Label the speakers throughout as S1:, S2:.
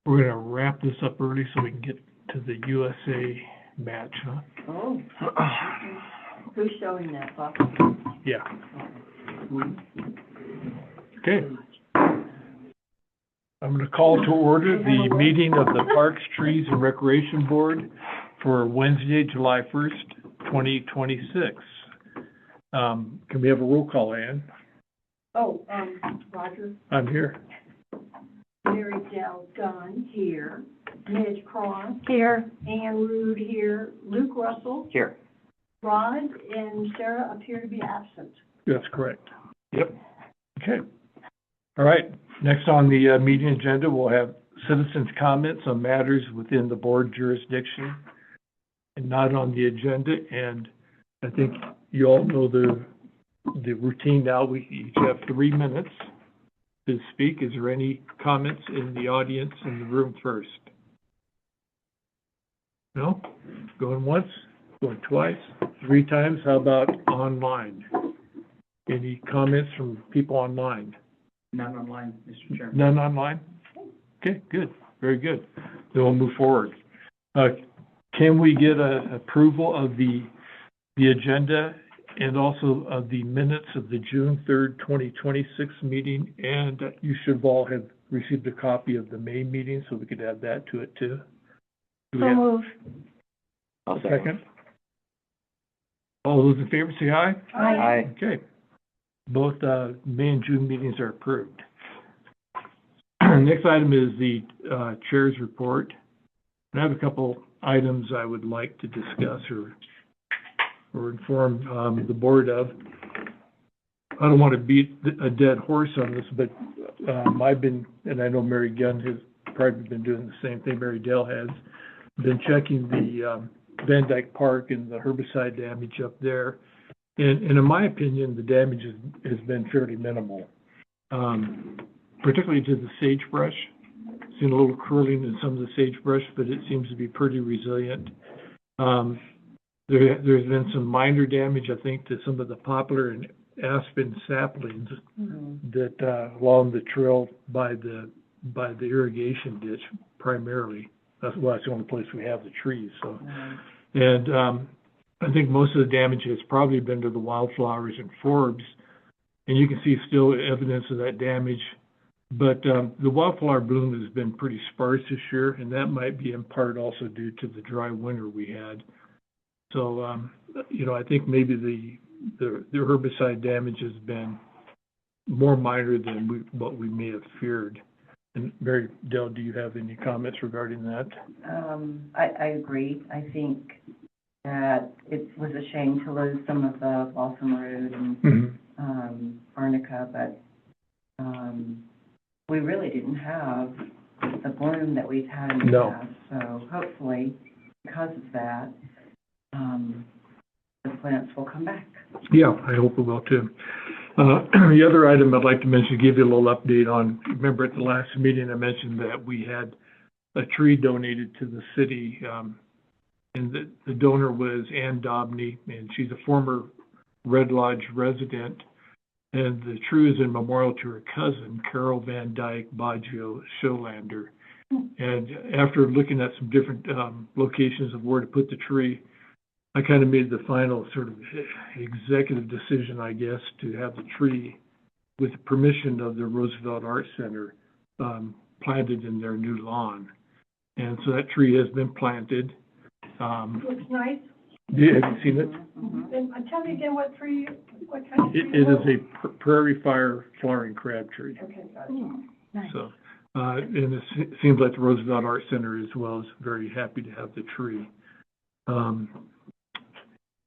S1: We're gonna wrap this up early so we can get to the USA match, huh?
S2: Oh. Who's showing that, Bob?
S1: Yeah. Okay. I'm gonna call to order the meeting of the Parks, Trees, and Recreation Board for Wednesday, July 1st, 2026. Can we have a roll call, Ann?
S2: Oh, Roger,
S1: I'm here.
S2: Mary Dell Dunn here, Midge Cross. Here. Ann Rude here, Luke Russell.
S3: Here.
S2: Rod and Sarah appear to be absent.
S1: That's correct. Yep. Okay. All right. Next on the meeting agenda, we'll have citizens' comments on matters within the board jurisdiction and not on the agenda. And I think you all know the routine now. We each have 3 minutes to speak. Is there any comments in the audience in the room first? No? Going once? Going twice? 3 times? How about online? Any comments from people online?
S3: None online, Mr. Chairman.
S1: None online? Okay, good. Very good. Then we'll move forward. Can we get a approval of the agenda and also of the minutes of the June 3rd, 2026 meeting? And you should all have received a copy of the May meeting, so we could add that to it too. Do we have
S2: move.
S3: I'll
S1: a second? All those in favor say aye.
S3: Aye.
S1: Okay. Both May and June meetings are approved. Next item is the chair's report. And I have a couple items I would like to discuss or inform the board of. I don't want to beat a dead horse on this, but I've been, and I know Mary Gunn has probably been doing the same thing, Mary Dale has, been checking the Van Dyke Park and the herbicide damage up there. And in my opinion, the damage has been fairly minimal, particularly to the sagebrush. Seen a little curling in some of the sagebrush, but it seems to be pretty resilient. There's been some minor damage, I think, to some of the poplar and aspen saplings that along the trail by the irrigation ditch primarily. That's the only place we have the trees. So, and I think most of the damage has probably been to the wildflowers and forbs, and you can see still evidence of that damage. But the wildflower bloom has been pretty sparse this year, and that might be in part also due to the dry winter we had. So, I think maybe the herbicide damage has been more minor than what we may have feared. And Mary Dell, do you have any comments regarding that?
S4: I agree. I think that it was a shame to lose some of the balsam root and arnica, but we really didn't have the bloom that we've had in the past. So hopefully, because of that, the plants will come back.
S1: Yeah, I hope it will too. The other item I'd like to mention, give you a little update on, remember at the last meeting I mentioned that we had a tree donated to the city, and the donor was Ann Dobney, and she's a former Red Lodge resident, and the tree is in memorial to her cousin, Carol Van Dyke Baggio Scholander. And after looking at some different locations of where to put the tree, I kind of made the final sort of executive decision, I guess, to have the tree, with the permission of the Roosevelt Art Center, planted in their new lawn. And so that tree has been planted.
S2: Looks nice.
S1: Yeah, have you seen it?
S2: And tell me again what kind of tree
S1: It is a prairie fire flowering crab tree.
S2: Okay, got it. Nice.
S1: So, and it seems like the Roosevelt Art Center as well is very happy to have the tree.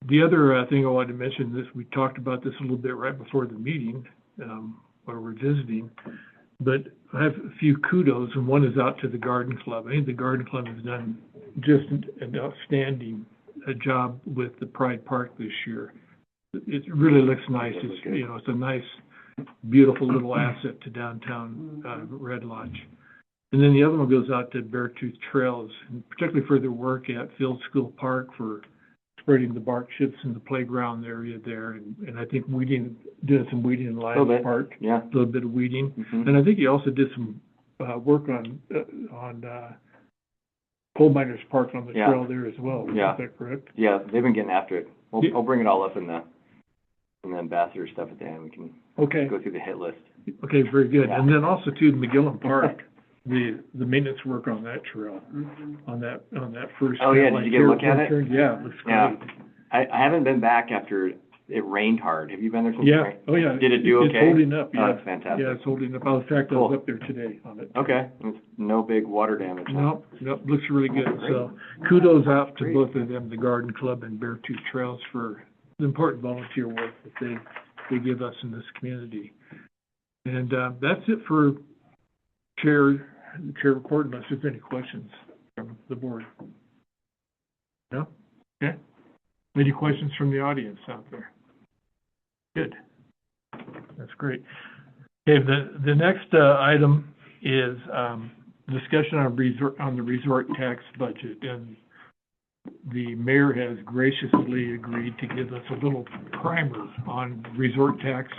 S1: The other thing I wanted to mention, we talked about this a little bit right before the meeting, while we're visiting, but I have a few kudos, and one is out to the Garden Club. I think the Garden Club has done just an outstanding job with the Pride Park this year. It really looks nice. It's, it's a nice, beautiful little asset to downtown Red Lodge. And then the other one goes out to Beartooth Trails, and particularly for their work at Field School Park for spreading the bark chips in the playground area there, and I think doing some weeding in Lions Park,
S3: yeah,
S1: a little bit of weeding.
S3: Mm-hmm.
S1: And I think he also did some work on Coal Miners Park on the
S5: Yeah.
S1: trail there as well.
S5: Yeah.
S1: Is that correct?
S5: Yeah, they've been getting after it.
S1: Yeah.
S5: I'll bring it all up in the ambassador stuff at the end. We can
S1: Okay,
S5: go through the hit list.
S1: okay, very good.
S5: Yeah.
S1: And then also too, McGillen Park, the maintenance work on that trail, on that first.
S5: Oh, yeah,
S1: kind of
S5: did you get a look at it?
S1: turn. Yeah, it looks
S5: Yeah.
S1: great.
S5: I haven't been back after it rained hard. Have you been there since it
S1: Yeah,
S5: rained?
S1: oh, yeah.
S5: Did it do okay?
S1: It's holding up,
S5: Oh,
S1: yeah.
S5: that's fantastic.
S1: Yeah, it's holding up. In fact, I was
S5: Cool.
S1: up there today on it.
S5: Okay, it's no big water damage. huh?
S1: Nope, looks really good.
S5: Great.
S1: So kudos out to
S5: Great.
S1: both of them, the Garden Club and Beartooth Trails, for the important volunteer work that they give us in this community. And, that's it for chair report, unless there's any questions from the board. No? Okay. Any questions from the audience out there? Good. That's great. Okay, the next, item is, discussion on the resort tax budget, and the mayor has graciously agreed to give us a little primer on resort tax,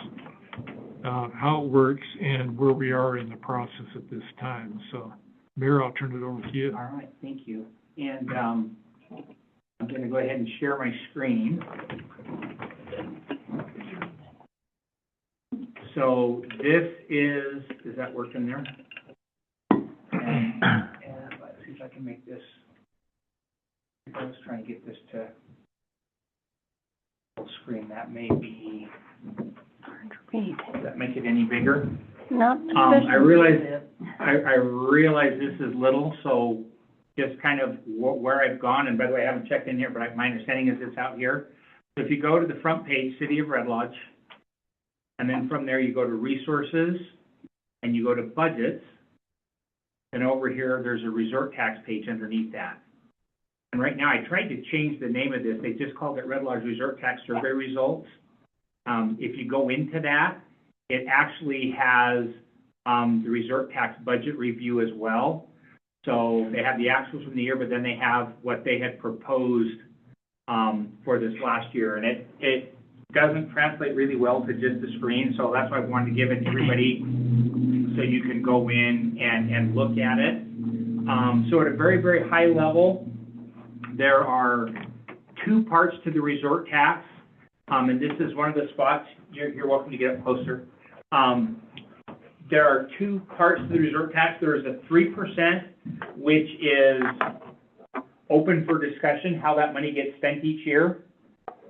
S1: how it works and where we are in the process at this time. So, Mayor, I'll turn it over to you.
S3: All right, thank you. And, I'm gonna go ahead and share my screen. So this is that working there? And let's see if I can make this, I was trying to get this to full screen. That may be, does that make it any bigger?
S2: Not
S3: I realize this is little, so just kind of where I've gone, and by the way, I haven't checked in here, but my understanding is it's out here. So if you go to the front page, City of Red Lodge, and then from there you go to Resources, and you go to Budgets, and over here there's a resort tax page underneath that. And right now, I tried to change the name of this. They just called it Red Lodge Resort Tax Survey Results. If you go into that, it actually has the resort tax budget review as well. So they have the actuals from the year, but then they have what they had proposed for this last year. And it doesn't translate really well to just the screen, so that's why I wanted to give it to everybody so you can go in and look at it. So at a very, very high level, there are two parts to the resort tax. And this is one of the spots, you're welcome to get up closer. There are two parts to the resort tax. There is a 3%, which is open for discussion, how that money gets spent each year.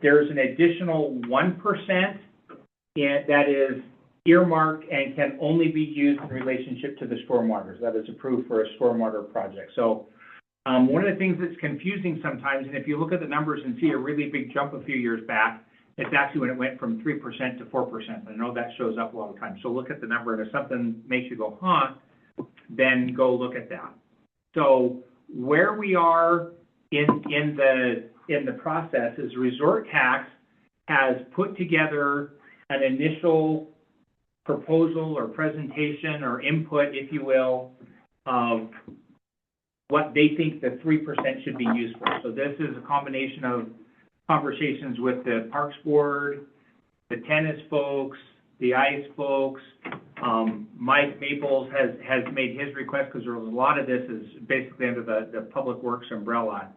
S3: There's an additional 1% that is earmarked and can only be used in relationship to the stormwaters. That is approved for a stormwater project. So one of the things that's confusing sometimes, and if you look at the numbers and see a really big jump a few years back, it's actually when it went from 3% to 4%. I know that shows up a lot of times. So look at the number, and if something makes you go, huh, then go look at that. So where we are in the process is resort tax has put together an initial proposal or presentation or input, if you will, of what they think the 3% should be used for. So this is a combination of conversations with the Parks Board, the tennis folks, the ice folks. Mike Maples has made his request because there was a lot of this is basically under the Public Works umbrella.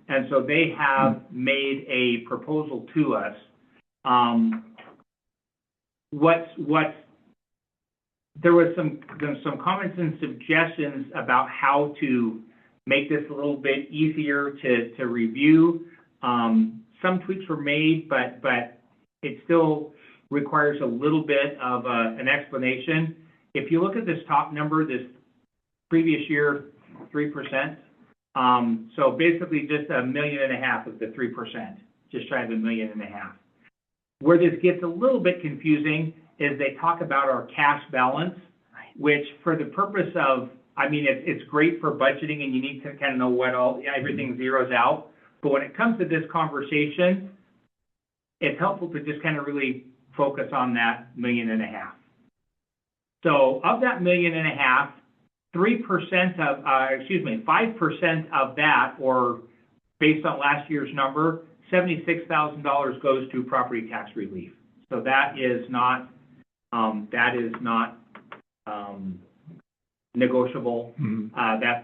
S3: And so they have made a proposal to us. There was some comments and suggestions about how to make this a little bit easier to review. Some tweaks were made, but it still requires a little bit of an explanation. If you look at this top number, this previous year, 3%. So basically just $1.5 million of the 3%, just shy of $1.5 million. Where this gets a little bit confusing is they talk about our cash balance, which for the purpose of, I mean, it's great for budgeting and you need to kind of know what everything zeroes out. But when it comes to this conversation, it's helpful to just kind of really focus on that $1.5 million. So of that $1.5 million, 5% of that, or based on last year's number, $76,000 goes to property tax relief. So that is not negotiable.
S1: Mhm.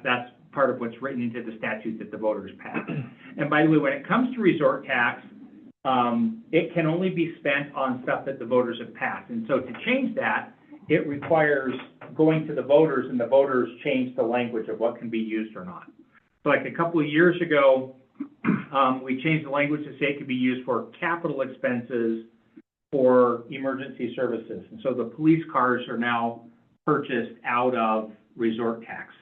S3: That's part of what's written into the statute that the voters passed. And by the way, when it comes to resort tax, it can only be spent on stuff that the voters have passed. And so to change that, it requires going to the voters, and the voters change the language of what can be used or not. So like a couple of years ago, we changed the language to say it could be used for capital expenses for emergency services. And so the police cars are now purchased out of resort tax.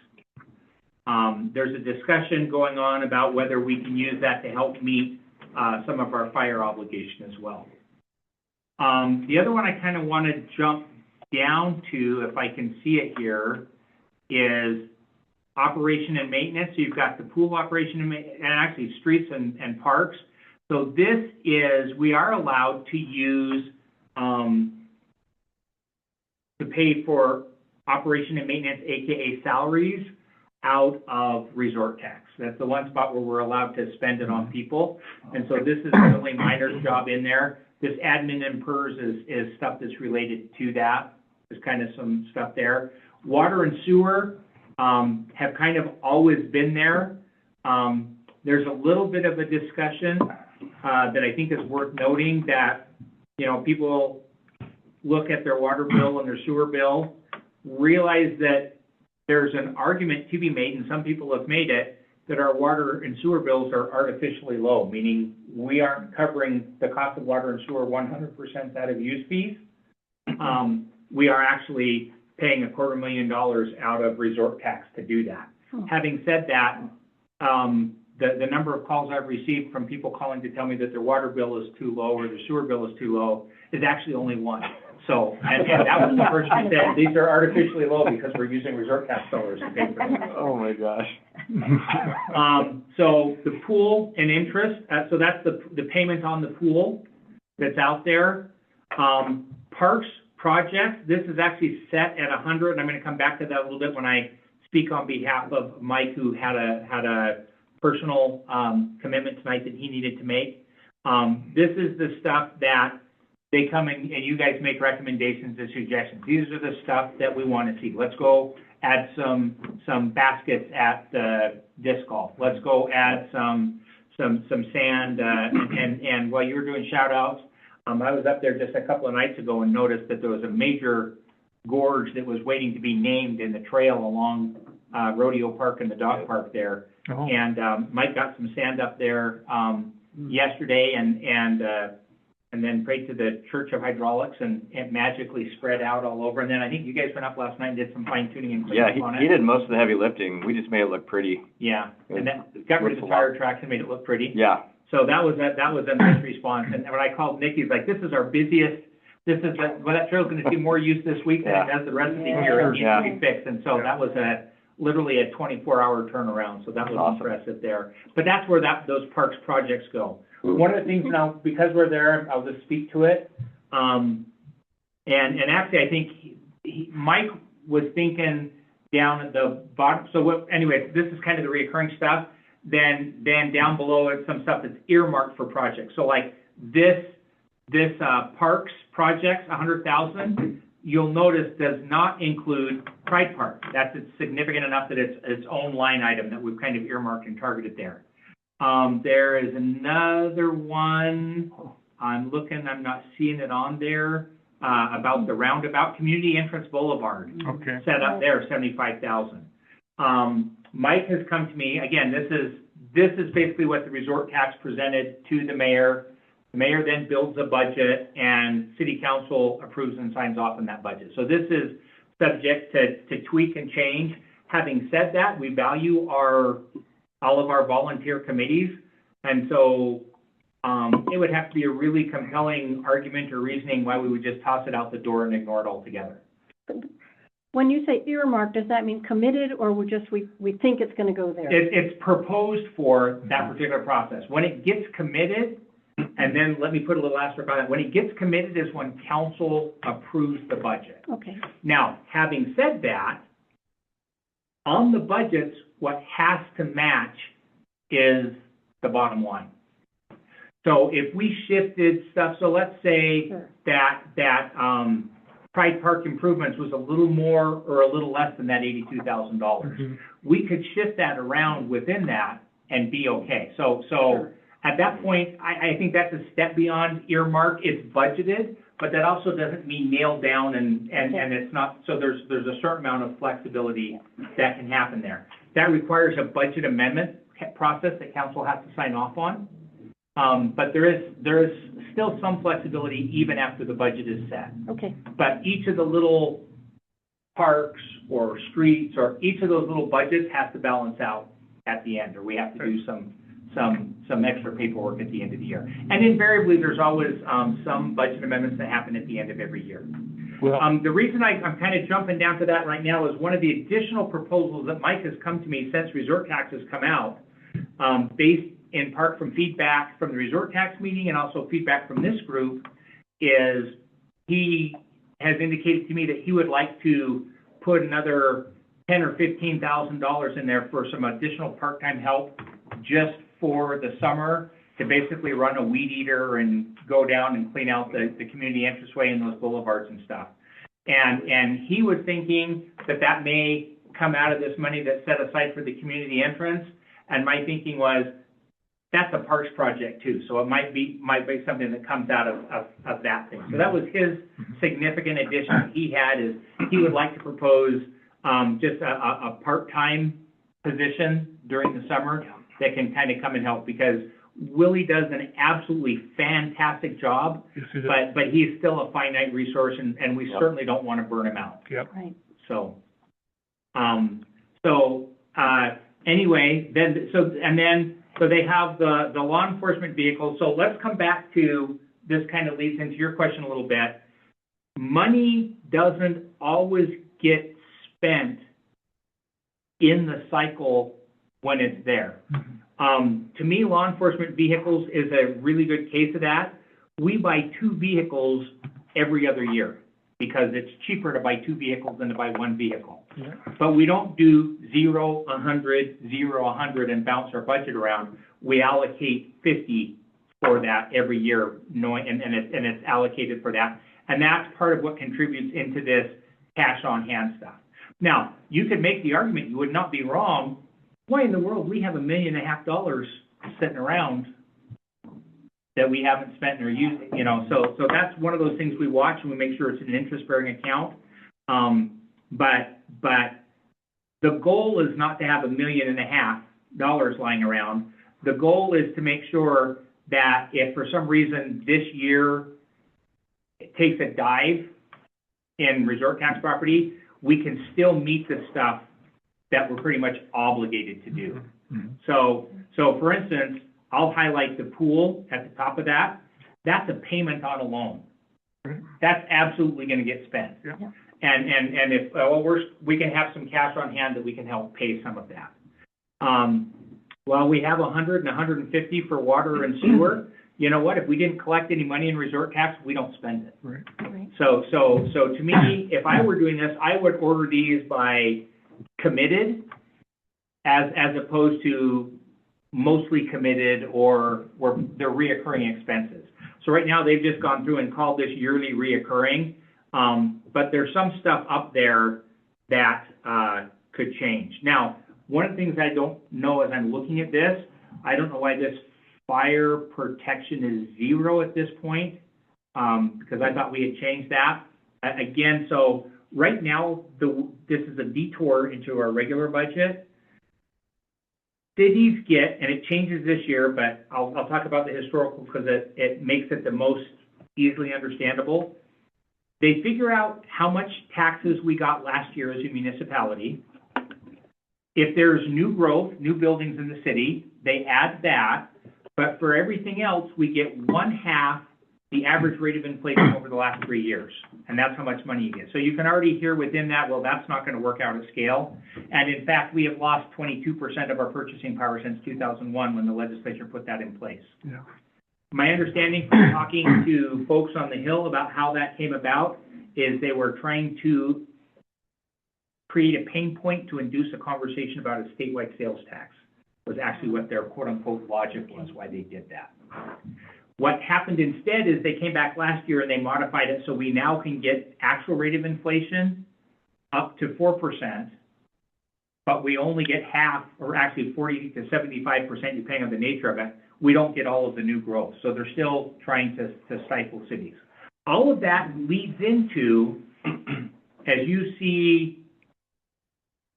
S3: There's a discussion going on about whether we can use that to help meet some of our fire obligation as well. The other one I kind of want to jump down to, if I can see it here, is operation and maintenance. So you've got the pool operation and actually streets and parks. So this is, we are allowed to use, to pay for operation and maintenance, AKA salaries, out of resort tax. That's the one spot where we're allowed to spend it on people. And so this is really minor's job in there. This admin and PERS is stuff that's related to that. There's kind of some stuff there. Water and sewer have kind of always been there. There's a little bit of a discussion that I think is worth noting, that, you know, people look at their water bill and their sewer bill, realize that there's an argument to be made, and some people have made it, that our water and sewer bills are artificially low, meaning we aren't covering the cost of water and sewer 100% out of use fees. We are actually paying $250,000 out of resort tax to do that. Having said that, the number of calls I've received from people calling to tell me that their water bill is too low or their sewer bill is too low is actually only one. So, and that was the person who said, these are artificially low because we're using resort tax dollars to pay for them.
S5: Oh, my gosh.
S3: So the pool and interest, so that's the payment on the pool that's out there. Parks project, this is actually set at 100, and I'm going to come back to that a little bit when I speak on behalf of Mike, who had a personal commitment tonight that he needed to make. This is the stuff that they come in and you guys make recommendations and suggestions. These are the stuff that we want to see. Let's go add some baskets at disc golf. Let's go add some sand. And while you were doing shout outs, I was up there just a couple of nights ago and noticed that there was a major gorge that was waiting to be named in the trail along Rodeo Park and the dog park there.
S1: Oh.
S3: And Mike got some sand up there yesterday and then prayed to the Church of Hydraulics, and it magically spread out all over. And then I think you guys went up last night and did some fine tuning and
S5: Yeah,
S3: cleanup on it.
S5: he did most of the heavy lifting. We just made it look pretty.
S3: Yeah, and that got rid of the tire tracks and made it look pretty.
S5: Yeah.
S3: So that was a nice response. And when I called Nikki, he's like, this is our busiest. Well, that trail's going to see more use this week than it does the rest of the year. It needs to be fixed. And so that was literally a 24-hour turnaround. So that was
S5: awesome.
S3: Impressive there. But that's where those parks projects go. One of the things now, because we're there, I'll just speak to it. And actually, I think Mike was thinking down at the bottom. So anyway, this is kind of the reoccurring stuff. Then down below it's some stuff that's earmarked for projects. So like this parks projects, $100,000, you'll notice does not include Pride Park. That's significant enough that it's its own line item that we've kind of earmarked and targeted there. There is another one, I'm looking, I'm not seeing it on there, about the roundabout, Community Entrance Boulevard.
S1: Okay.
S3: Set up there, $75,000. Mike has come to me, again, this is basically what the resort tax presented to the mayor. The mayor then builds a budget and city council approves and signs off on that budget. So this is subject to tweak and change. Having said that, we value all of our volunteer committees, and so it would have to be a really compelling argument or reasoning why we would just toss it out the door and ignore it altogether.
S6: When you say earmarked, does that mean committed, or we think it's going to go there?
S3: It's proposed for that particular process. When it gets committed, and then let me put a little asterisk on it, when it gets committed is when council approves the budget.
S6: Okay.
S3: Now, having said that, on the budgets, what has to match is the bottom line. So if we shifted stuff, so let's say
S6: Sure.
S3: that Pride Park improvements was a little more or a little less than that $82,000. We could shift that around within that and be okay. So at that point, I think that's a step beyond earmark. It's budgeted, but that also doesn't mean nailed down and it's not, so there's a certain amount of flexibility that can happen there. That requires a budget amendment process that council has to sign off on. But there is still some flexibility even after the budget is set.
S6: Okay,
S3: But each of the little parks or streets or each of those little budgets has to balance out at the end, or we have to do some extra paperwork at the end of the year. And invariably, there's always some budget amendments that happen at the end of every year.
S1: Well,
S3: The reason I'm kind of jumping down to that right now is one of the additional proposals that Mike has come to me since resort tax has come out, based in part from feedback from the resort tax meeting and also feedback from this group, is he has indicated to me that he would like to put another $10,000 or $15,000 in there for some additional part-time help just for the summer to basically run a weed eater and go down and clean out the community entranceway and those boulevards and stuff. And he was thinking that may come out of this money that's set aside for the community entrance. And my thinking was, that's a parks project too, so it might be something that comes out of that thing. So that was his significant addition he had, is he would like to propose just a part-time position during the summer that can kind of come and help, because Willie does an absolutely fantastic job, but he's still a finite resource, and we certainly don't want to burn him out.
S1: Yep.
S6: right.
S3: So, anyway, so they have the law enforcement vehicle. So let's come back to, this kind of leads into your question a little bit. Money doesn't always get spent in the cycle when it's there. To me, law enforcement vehicles is a really good case of that. We buy 2 vehicles every other year because it's cheaper to buy 2 vehicles than to buy 1 vehicle.
S1: Yeah.
S3: But we don't do 0, 100, 0, 100 and bounce our budget around. We allocate 50 for that every year, knowing, and it's allocated for that. And that's part of what contributes into this cash on hand stuff. Now, you could make the argument, you would not be wrong, why in the world we have $1.5 million sitting around that we haven't spent or used, so that's one of those things we watch, and we make sure it's an interest-bearing account. But the goal is not to have $1.5 million lying around. The goal is to make sure that if for some reason this year it takes a dive in resort tax property, we can still meet the stuff that we're pretty much obligated to do. So for instance, I'll highlight the pool at the top of that. That's a payment on a loan. That's absolutely going to get spent.
S1: Yeah.
S3: And if we can have some cash on hand that we can help pay some of that. While we have 100 and 150 for water and sewer, you know what? If we didn't collect any money in resort tax, we don't spend it.
S1: Right.
S6: Right.
S3: So to me, if I were doing this, I would order these by committed as opposed to mostly committed or they're reoccurring expenses. So right now they've just gone through and called this yearly reoccurring, but there's some stuff up there that could change. Now, one of the things I don't know as I'm looking at this, I don't know why this fire protection is 0 at this point, because I thought we had changed that. Again, so right now, this is a detour into our regular budget. Cities get, and it changes this year, but I'll talk about the historical because it makes it the most easily understandable. They figure out how much taxes we got last year as a municipality. If there's new growth, new buildings in the city, they add that. But for everything else, we get 1/2 the average rate of inflation over the last 3 years. And that's how much money you get. So you can already hear within that, well, that's not going to work out at scale. And in fact, we have lost 22% of our purchasing power since 2001 when the legislature put that in place.
S1: Yeah.
S3: My understanding from talking to folks on the Hill about how that came about is they were trying to create a pain point to induce a conversation about a statewide sales tax, was actually what their quote-unquote logic was, why they did that. What happened instead is they came back last year and they modified it so we now can get actual rate of inflation up to 4%, but we only get half, or actually 40 to 75%, depending on the nature of it. We don't get all of the new growth. So they're still trying to stifle cities. All of that leads into, as you see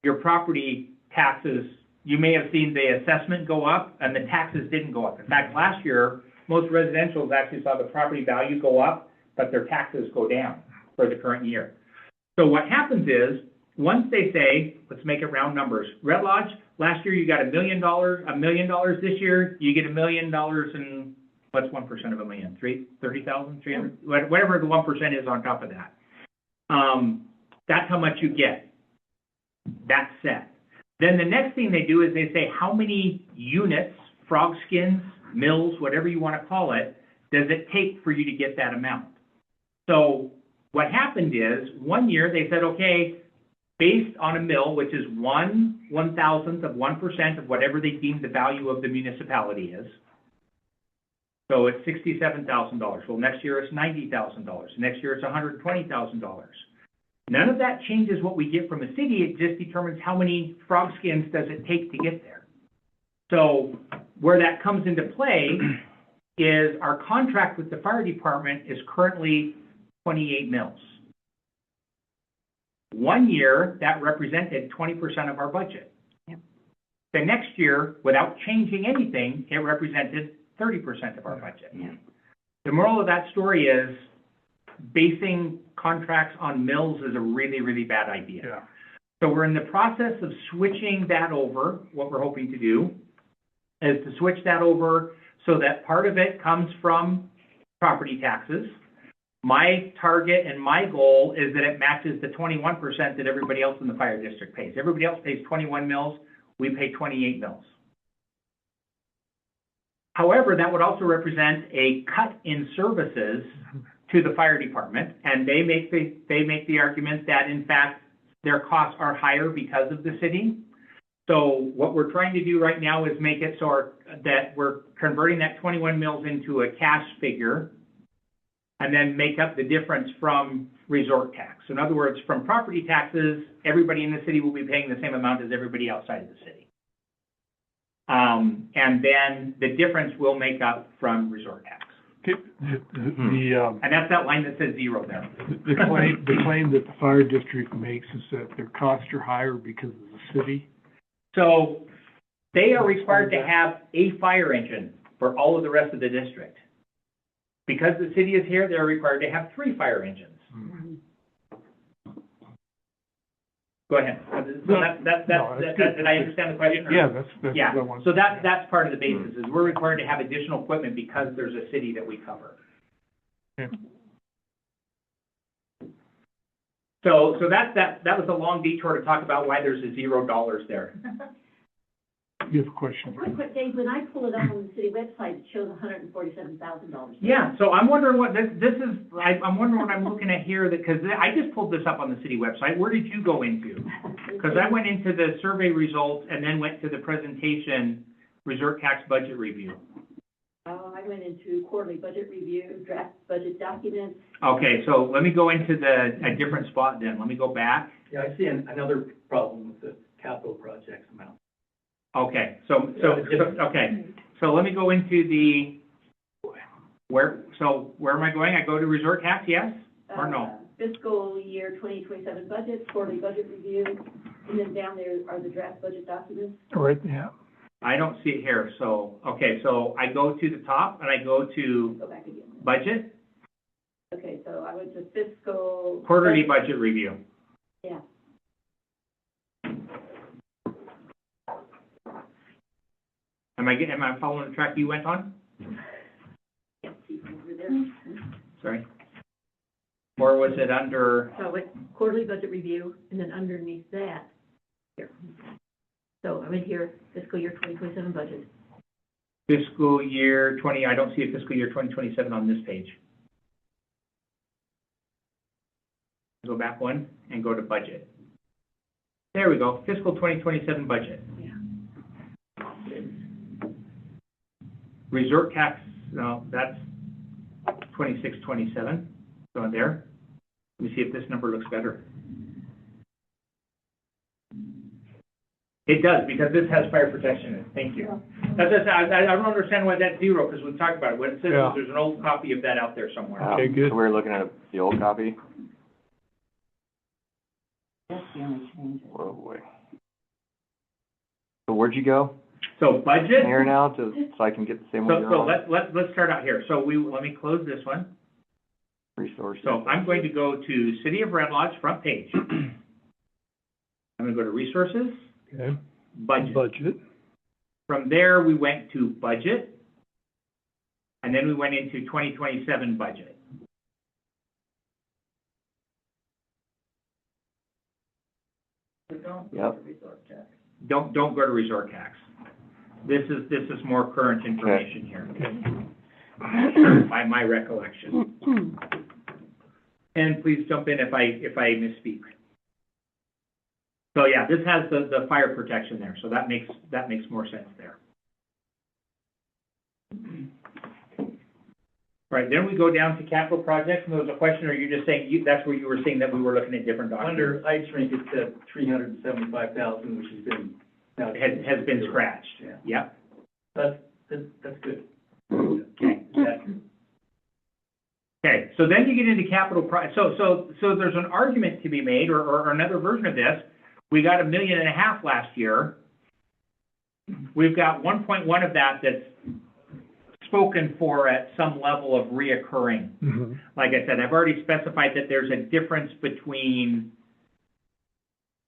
S3: your property taxes, you may have seen the assessment go up and the taxes didn't go up. In fact, last year, most residentials actually saw the property value go up, but their taxes go down for the current year. So what happens is, once they say, let's make it round numbers. Red Lodge, last year you got $1 million. This year you get $1 million and what's 1% of $1 million? 30,000, 300, whatever the 1% is on top of that. That's how much you get. That's set. Then the next thing they do is they say how many units, frog skins, mills, whatever you want to call it, does it take for you to get that amount? So what happened is, one year they said, okay, based on a mill, which is 1/1000th of 1% of whatever they deem the value of the municipality is. So it's $67,000. Well, next year it's $90,000. Next year it's $120,000. None of that changes what we get from a city. It just determines how many frog skins does it take to get there. So where that comes into play is our contract with the fire department is currently 28 mills. 1 year, that represented 20% of our budget.
S6: Yep.
S3: The next year, without changing anything, it represented 30% of our budget.
S6: Yep.
S3: The moral of that story is basing contracts on mills is a really, really bad idea.
S1: Yeah.
S3: So we're in the process of switching that over. What we're hoping to do is to switch that over so that part of it comes from property taxes. My target and my goal is that it matches the 21% that everybody else in the fire district pays. Everybody else pays 21 mills, we pay 28 mills. However, that would also represent a cut in services to the fire department, and they make the argument that in fact their costs are higher because of the city. So what we're trying to do right now is make it so that we're converting that 21 mills into a cash figure, and then make up the difference from resort tax. In other words, from property taxes, everybody in the city will be paying the same amount as everybody outside of the city. And then the difference will make up from resort tax.
S1: Okay,
S3: And that's that line that says zero there.
S1: the claim that the fire district makes is that their costs are higher because of the city.
S3: So they are required to have a fire engine for all of the rest of the district. Because the city is here, they're required to have 3 fire engines. Go ahead. So did I understand the question?
S1: Yeah, that's
S3: Yeah,
S1: what I want.
S3: so that's part of the basis, is we're required to have additional equipment because there's a city that we cover.
S1: Okay.
S3: So that was a long detour to talk about why there's a $0 there.
S1: You have a question?
S2: Quick, Dave, when I pull it up on the city website, it shows $147,000.
S3: Yeah, so I'm wondering what this is, I'm wondering what I'm looking at here, because I just pulled this up on the city website. Where did you go into? Because I went into the survey results and then went to the presentation, resort tax budget review.
S2: I went into quarterly budget review, draft budget documents.
S3: Okay, so let me go into a different spot then. Let me go back.
S7: Yeah, I see another problem with the capital projects amount.
S3: Okay, so let me go into where am I going? I go to resort tax, yes or no?
S2: Fiscal year 2027 budget, quarterly budget review, and then down there are the draft budget documents.
S1: Right, yeah.
S3: I don't see it here, so, okay, so I go to the top and I go to
S2: Go back again.
S3: budget,
S2: Okay, so I went to fiscal.
S3: quarterly budget review.
S2: Yeah.
S3: Am I following the track you went on?
S2: Can't see from over there.
S3: Sorry. Or was it under,
S2: So I went quarterly budget review, and then underneath that, here. So I went here, fiscal year 2027 budget.
S3: fiscal year 20, I don't see a fiscal year 2027 on this page. Go back one and go to budget. There we go, fiscal 2027 budget.
S2: Yeah.
S3: Resort tax, no, that's 26, 27, go in there. Let me see if this number looks better. It does, because this has fire protection in it, thank you. I don't understand why that's zero, because we've talked about it, what it says
S1: Yeah.
S3: is there's an old copy of that out there somewhere.
S1: Okay, good.
S5: So we were looking at the old copy?
S4: That's the only change.
S5: Oh, boy. So where'd you go?
S3: So budget.
S5: Here now, so I can get the same one
S3: So,
S5: you're
S3: so
S5: on?
S3: let's start out here. So let me close this one.
S5: Resources.
S3: So I'm going to go to City of Red Lodge, front page. I'm gonna go to resources,
S1: Okay,
S3: budget.
S1: budget,
S3: From there, we went to budget, and then we went into 2027 budget.
S5: Yep.
S3: Don't go to resort tax. This is more current information here,
S1: okay.
S3: by my recollection. And please jump in if I misspeak. So yeah, this has the fire protection there, so that makes more sense there. All right, then we go down to capital projects, and there was a question, or are you just saying, that's where you were saying that we were looking at different documents?
S7: Under ice rink, it said 375,000, which has been, now.
S3: Has been scratched.
S7: Yeah.
S3: Yep,
S7: That's good.
S3: okay.
S7: That-
S3: Okay, so then you get into capital so there's an argument to be made, or another version of this. We got $1.5 million last year. We've got 1.1 of that that's spoken for at some level of reoccurring.
S1: Mhm.
S3: Like I said, I've already specified that there's a difference between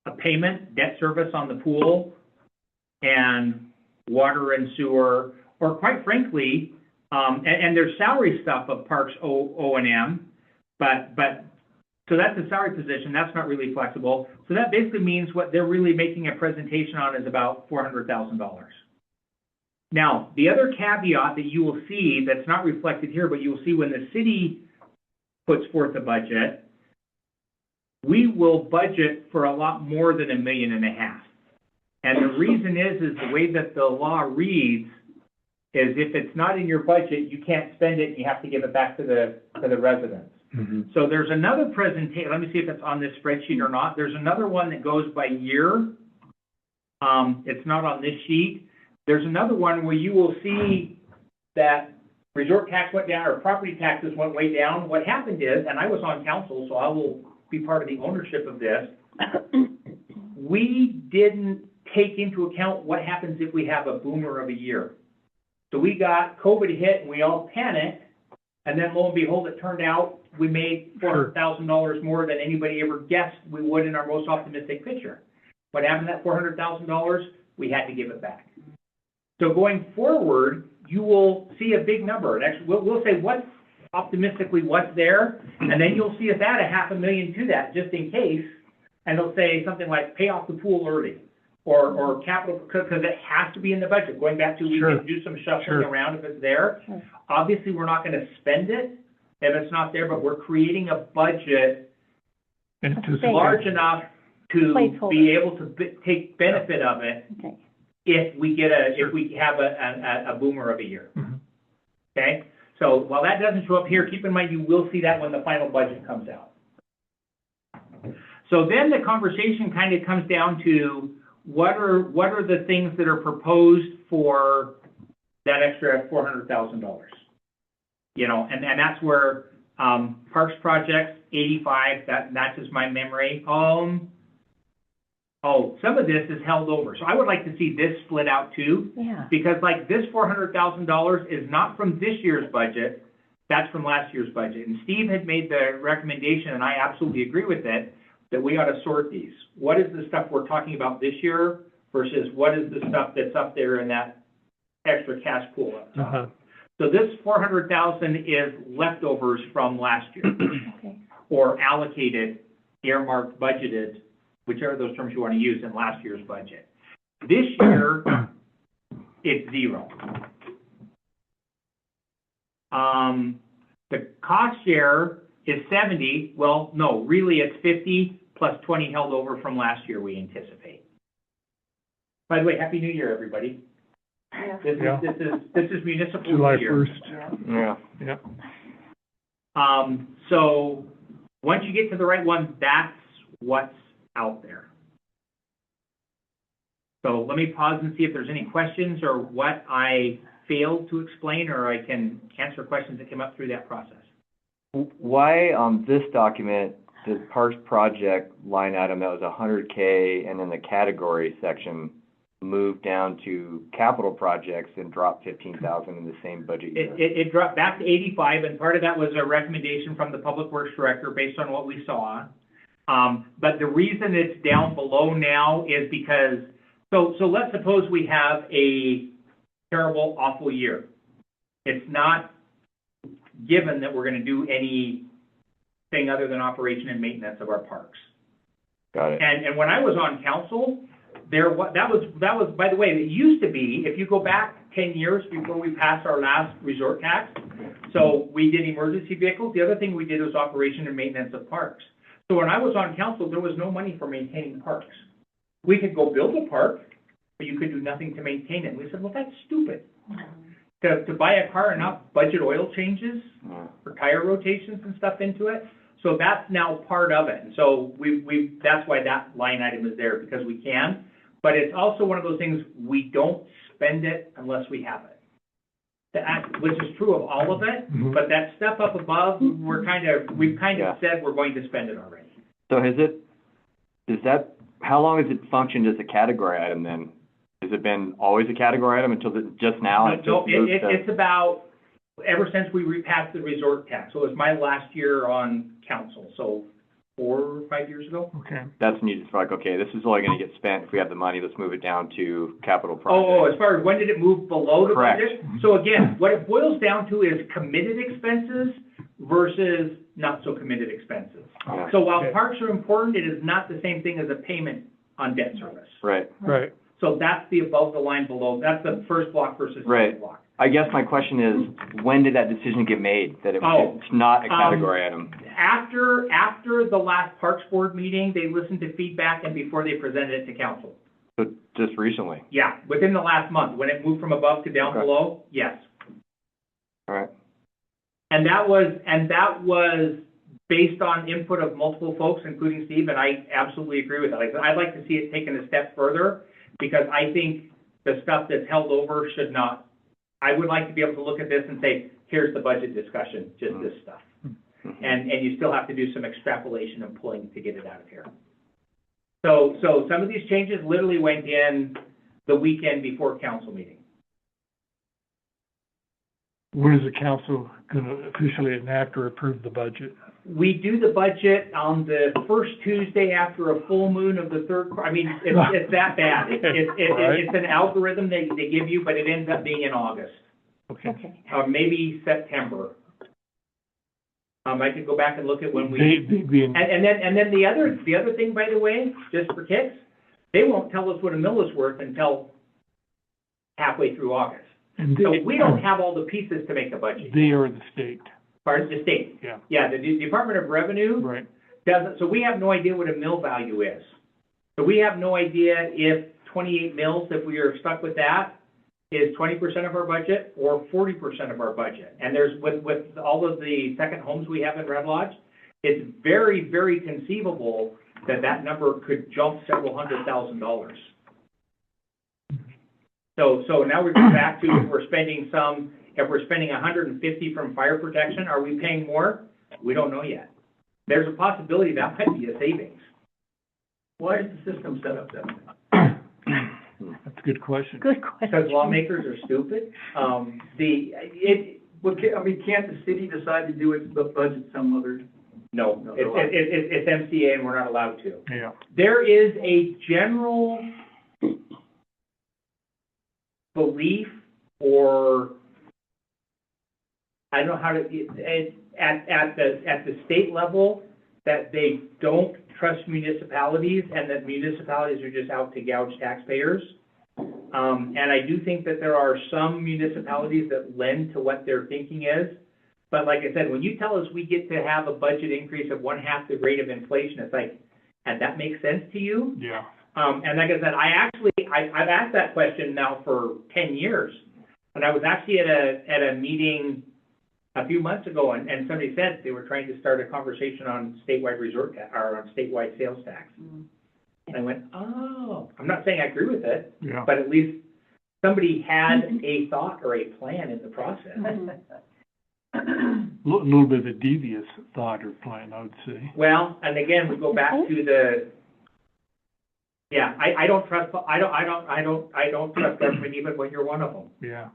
S3: a payment, debt service on the pool, and water and sewer, or quite frankly, and there's salary stuff of Parks O&M, but so that's a salary position, that's not really flexible. So that basically means what they're really making a presentation on is about $400,000. Now, the other caveat that you will see that's not reflected here, but you will see when the city puts forth a budget, we will budget for a lot more than $1.5 million. And the reason is the way that the law reads is if it's not in your budget, you can't spend it, and you have to give it back to the residents.
S1: Mhm.
S3: So there's another presentation, let me see if it's on this spreadsheet or not. There's another one that goes by year. It's not on this sheet. There's another one where you will see that resort tax went down, or property taxes went way down. What happened is, and I was on council, so I will be part of the ownership of this, we didn't take into account what happens if we have a boomer of a year. So we got COVID hit and we all panicked, and then lo and behold, it turned out we made $400,000 more than anybody ever guessed we would in our most optimistic picture. What happened to that $400,000? We had to give it back. So going forward, you will see a big number. And actually, we'll say what's optimistically what's there, and then you'll see us add $500,000 to that just in case, and they'll say something like pay off the pool early. Or capital, because it has to be in the budget. Going back to, we
S1: Sure.
S3: can do some shuffling
S1: Sure.
S3: around if it's there.
S6: Sure.
S3: Obviously, we're not gonna spend it if it's not there, but we're creating a budget
S1: Anticipate.
S3: large enough to
S6: Placeholder.
S3: be able to take benefit of it
S6: Okay.
S3: if we get if we have a boomer of a year.
S1: Mhm.
S3: Okay? So while that doesn't show up here, keep in mind you will see that when the final budget comes out. So then the conversation kind of comes down to what are the things that are proposed for that extra $400,000? You know, and that's where Parks projects 85, that matches my memory. Some of this is held over. So I would like to see this split out too.
S6: Yeah.
S3: Because like this $400,000 is not from this year's budget, that's from last year's budget. And Steve had made the recommendation, and I absolutely agree with it, that we ought to sort these. What is the stuff we're talking about this year versus what is the stuff that's up there in that extra cash pool up top?
S1: Uh-huh.
S3: So this $400,000 is leftovers from last year,
S6: Okay.
S3: or allocated, earmarked, budgeted, whichever of those terms you want to use in last year's budget. This year, it's zero. The cost share is 70, well, no, really it's 50 plus 20 held over from last year, we anticipate. By the way, Happy New Year, everybody.
S4: Yeah.
S3: This
S1: Yeah.
S3: is municipal
S1: July
S3: New Year.
S1: 1st,
S5: Yeah.
S1: yeah.
S3: So, once you get to the right one, that's what's out there. So let me pause and see if there's any questions or what I failed to explain, or I can answer questions that came up through that process.
S5: Why on this document, the Parks project line item that was $100K and then the category section moved down to capital projects and dropped $15,000 in the same budget year?
S3: It dropped back to 85, and part of that was a recommendation from the Public Works Director based on what we saw. But the reason it's down below now is because, so let's suppose we have a terrible, awful year. It's not given that we're gonna do anything other than operation and maintenance of our parks.
S5: Got it.
S3: And when I was on council, that was, by the way, it used to be, if you go back 10 years before we passed our last resort tax, so we did emergency vehicles. The other thing we did was operation and maintenance of parks. So when I was on council, there was no money for maintaining parks. We could go build a park, but you could do nothing to maintain it. And we said, well, that's stupid. To buy a car and not budget oil changes or tire rotations and stuff into it. So that's now part of it. And so that's why that line item is there, because we can. But it's also one of those things, we don't spend it unless we have it. Which is true of all of it, but that stuff up above, we've kind of said we're going to spend it already.
S5: So how long has it functioned as a category item then? Has it been always a category item until just now?
S3: It's about, ever since we repassed the resort tax. So it was my last year on council, so 4 or 5 years ago.
S1: Okay.
S5: That's when you just like, okay, this is only gonna get spent if we have the money, let's move it down to capital projects.
S3: Oh, as far as when did it move below the
S5: Correct.
S3: budget? So again, what it boils down to is committed expenses versus not so committed expenses.
S5: Yeah.
S3: So while
S1: Okay.
S3: parks are important, it is not the same thing as a payment on debt service.
S5: Right.
S1: Right.
S3: So that's the above the line below, that's the first block versus
S5: Right.
S3: second block.
S5: I guess my question is, when did that decision get made, that it's not a category item?
S3: After the last Parks Board meeting, they listened to feedback and before they presented it to council.
S5: So just recently?
S3: Yeah, within the last month, when it moved from above to down
S5: Okay.
S3: below, yes.
S5: All right.
S3: And that was based on input of multiple folks, including Steve, and I absolutely agree with that. I'd like to see it taken a step further, because I think the stuff that's held over should not, I would like to be able to look at this and say, here's the budget discussion, just this stuff. And you still have to do some extrapolation and pulling to get it out of here. So some of these changes literally went in the weekend before council meeting.
S1: When is the council gonna officially enact or approve the budget?
S3: We do the budget on the first Tuesday after a full moon of the third quarter. I mean, it's that bad. It's an algorithm they give you, but it ends up being in August,
S1: Okay.
S6: Okay.
S3: or maybe September. I could go back and look at when we.
S1: They'd be in,
S3: And then the other thing, by the way, just for kicks, they won't tell us what a mill is worth until halfway through August.
S1: and
S3: So we don't have all the pieces to make a budget.
S1: they are the state,
S3: Pardon, the state.
S1: yeah,
S3: Yeah, the Department of Revenue
S1: right.
S3: doesn't, so we have no idea what a mill value is. So we have no idea if 28 mills, if we are stuck with that, is 20% of our budget or 40% of our budget. And there's, with all of the second homes we have in Red Lodge, it's very, very conceivable that that number could jump several $100,000. So now we go back to if we're spending 150 from fire protection, are we paying more? We don't know yet. There's a possibility that might be a savings.
S7: Why is the system set up that way?
S1: That's a good question.
S6: Good question.
S3: Because lawmakers are stupid.
S7: Well, I mean, can't the city decide to do its budget some other?
S3: No,
S7: No,
S3: it's MCA and we're not allowed to.
S1: Yeah.
S3: There is a general belief, or I don't know how to, at the state level, that they don't trust municipalities and that municipalities are just out to gouge taxpayers. And I do think that there are some municipalities that lend to what their thinking is. But like I said, when you tell us we get to have a budget increase of 1/2 the rate of inflation, it's like, and that makes sense to you?
S1: Yeah.
S3: And like I said, I've asked that question now for 10 years. And I was actually at a meeting a few months ago, and somebody said they were trying to start a conversation on statewide or on statewide sales tax. And I went, oh, I'm not saying I agree with it,
S1: Yeah.
S3: but at least somebody had a thought or a plan in the process.
S1: A little bit of a devious thought or plan, I would say.
S3: Well, and again, we go back to the, yeah, I don't trust government even when you're one of them.
S1: Yeah.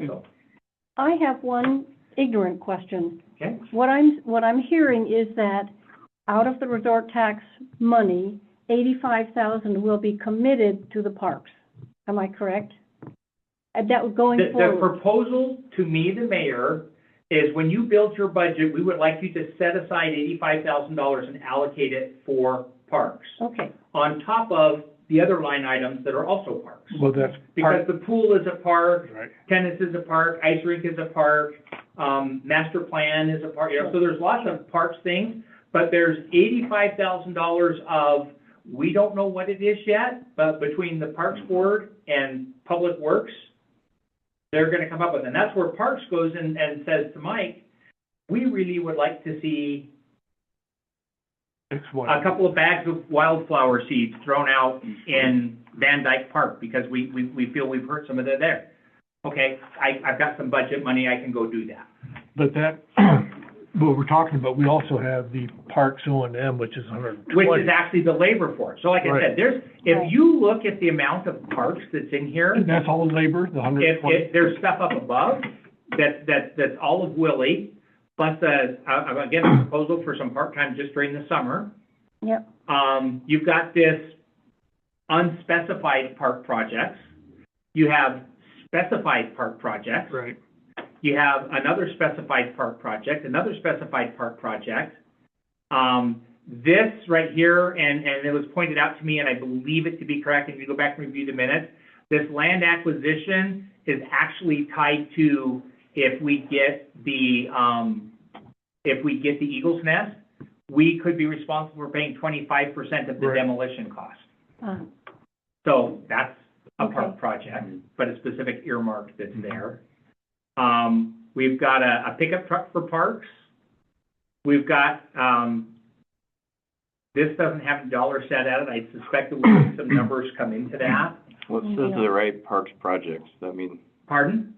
S3: So,
S6: I have one ignorant question.
S3: okay,
S6: What I'm hearing is that out of the resort tax money, 85,000 will be committed to the parks. Am I correct? And that going
S3: the
S6: forward?
S3: proposal to me, the mayor, is when you build your budget, we would like you to set aside $85,000 and allocate it for parks,
S6: Okay,
S3: on top of the other line items that are also parks.
S1: Well, that's
S3: Because
S1: part,
S3: the pool is a park,
S1: right.
S3: tennis is a park, ice rink is a park, master plan is a park, you know, so there's lots of parks things, but there's $85,000 of, we don't know what it is yet, but between the Parks Board and Public Works, they're gonna come up with, and that's where Parks goes and says to Mike, we really would like to see
S1: That's what.
S3: a couple of bags of wildflower seeds thrown out in Van Dyke Park, because we feel we've hurt some of it there. Okay, I've got some budget money, I can go do that.
S1: But that, what we're talking about, we also have the Parks O&M, which is 120.
S3: Which is actually the labor for it. So like I
S1: Right.
S3: said,
S6: Right.
S3: if you look at the amount of parks that's in here,
S1: And that's all labor, the 120?
S3: there's stuff up above that's all of Willie, plus again, a proposal for some part-time just during the summer.
S6: yep,
S3: You've got this unspecified park projects. You have specified park projects.
S1: Right.
S3: You have another specified park project, another specified park project. This right here, and it was pointed out to me, and I believe it to be correct, if you go back and review the minutes, this land acquisition is actually tied to if we get the Eagle's Nest, we could be responsible for paying 25% of the
S1: Right.
S3: demolition cost.
S6: uh,
S3: So that's a
S6: Okay.
S3: park project, but a specific earmark that's there. We've got a pickup truck for parks. We've got, this doesn't have a dollar set at it. I suspect that we'll see some numbers come into that.
S5: Well, it says the right parks projects, I mean,
S3: Pardon?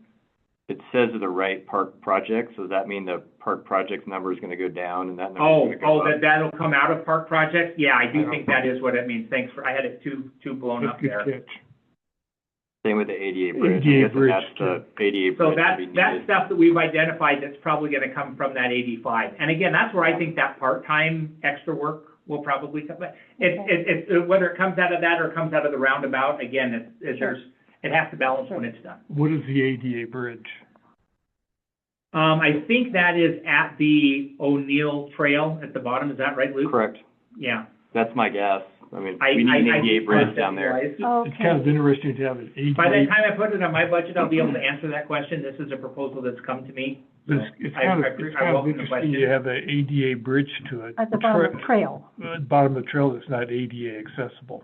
S5: it says the right park projects, so does that mean the park projects number is gonna go down and that number
S3: Oh,
S5: is gonna go up?
S3: that'll come out of park projects? Yeah, I do think that is what it means. Thanks I had it too blown
S1: That's
S3: up
S1: a good
S3: there.
S1: catch.
S5: Same with the ADA bridge,
S1: ADA
S5: I guess
S1: bridge,
S5: that's the ADA
S3: So
S5: bridge to be
S3: that's
S5: needed.
S3: stuff that we've identified that's probably gonna come from that 85. And again, that's where I think that part-time extra work will probably come. But it's whether it comes out of that or comes out of the roundabout, again, it has to balance when it's done.
S1: What is the ADA bridge?
S3: I think that is at the O'Neill Trail at the bottom. Is that right, Luke?
S5: Correct,
S3: Yeah.
S5: that's my guess, I mean,
S3: I-
S5: we need an
S3: I-
S5: ADA bridge down there.
S3: I-
S1: It's kind
S6: okay,
S1: of interesting to have an ADA.
S3: By the time I put it on my budget, I'll be able to answer that question. This is a proposal that's come to me.
S1: It's
S3: I-
S1: kind
S3: I-
S1: of, it's
S3: I
S1: kind of
S3: welcome the
S1: interesting
S3: question.
S1: you have an ADA bridge to it.
S6: at the bottom of the trail.
S1: Bottom of the trail that's not ADA accessible.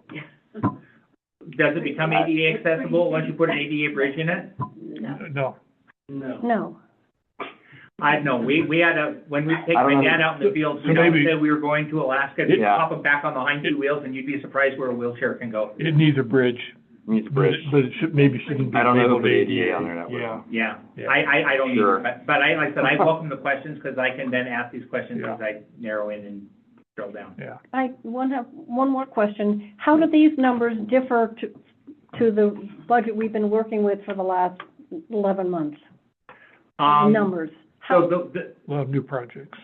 S3: Does it become ADA accessible once you put an ADA bridge in it?
S1: No.
S7: No.
S6: No,
S3: I know, we had when we take
S5: I don't
S3: my
S5: know.
S3: dad out in the fields,
S1: So
S3: we always
S1: maybe-
S3: said we were going to Alaska,
S1: It-
S3: pop him back on the hind two wheels, and you'd be surprised where a wheelchair can go.
S1: It needs a bridge,
S5: Needs a
S1: but
S5: bridge.
S1: it shouldn't be
S5: I don't know who
S1: labeled
S5: put ADA on there that way.
S1: Yeah.
S3: Yeah,
S1: Yeah.
S3: I don't
S5: Sure.
S3: either, but like I said, I welcome the questions, because I can then ask these questions
S1: Yeah.
S3: as I narrow in and drill down.
S1: Yeah.
S6: I have one more question. How do these numbers differ to the budget we've been working with for the last 11 months? Numbers?
S3: So the,
S1: A lot of new projects.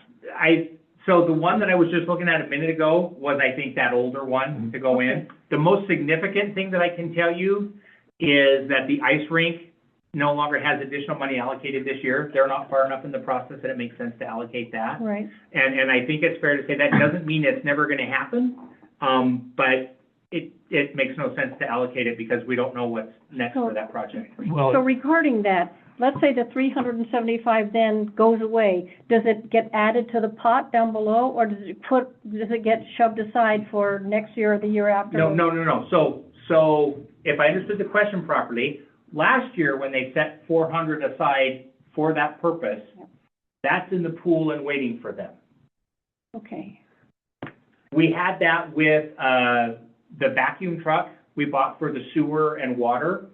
S3: so the one that I was just looking at a minute ago was, I think, that older one to go in. The most significant thing that I can tell you is that the ice rink no longer has additional money allocated this year. They're not far enough in the process that it makes sense to allocate that.
S6: Right,
S3: And I think it's fair to say that doesn't mean it's never gonna happen, but it makes no sense to allocate it because we don't know what's next for that project.
S6: so
S1: Well,
S6: regarding that, let's say the 375 then goes away, does it get added to the pot down below, or does it get shoved aside for next year or the year after?
S3: No. So if I understood the question properly, last year when they set 400 aside for that purpose,
S6: Yep.
S3: that's in the pool and waiting for them.
S6: Okay,
S3: We had that with, the vacuum truck we bought for the sewer and water.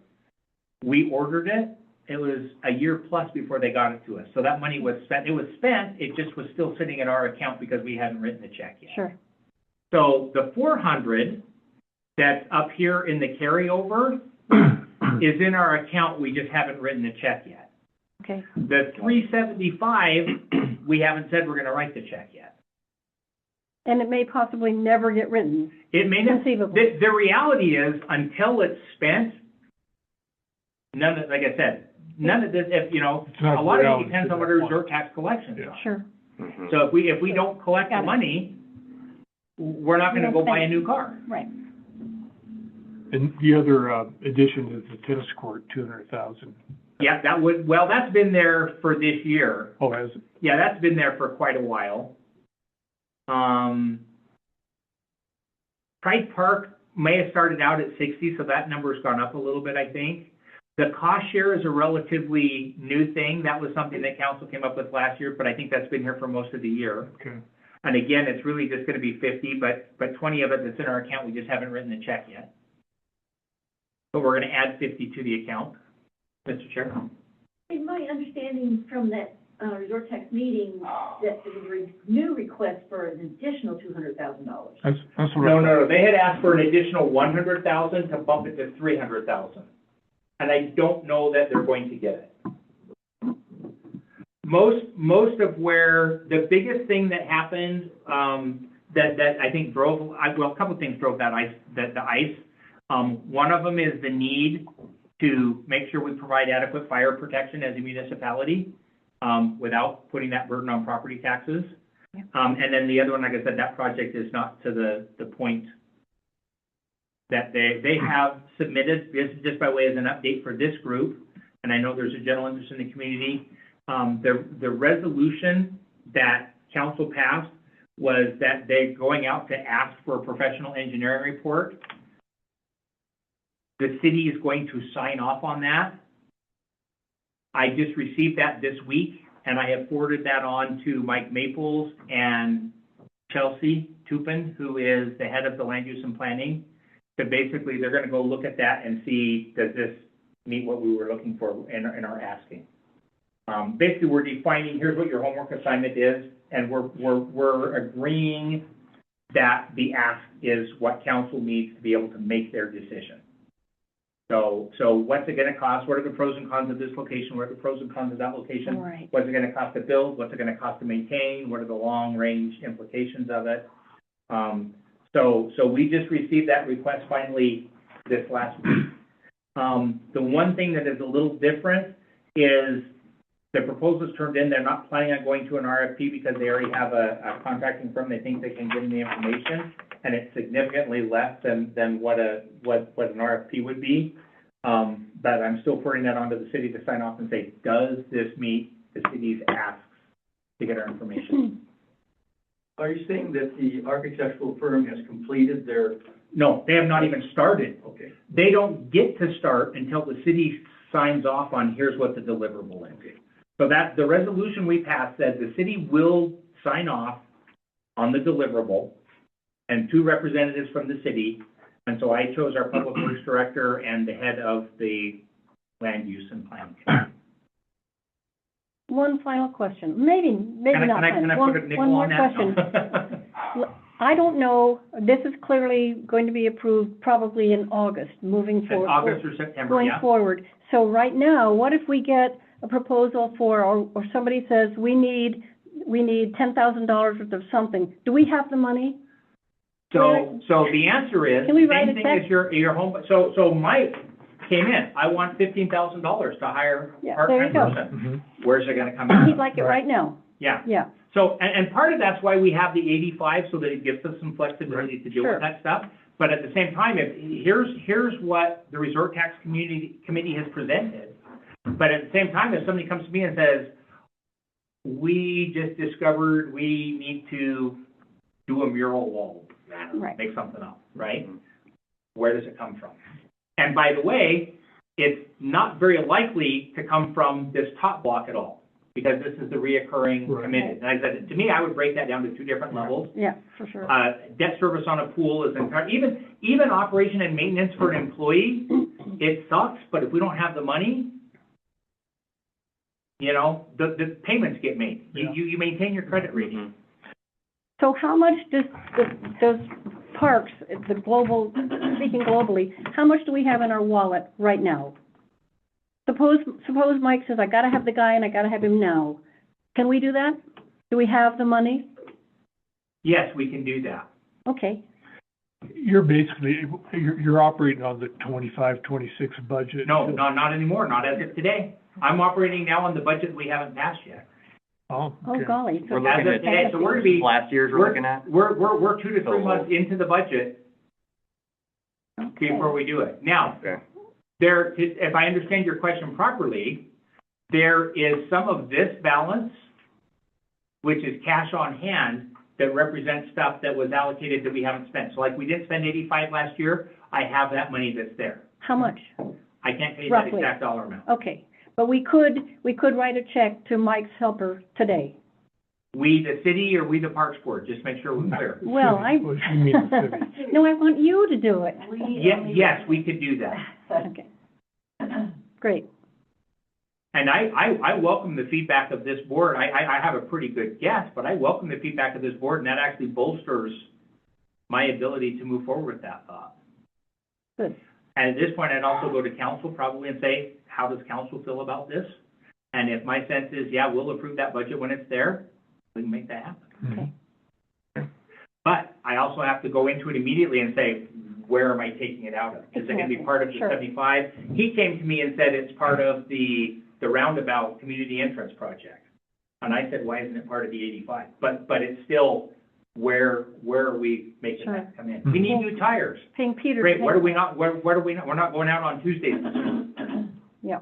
S3: We ordered it. It was a year plus before they got it to us. So that money was spent. It was spent, it just was still sitting in our account because we hadn't written the check yet.
S6: sure.
S3: So the 400 that's up here in the carryover is in our account, we just haven't written the check yet.
S6: Okay,
S3: The 375, we haven't said we're gonna write the check yet.
S6: and it may possibly never get written,
S3: It may not,
S6: conceivably.
S3: the reality is, until it's spent, none of, like I said, none of this, if, you know,
S1: It's not
S3: a lot of
S1: reality
S3: it depends
S1: to
S3: on
S1: that
S3: what our
S1: point.
S3: resort tax collections
S1: Yeah.
S3: are.
S6: Sure,
S5: Mhm.
S3: So if we don't collect
S6: Got
S3: the
S6: it.
S3: money, we're not gonna go buy a new car.
S6: right.
S1: And the other, addition is the tennis court, 200,000.
S3: Yeah, that would, well, that's been there for this year.
S1: Oh, has it?
S3: Yeah, that's been there for quite a while. Pride Park may have started out at 60, so that number's gone up a little bit, I think. The cost share is a relatively new thing. That was something that council came up with last year, but I think that's been here for most of the year.
S1: Okay.
S3: And again, it's really just gonna be 50, but 20 of it that's in our account, we just haven't written the check yet. But we're gonna add 50 to the account. Mr. Chair?
S2: In my understanding from that, resort tax meeting, that there was a new request for an additional $200,000.
S1: That's what
S3: No,
S1: I
S3: no, no, they had asked for an additional 100,000 to bump it to 300,000. And I don't know that they're going to get it. Most of where, the biggest thing that happened, that I think drove, well, a couple of things drove the ice. One of them is the need to make sure we provide adequate fire protection as a municipality, without putting that burden on property taxes. And then the other one, like I said, that project is not to the point that they have submitted, this is just by way as an update for this group, and I know there's a general interest in the community. The resolution that council passed was that they're going out to ask for a professional engineering report. The city is going to sign off on that. I just received that this week, and I have forwarded that on to Mike Maples and Chelsea Tupin, who is the head of the land use and planning. So basically, they're gonna go look at that and see, does this meet what we were looking for in our asking? Basically, we're defining, here's what your homework assignment is, and we're agreeing that the ask is what council needs to be able to make their decision. So what's it gonna cost? What are the pros and cons of this location? What are the pros and cons of that location?
S6: Right.
S3: What's it gonna cost to build? What's it gonna cost to maintain? What are the long-range implications of it? So we just received that request finally this last week. The one thing that is a little different is the proposal's turned in. They're not planning on going to an RFP because they already have a contracting firm. They think they can give them the information, and it's significantly less than what an RFP would be. But I'm still putting that onto the city to sign off and say, does this meet the city's asks to get our information?
S7: Are you saying that the architectural firm has completed their,
S3: No, they have not even started.
S7: okay,
S3: They don't get to start until the city signs off on here's what the deliverable is. So that, the resolution we passed said the city will sign off on the deliverable and 2 representatives from the city. And so I chose our public works director and the head of the land use and planning.
S6: One final question, maybe not
S3: Can I
S6: final.
S3: put a
S6: One
S3: nickel
S6: more
S3: on
S6: question.
S3: that?
S6: I don't know, this is clearly going to be approved probably in August, moving
S3: In
S6: forward.
S3: August or September,
S6: Going
S3: yeah.
S6: forward. So right now, what if we get a proposal for, or somebody says, we need $10,000 worth of something? Do we have the money?
S3: So the answer is,
S6: Can we write
S3: same
S6: a
S3: thing
S6: check?
S3: as your home, so Mike came in, I want $15,000 to hire a
S6: Yeah, there you
S3: part-time
S6: go.
S3: person. Where's it gonna come out
S6: He'd
S3: of?
S6: like it right now,
S3: Yeah,
S6: yeah.
S3: so, and part of that's why we have the 85, so that it gives us some flexibility to deal
S6: Sure.
S3: with that stuff. But at the same time, here's what the Resort Tax Committee has presented. But at the same time, if somebody comes to me and says, we just discovered we need to do a mural wall,
S6: Right.
S3: make something up, right? Where does it come from? And by the way, it's not very likely to come from this top block at all, because this is the reoccurring
S1: Right.
S3: committed. And I said, to me, I would break that down to two different levels.
S6: Yeah, for sure.
S3: Debt service on a pool is entire, even operation and maintenance for an employee, it sucks, but if we don't have the money, you know, the payments get made.
S1: Yeah.
S3: You maintain your credit rating.
S5: Mhm.
S6: So how much does parks, the global, speaking globally, how much do we have in our wallet right now? Suppose Mike says, I gotta have the guy and I gotta have him now. Can we do that? Do we have the money?
S3: Yes, we can do that.
S6: Okay,
S1: You're basically, you're operating on the 25, 26 budget.
S3: No, not anymore, not as of today. I'm operating now on the budget we haven't passed yet.
S1: Oh,
S6: oh
S1: okay.
S6: golly. So
S5: We're looking
S3: As of
S5: at
S3: today, so we're gonna be,
S5: last year's we're looking at?
S3: we're 2 to 3
S5: So-
S3: months into the budget before we do it. Now,
S5: Okay.
S3: if I understand your question properly, there is some of this balance, which is cash on hand, that represents stuff that was allocated that we haven't spent. So like, we didn't spend 85 last year, I have that money that's there.
S6: How much?
S3: I can't tell you that
S6: Roughly.
S3: exact dollar amount.
S6: Okay, but we could write a check to Mike's helper today.
S3: We, the city, or we, the Parks Board, just make sure we're clear.
S6: Well,
S1: You mean the city.
S6: No, I want you to do it.
S3: Yes, we could do that.
S6: Okay, great.
S3: And I welcome the feedback of this board. I have a pretty good guess, but I welcome the feedback of this board, and that actually bolsters my ability to move forward with that thought.
S6: Good.
S3: And at this point, I'd also go to council probably and say, how does council feel about this? And if my sense is, yeah, we'll approve that budget when it's there, we can make that happen.
S6: Okay.
S3: But I also have to go into it immediately and say, where am I taking it out of? Is it gonna be part of the
S6: Sure.
S3: 75? He came to me and said it's part of the roundabout community entrance project. And I said, why isn't it part of the 85? But it's still, where are we making
S6: Sure.
S3: that come in? We need new tires.
S6: Paying Peter.
S3: Great, where do we not, where do we not, we're not going out on Tuesdays.
S6: Yeah.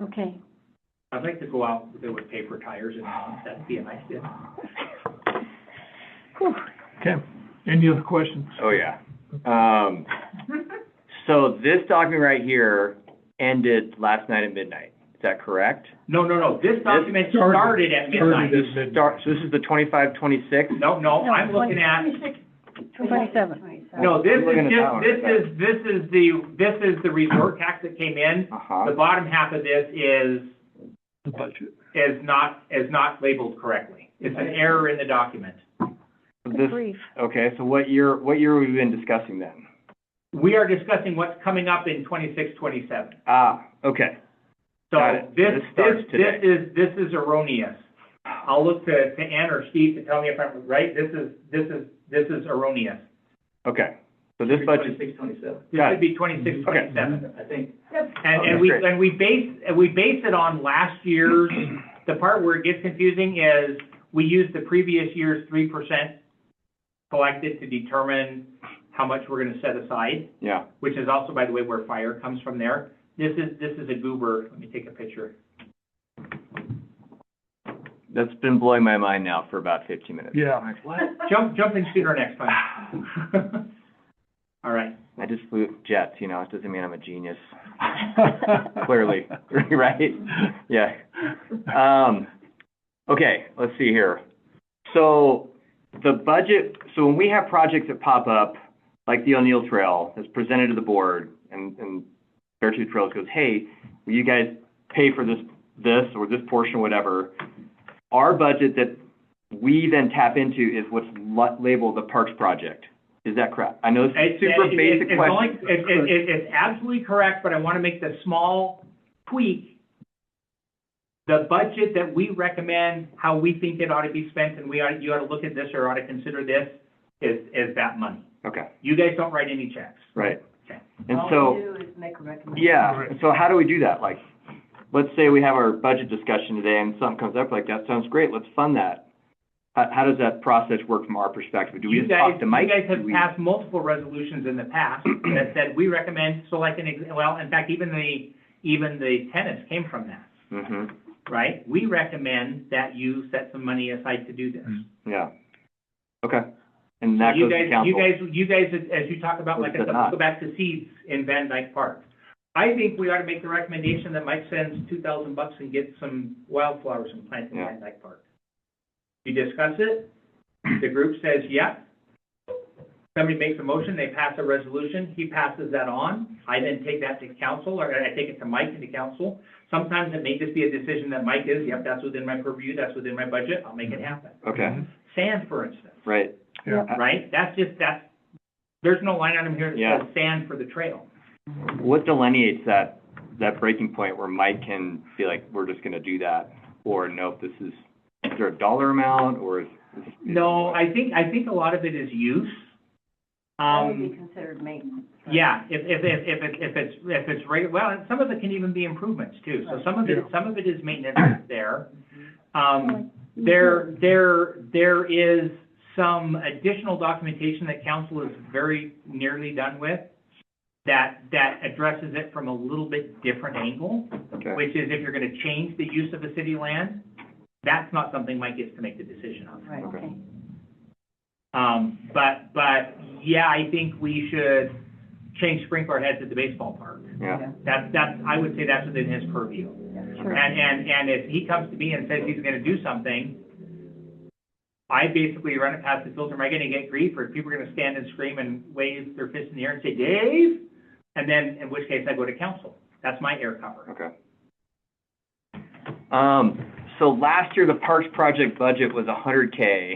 S6: Okay.
S3: I'd like to go out there with paper tires and that'd be a nice deal.
S6: Whew.
S1: Okay, any other questions?
S5: Oh, yeah. So this document right here ended last night at midnight. Is that correct?
S3: No, this document started at midnight.
S5: So this is the 25, 26?
S3: No, I'm looking at,
S6: 27.
S3: no, this
S5: I'm looking
S3: is
S5: at that one.
S3: just, this is the resort tax that came in. The
S5: Uh-huh.
S3: bottom half of this is
S1: The budget.
S3: not labeled correctly. It's an error in the document.
S6: Good
S5: This,
S6: grief.
S5: okay, so what year have we been discussing then?
S3: We are discussing what's coming up in 26, 27.
S5: Ah, okay.
S3: So
S5: Got it.
S3: this
S5: This starts today.
S3: is erroneous. I'll look to Ann or Steve to tell me if I'm right. This is erroneous.
S5: Okay, so this budget,
S7: 26, 27,
S3: This
S5: Got
S3: should
S5: it.
S3: be 26, 27.
S7: I think.
S3: And
S5: Okay,
S3: we base it on last year's, the part where it gets confusing is we use the previous year's 3% collected to determine how much we're gonna set aside,
S5: yeah.
S3: which is also, by the way, where fire comes from there. This is a goober. Let me take a picture.
S5: That's been blowing my mind now for about 15 minutes.
S1: Yeah.
S3: Jump in sooner next time. All right.
S5: I just flew jets, you know, it doesn't mean I'm a genius. Clearly, right? Yeah. Okay, let's see here. So the budget, so when we have projects that pop up, like the O'Neill Trail that's presented to the board, and Beartooth Trails goes, hey, will you guys pay for this or this portion, whatever? Our budget that we then tap into is what's labeled the Parks Project. Is that correct? I know it's a super basic question.
S3: It's absolutely correct, but I want to make the small tweak. The budget that we recommend, how we think it ought to be spent, and you ought to look at this or ought to consider this, is that money.
S5: Okay,
S3: You guys don't write any checks.
S5: right.
S3: Okay.
S5: And
S4: All
S5: so,
S4: we do is make a recommendation.
S5: yeah, and so how do we do that? Like, let's say we have our budget discussion today and something comes up like, that sounds great, let's fund that. How does that process work from our perspective? Do we just talk to Mike?
S3: You guys have
S5: Do we-
S3: passed multiple resolutions in the past that said, we recommend, so like well, in fact, even the tenants came from that,
S5: Mhm.
S3: right? We recommend that you set some money aside to do this.
S5: Yeah. Okay. And that
S3: You
S5: goes to
S3: guys,
S5: council.
S3: you guys, as you talk about,
S5: Or
S3: like,
S5: does it
S3: let's
S5: not?
S3: go back to seeds in Van Dyke Park. I think we ought to make the recommendation that Mike sends $2,000 and get some wildflowers and plant in
S5: Yeah.
S3: Van Dyke Park. You discuss it, the group says, yeah. Somebody makes a motion, they pass a resolution, he passes that on. I then take that to council, or I take it to Mike and to council. Sometimes it may just be a decision that Mike is, yep, that's within my purview, that's within my budget, I'll make it happen.
S5: Okay,
S3: Sand, for instance,
S5: right.
S1: Yeah.
S3: right? There's no line item here that
S5: Yeah.
S3: says sand for the trail.
S5: What delineates that breaking point where Mike can be like, we're just gonna do that? Or no, if is there a dollar amount, or is?
S3: No, I think a lot of it is use.
S4: That would be considered maintenance. right?
S3: Yeah, if it's regular, well, and some of it can even be improvements too. So some of it is maintenance there. There is some additional documentation that council is very nearly done with that addresses it from a little bit different angle,
S5: Okay.
S3: which is if you're gonna change the use of a city land, that's not something Mike gets to make the decision on.
S4: Right.
S5: Okay.
S3: But yeah, I think we should change sprinkler heads at the baseball park.
S5: Yeah,
S3: That's, I would say that's within his purview.
S6: Sure.
S3: And if he comes to me and says he's gonna do something, I basically run it past the filter, am I gonna get grief, or people are gonna stand and scream and wave their fist in the air and say, Dave? And then, in which case I go to council. That's my air cover.
S5: okay. So last year, the Parks project budget was $100K.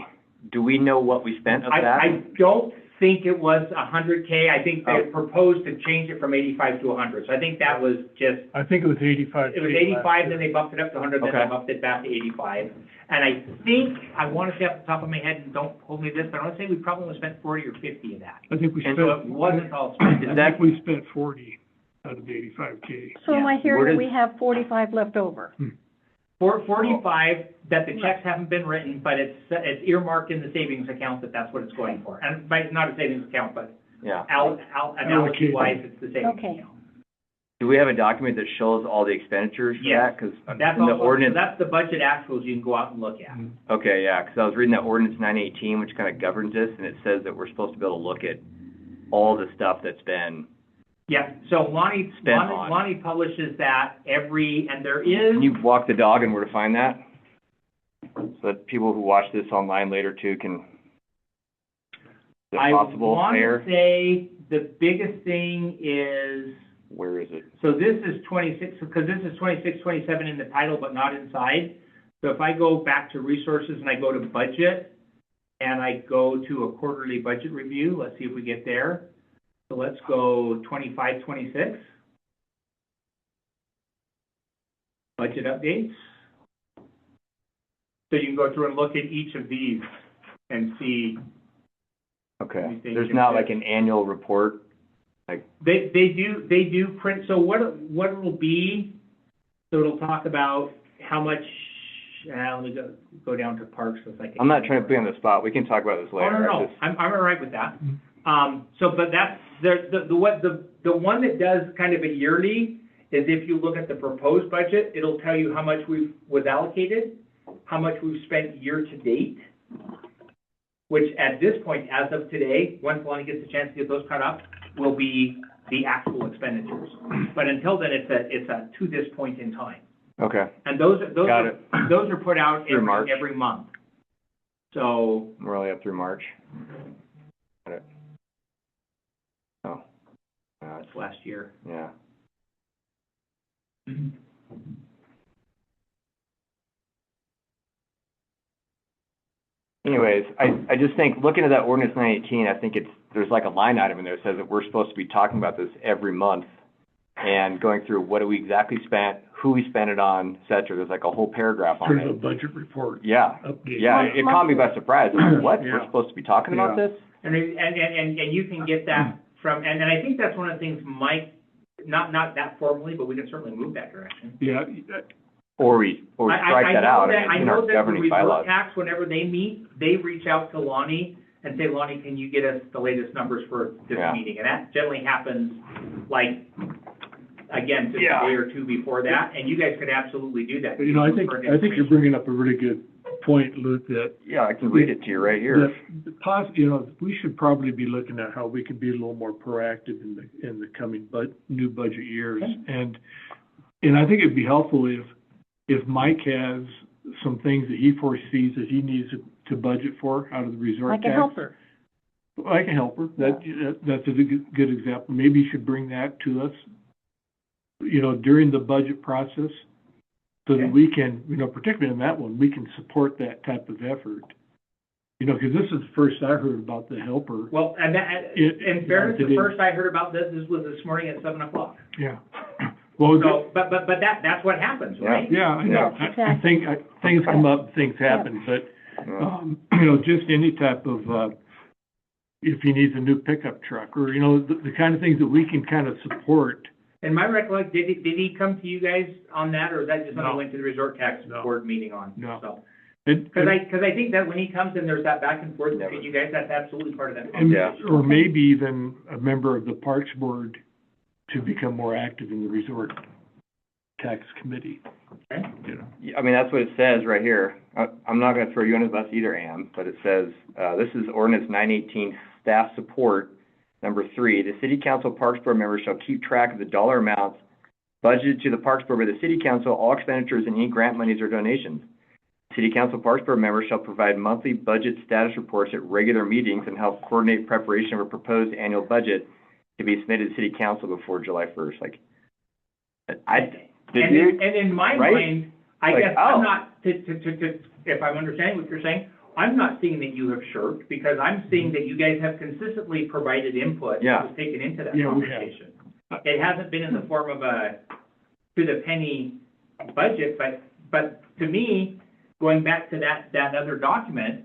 S5: Do we know what we spent of that?
S3: I don't think it was $100K. I think they proposed to change it from 85 to 100. So I think that was just,
S1: I think it was 85.
S3: it was 85, then they bumped it up to 100, then
S5: Okay.
S3: they bumped it back to 85. And I think, I want to say off the top of my head, and don't hold me to this, but I want to say we probably spent 40 or 50 of that.
S1: I think we
S3: And
S1: spent,
S3: so it wasn't all spent.
S5: Is
S1: I
S5: that-
S1: think we spent 40 out of the 85K.
S6: So am I
S5: Where
S6: hearing that
S5: does-
S6: we have 45 left over?
S3: 45, that the checks haven't been written, but it's earmarked in the savings account that that's what it's going for. And by, not a savings account, but
S5: Yeah.
S3: analogy-wise, it's the savings
S6: Okay.
S3: account.
S5: Do we have a document that shows all the expenditures for
S3: Yes.
S5: that? Because
S3: That's
S5: in the
S3: also, so
S5: ordinance,
S3: that's the budget actuals you can go out and look at.
S5: okay, yeah, because I was reading that ordinance 918, which kind of governs this, and it says that we're supposed to be able to look at all the stuff that's been,
S3: Yeah, so Lonnie
S5: Spent on.
S3: publishes that and there
S5: can
S3: is,
S5: you walk the dog and where to find that? So that people who watch this online later too can, is it
S3: I
S5: possible
S3: want
S5: there?
S3: to say, the biggest thing is,
S5: Where is it?
S3: so this is 26, because this is 26, 27 in the title, but not inside. So if I go back to resources and I go to budget, and I go to a quarterly budget review, let's see if we get there. So let's go 25, 26. Budget updates. So you can go through and look at each of these and see,
S5: Okay,
S3: Anything
S5: there's
S3: you
S5: not
S3: can-
S5: like an annual report?
S3: they do print, so what it'll be, so it'll talk about how much, let me go down to parks so I can.
S5: I'm not trying to put you on the spot, we can talk about this
S3: Oh,
S5: later.
S3: no, I'm all right with that. So, but that's, the one that does kind of a yearly is if you look at the proposed budget, it'll tell you how much was allocated, how much we've spent year to date, which at this point, as of today, once Lonnie gets a chance to get those cut up, will be the actual expenditures. But until then, it's a to this point in time.
S5: Okay,
S3: And those
S5: Got it.
S3: are put out
S5: Through March.
S3: every month. So,
S5: we're only up through March. Got it. Oh,
S3: that's last year.
S5: yeah. Anyways, I just think, looking at that ordinance 918, I think there's like a line item in there that says that we're supposed to be talking about this every month and going through what do we exactly spent, who we spent it on, et cetera. There's like a whole paragraph on
S1: There's a
S5: it.
S1: budget report
S5: Yeah,
S1: update.
S5: yeah, it caught me by surprise. I'm like, what? We're
S1: Yeah.
S5: supposed to be talking about
S1: Yeah.
S5: this?
S3: And you can get that from, and I think that's one of the things Mike, not that formally, but we can certainly move that direction.
S1: Yeah,
S5: Or we strike that out.
S3: I
S5: It's in
S3: know
S5: our
S3: that the
S5: governing
S3: resort
S5: bylaws.
S3: tax, whenever they meet, they reach out to Lonnie and say, Lonnie, can you get us the latest numbers for this
S5: Yeah.
S3: meeting? And that generally happens, like, again, just
S5: Yeah.
S3: a day or two before that, and you guys could absolutely do that.
S1: you know, I think you're bringing up a really good point, Luke, that
S5: Yeah, I can read it to you right here.
S1: we should probably be looking at how we can be a little more proactive in the coming new budget years. And I think it'd be helpful if Mike has some things that he foresees that he needs to budget for out of the resort
S6: Like
S1: tax.
S6: a helper.
S1: Like a helper, that's a good example. Maybe you should bring that to us, during the budget process, so that we can, particularly in that one, we can support that type of effort. Because this is the first I heard about the helper.
S3: Well, and that, in fairness, the first I heard about this was this morning at 7:00.
S1: Yeah. Well,
S3: So, but that's what happens, right?
S1: yeah, I know.
S6: Yeah.
S1: I think things come up, things happen, but, just any type of, if he needs a new pickup truck, or, the kind of things that we can kind of support.
S3: And my recollection, did he come to you guys on that, or is that just something
S1: No.
S3: he went to the resort tax
S1: No.
S3: board meeting on?
S1: No.
S3: So,
S1: And-
S3: because I think that when he comes and there's that back and forth
S5: Never.
S3: between you guys, that's absolutely part of that
S1: And,
S3: conversation.
S1: or maybe even a member of the Parks Board to become more active in the resort tax committee,
S3: Okay.
S5: I mean, that's what it says right here. I'm not gonna throw you under the bus either, Ann, but it says, this is ordinance 918, staff support, number 3. The city council Parks Board members shall keep track of the dollar amounts budgeted to the Parks Board by the city council, all expenditures and any grant monies or donations. City council Parks Board members shall provide monthly budget status reports at regular meetings and help coordinate preparation of a proposed annual budget to be submitted to city council before July 1st. Like,
S3: And in my
S5: right?
S3: mind, I
S5: Like,
S3: guess
S5: oh.
S3: I'm not, if I'm understanding what you're saying, I'm not seeing that you have shirked, because I'm seeing that you guys have consistently provided input
S5: Yeah.
S3: that was taken into that
S1: Yeah, we have.
S3: conversation. It hasn't been in the form of a to the penny budget, but to me, going back to that other document,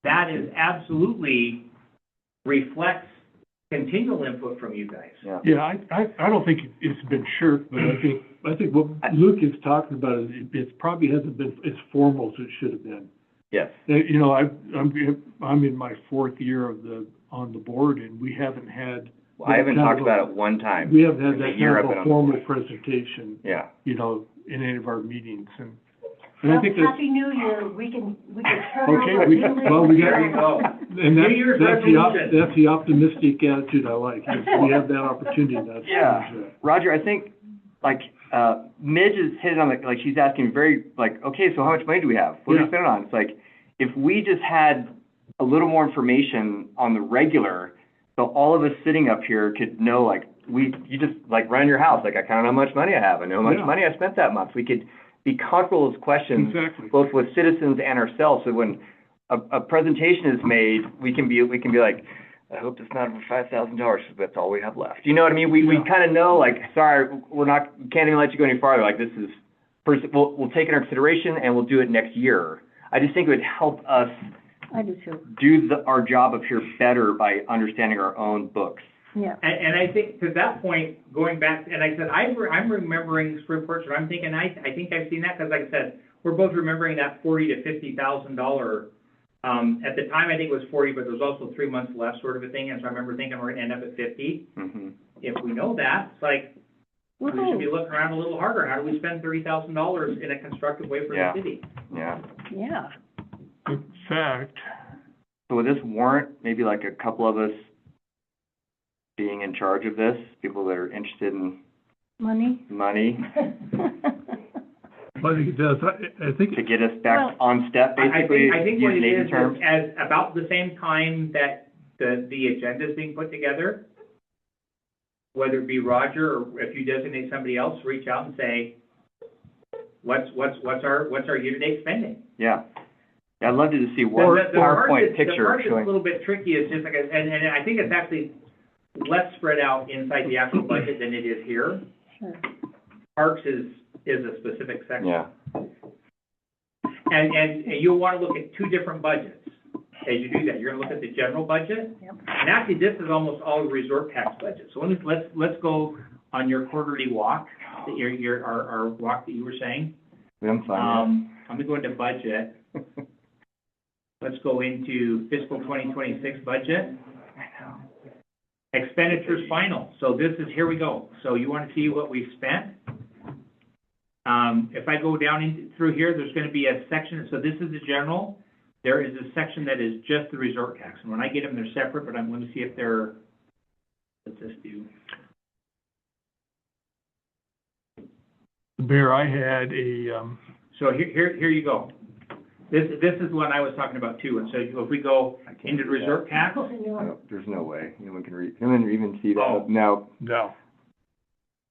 S3: that is absolutely reflects continual input from you guys.
S5: Yeah.
S1: Yeah, I don't think it's been shirked, but I think what Luke is talking about is it probably hasn't been as formal as it should have been.
S5: Yes.
S1: I'm in my 4th year on the board, and we haven't had.
S5: Well, I haven't talked about it one time.
S1: We haven't had
S5: in the
S1: that
S5: year
S1: kind
S5: I've been
S1: of
S5: on
S1: a
S5: the
S1: formal
S5: board.
S1: presentation,
S5: Yeah.
S1: in any of our meetings, and I think that's.
S2: Happy New Year, we can turn
S1: Okay,
S2: over.
S1: we
S2: new leaf.
S3: There you go.
S1: And
S3: New Year's
S1: that's
S3: resolution.
S1: the optimistic attitude I like. We have that opportunity, that's.
S5: Yeah. Roger, I think, Midge is hitting on she's asking okay, so how much money do we have? What do we
S1: Yeah.
S5: spend it on? It's like, if we just had a little more information on the regular, so all of us sitting up here could know, you just, run your house, I kind of know how much money I have, I know how much
S1: Yeah.
S5: money I spent that month. We could be comfortable with questions,
S1: Exactly.
S5: both with citizens and ourselves, so when a presentation is made, we can be like, I hope it's not over $5,000, because that's all we have left. You know what I mean? We
S1: Yeah.
S5: kind of know, sorry, we can't even let you go any farther, this is, we'll take it into consideration, and we'll do it next year. I just think it would help us
S6: I do too,
S5: do our job up here better by understanding our own books.
S6: yeah.
S3: And I think, to that point, going back, and I said, I'm remembering Spring Porch, and I'm thinking, I think I've seen that, because like I said, we're both remembering that $40,000 to $50,000. At the time, I think it was 40, but there was also 3 months left, sort of a thing, and so I remember thinking we're gonna end up at 50.
S5: Mm-hmm.
S3: If we know that, it's like, we should be looking around a little harder. How do we spend $30,000 in a constructive way for
S5: Yeah.
S3: the city?
S5: Yeah.
S6: Yeah.
S1: In fact,
S5: So would this warrant maybe a couple of us being in charge of this, people that are interested in
S6: Money?
S5: money,
S1: I think it does, I think.
S5: to get us back
S6: Well,
S5: on step, basically,
S3: I think what
S5: use
S3: it
S5: Nathan's
S3: is
S5: terms?
S3: as about the same time that the agenda is being put together, whether it be Roger or if you designate somebody else, reach out and say, what's our year-to-date spending?
S5: Yeah. Yeah, I'd love to just see
S3: The
S5: one
S3: part
S5: PowerPoint
S3: the
S5: picture
S3: part that's a
S5: showing.
S3: little bit tricky is just and I think it's actually less spread out inside the actual budget than it is here.
S6: Sure.
S3: Parks is a specific section.
S5: Yeah.
S3: And you'll want to look at 2 different budgets as you do that. You're going to look at the general budget.
S6: Yep.
S3: And actually, this is almost all resort tax budget. So let's go on your quarterly walk, our walk that you were saying.
S5: I'm fine.
S3: I'm going to go into budget. Let's go into fiscal 2026 budget. Expenditures final. So here we go. So you want to see what we've spent? If I go down through here, there's gonna be a section, so this is the general. There is a section that is just the resort tax, and when I get them, they're separate, but I'm gonna see if they're, what's this do?
S1: Mayor, I had a,
S3: So here you go. This is what I was talking about too, and so if we go
S5: I can't
S3: into
S5: do that.
S3: resort tax,
S5: There's no way anyone can read, anyone even see that.
S3: Oh.
S5: No,
S1: no,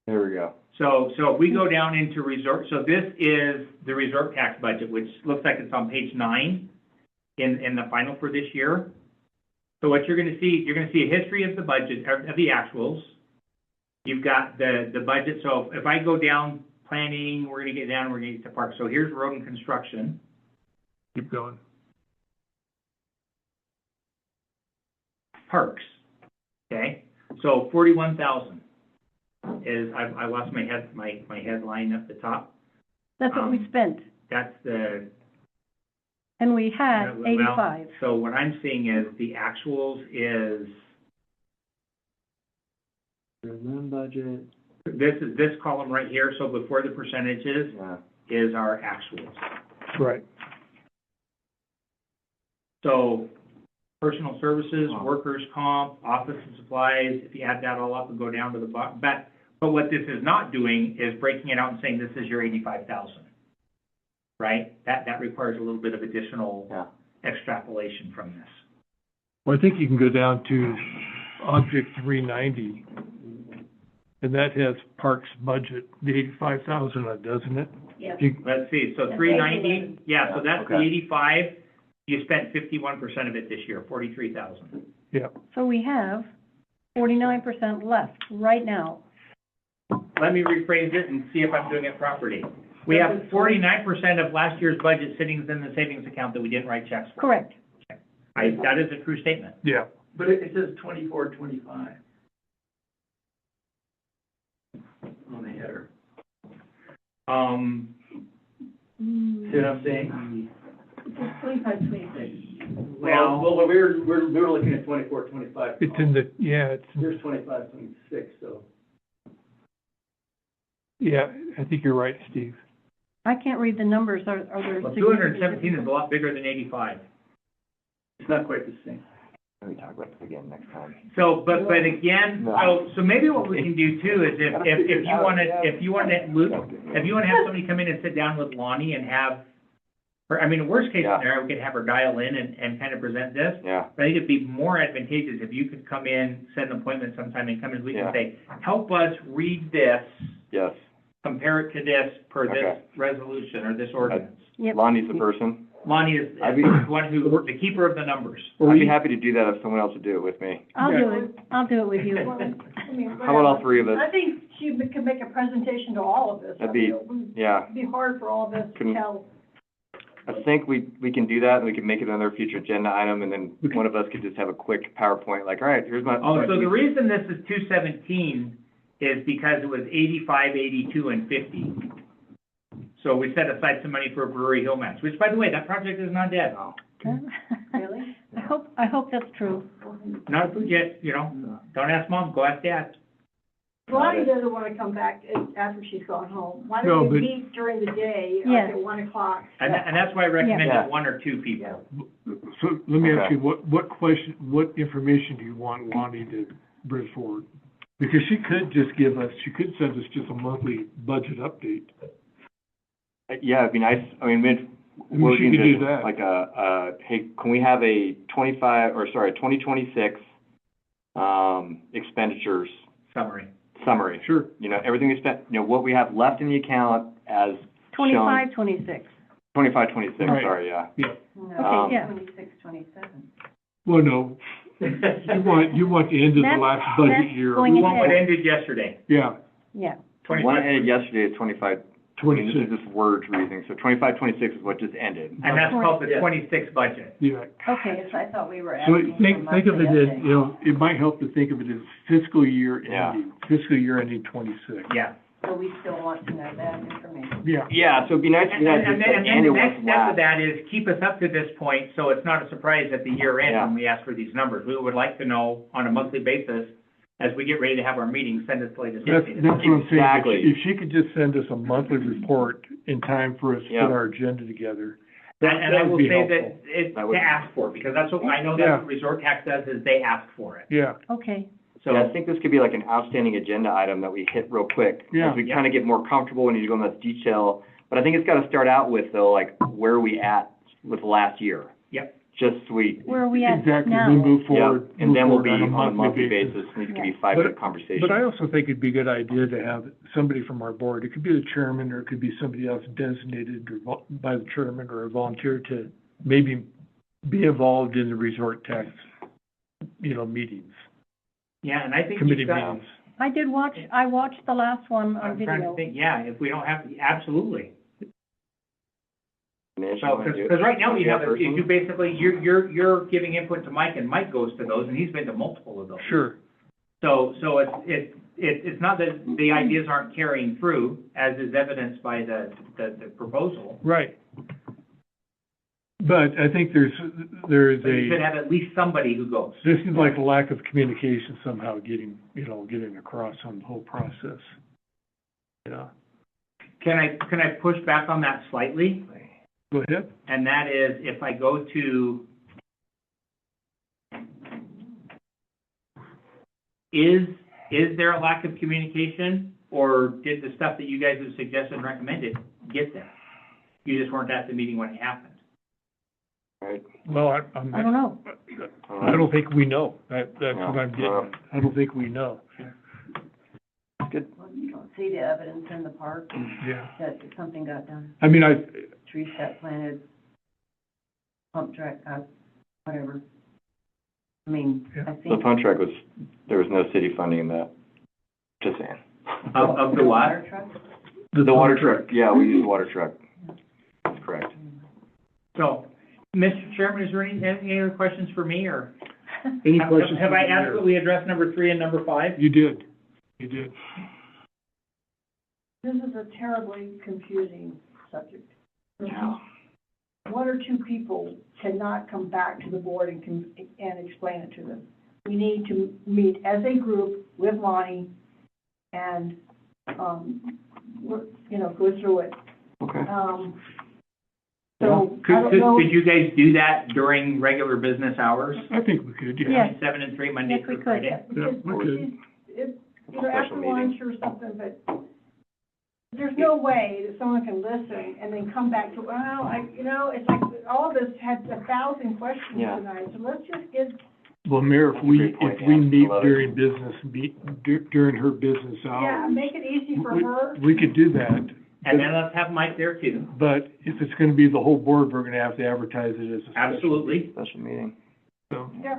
S5: there we go.
S3: so if we go down into resort, so this is the resort tax budget, which looks like it's on page 9 in the final for this year. So what you're gonna see a history of the budget, of the actuals. You've got the budget, so if I go down planning, we're gonna get to parks. So here's road and construction.
S1: keep going.
S3: Parks, okay? So 41,000 is, I lost my headline at the top.
S6: That's what we spent,
S3: That's the,
S6: and we had
S3: well,
S6: 85.
S3: so what I'm seeing is the actuals is,
S5: Budget.
S3: this column right here, so before the percentages
S5: Yeah.
S3: is our actuals.
S1: Right.
S3: So personal services,
S5: Wow.
S3: workers' comp, office and supplies, if you add that all up and go down to the bottom, but what this is not doing is breaking it out and saying this is your 85,000. Right? That requires a little bit of additional
S5: Yeah.
S3: extrapolation from this.
S1: Well, I think you can go down to object 390, and that has parks budget, the 85,000, doesn't it?
S2: Yes.
S3: Let's see, so 390, yeah, so that's the
S5: Okay.
S3: 85, you spent 51% of it this year, 43,000.
S1: Yeah.
S6: So we have 49% left right now.
S3: Let me rephrase it and see if I'm doing it properly. We have 49% of last year's budget sitting in the savings account that we didn't write checks for.
S6: Correct.
S3: That is a true statement.
S1: Yeah.
S7: But it says 24, 25 on the header. See what I'm saying?
S2: It's 25, 26.
S3: Well,
S7: we're looking at 24, 25.
S1: It's in the,
S7: Here's 25, 26, so.
S1: yeah, I think you're right, Steve.
S6: I can't read the numbers, are there?
S3: well,
S6: significant
S3: 217 is a lot bigger than 85.
S7: It's not quite the same.
S5: Let me talk about this again next time.
S3: So, but again,
S5: No.
S3: so maybe what we can do too is if you wanna have somebody come in and sit down with Lonnie and have, or, I mean, worst case
S5: Yeah.
S3: scenario, we could have her dial in and kind of present this.
S5: Yeah,
S3: But I think it'd be more advantageous if you could come in, set an appointment sometime and come in, we
S5: Yeah.
S3: can say, help us read this,
S5: yes.
S3: compare it to this per this
S5: Okay.
S3: resolution or this ordinance.
S6: Yep.
S5: Lonnie's the person.
S3: Lonnie is
S5: I'd be-
S3: the one who, the keeper of the numbers.
S5: I'd be happy to do that if someone else would do it with me.
S6: I'll do it with you.
S2: Well, I mean,
S5: How about all three of us?
S2: I think she could make a presentation to all of us.
S5: That'd be- Yeah,
S2: It'd be hard for all of us to
S5: Couldn't-
S2: tell.
S5: I think we can do that, and we can make it another future agenda item, and then one of us could just have a quick PowerPoint, like, all right, here's my.
S3: Oh, so the reason this is 217 is because it was 85, 82, and 50. So we set aside some money for Brewery Hill Match, which, by the way, that project is not dead.
S2: Really?
S6: I hope that's true.
S3: Not approved yet, you know, don't ask mom, go ask dad.
S2: Lonnie doesn't want to come back after she's gone home. Why
S1: No,
S2: don't we
S1: but-
S2: meet during the day,
S6: Yes.
S2: like at 1 o'clock?
S3: And that's why I recommended
S5: Yeah.
S3: 1 or 2 people.
S1: So let me ask
S5: Okay.
S1: you, what information do you want Lonnie to bring forward? Because she could send us just a monthly budget update.
S5: Yeah, it'd be nice, I mean,
S1: mean,
S5: we're
S1: she could do
S5: just,
S1: that.
S5: like hey, can we have a 2026, expenditures
S3: Summary.
S5: summary?
S1: Sure.
S5: You know, everything we spent, you know, what we have left in the account as shown.
S6: 25, 26.
S5: 25, 26,
S1: Right.
S5: sorry, yeah.
S6: Okay, yeah.
S4: 26, 27.
S1: Well, no, you want the end of the
S6: That's-
S1: last budget
S6: that's
S1: year.
S6: going
S3: We want what
S6: ahead.
S3: ended yesterday,
S1: Yeah,
S6: Yeah.
S5: The one
S3: 25.
S5: ended yesterday is 25, I mean, this
S1: 26,
S5: is just words reading, so 25, 26 is what just ended.
S3: And that's called the
S7: Yeah.
S3: 26 budget.
S1: yeah.
S6: Okay.
S4: Yes, I thought we were
S1: So
S4: asking for
S1: think of it
S4: monthly
S1: as,
S4: updates.
S1: you know, it might help to think of it as fiscal year
S5: Yeah.
S1: ending 26.
S3: Yeah.
S4: So we still want to know that information.
S1: Yeah.
S5: Yeah, so it'd be nice if
S3: And
S5: we had
S3: then
S5: just an
S3: the
S5: annual
S3: next step
S5: flat.
S3: of that is keep us up to this point, so it's not a surprise at the year end
S5: Yeah.
S3: when we ask for these numbers. We would like to know on a monthly basis as we get ready to have our meeting, send us the latest
S1: That's
S3: updated.
S1: what I'm saying.
S5: Exactly.
S1: If she could just send us a monthly report in time for us to
S5: Yeah.
S1: put our agenda together.
S3: And I
S1: would
S3: will
S1: be
S3: say
S1: helpful.
S3: that it's
S5: That would-
S3: to ask for, because that's what, I know
S1: Yeah.
S3: that's what resort tax does, is they ask for it.
S1: Yeah,
S6: Okay,
S3: So,
S5: Yeah, I think this could be like an outstanding agenda item that we hit real quick.
S1: Yeah.
S5: As we
S3: Yeah.
S5: kind of get more comfortable, we need to go into that detail. But I think it's got to start out with, though, like, where are we at with last year?
S3: Yep.
S5: Just so we,
S6: where are we at
S1: exactly.
S6: now?
S1: We move
S5: yeah,
S1: forward.
S5: and
S1: move
S5: then we'll
S1: forward
S5: be on a monthly basis. Needs to be
S6: Yeah.
S5: 5-minute conversation.
S1: But I also think it'd be a good idea to have somebody from our board, it could be the chairman, or it could be somebody else designated by the chairman or a volunteer to maybe be involved in the resort tax, meetings,
S3: yeah, and I think
S1: committee
S3: you've got,
S1: meetings.
S6: I watched the last one on
S3: I'm trying to
S6: video.
S3: think, yeah, if we don't have, absolutely.
S5: Nancy, you
S3: So,
S5: wanna do it?
S3: because right now we
S5: Yeah,
S3: have,
S5: personally?
S3: you basically, you're giving input to Mike, and Mike goes to those, and he's been to multiple of those.
S1: Sure,
S3: So it's not that the ideas aren't carrying through, as is evidenced by the proposal.
S1: right. But I think there is
S3: But you should
S1: a,
S3: have at least somebody who goes.
S1: this is like a lack of communication somehow getting across on the whole process. Yeah,
S3: Can I push back on that slightly?
S1: go ahead.
S3: And that is, if I go to, is there a lack of communication, or did the stuff that you guys have suggested and recommended get there? You just weren't at the meeting when it happened.
S5: Right.
S1: Well,
S6: I don't know.
S1: I don't think we know. That's what
S5: No,
S1: I'm getting
S5: no.
S1: at. I don't think we know.
S5: Good.
S4: Well, you don't see the evidence in the park
S1: Yeah.
S4: that something got done.
S1: I mean,
S4: Trees got planted, pump track got, whatever. I mean,
S1: Yeah.
S4: I
S5: The
S4: think.
S5: pump track was, there was no city funding in that. Just saying.
S3: Of the what?
S4: Water truck?
S5: The water truck, yeah, we use the water truck. That's correct.
S3: So, Mr. Chairman, is there any other questions for me, or?
S1: any questions?
S3: Have I
S1: from the mayor?
S3: adequately addressed number 3 and number 5?
S1: You did. You did.
S2: This is a terribly confusing subject.
S5: Yeah.
S2: One or two people cannot come back to the board and explain it to them. We need to meet as a group with Lonnie and, go through it.
S5: Okay.
S2: So, I don't know.
S3: Could you guys do that during regular business hours?
S1: I think we could,
S6: Yeah.
S1: yeah.
S3: 7 and 3, Monday
S6: Yes, we
S3: through
S6: could.
S3: Friday?
S1: Yeah, we could.
S2: Either after
S5: Special
S2: lunch or something, but there's no way that someone can listen and then come back to, it's like, all of us had 1,000 questions
S5: Yeah.
S2: tonight, so let's just get,
S1: Well, Mayor,
S5: That's a great point,
S1: if we
S5: yeah.
S1: meet
S5: I love it.
S1: during during her business
S2: yeah,
S1: hours,
S2: make it easy for her.
S1: we could do that.
S3: And then let's have Mike there too.
S1: But if it's gonna be the whole board, we're gonna have to advertise it as a special.
S3: Absolutely.
S5: Special meeting.
S1: So,
S2: Yeah.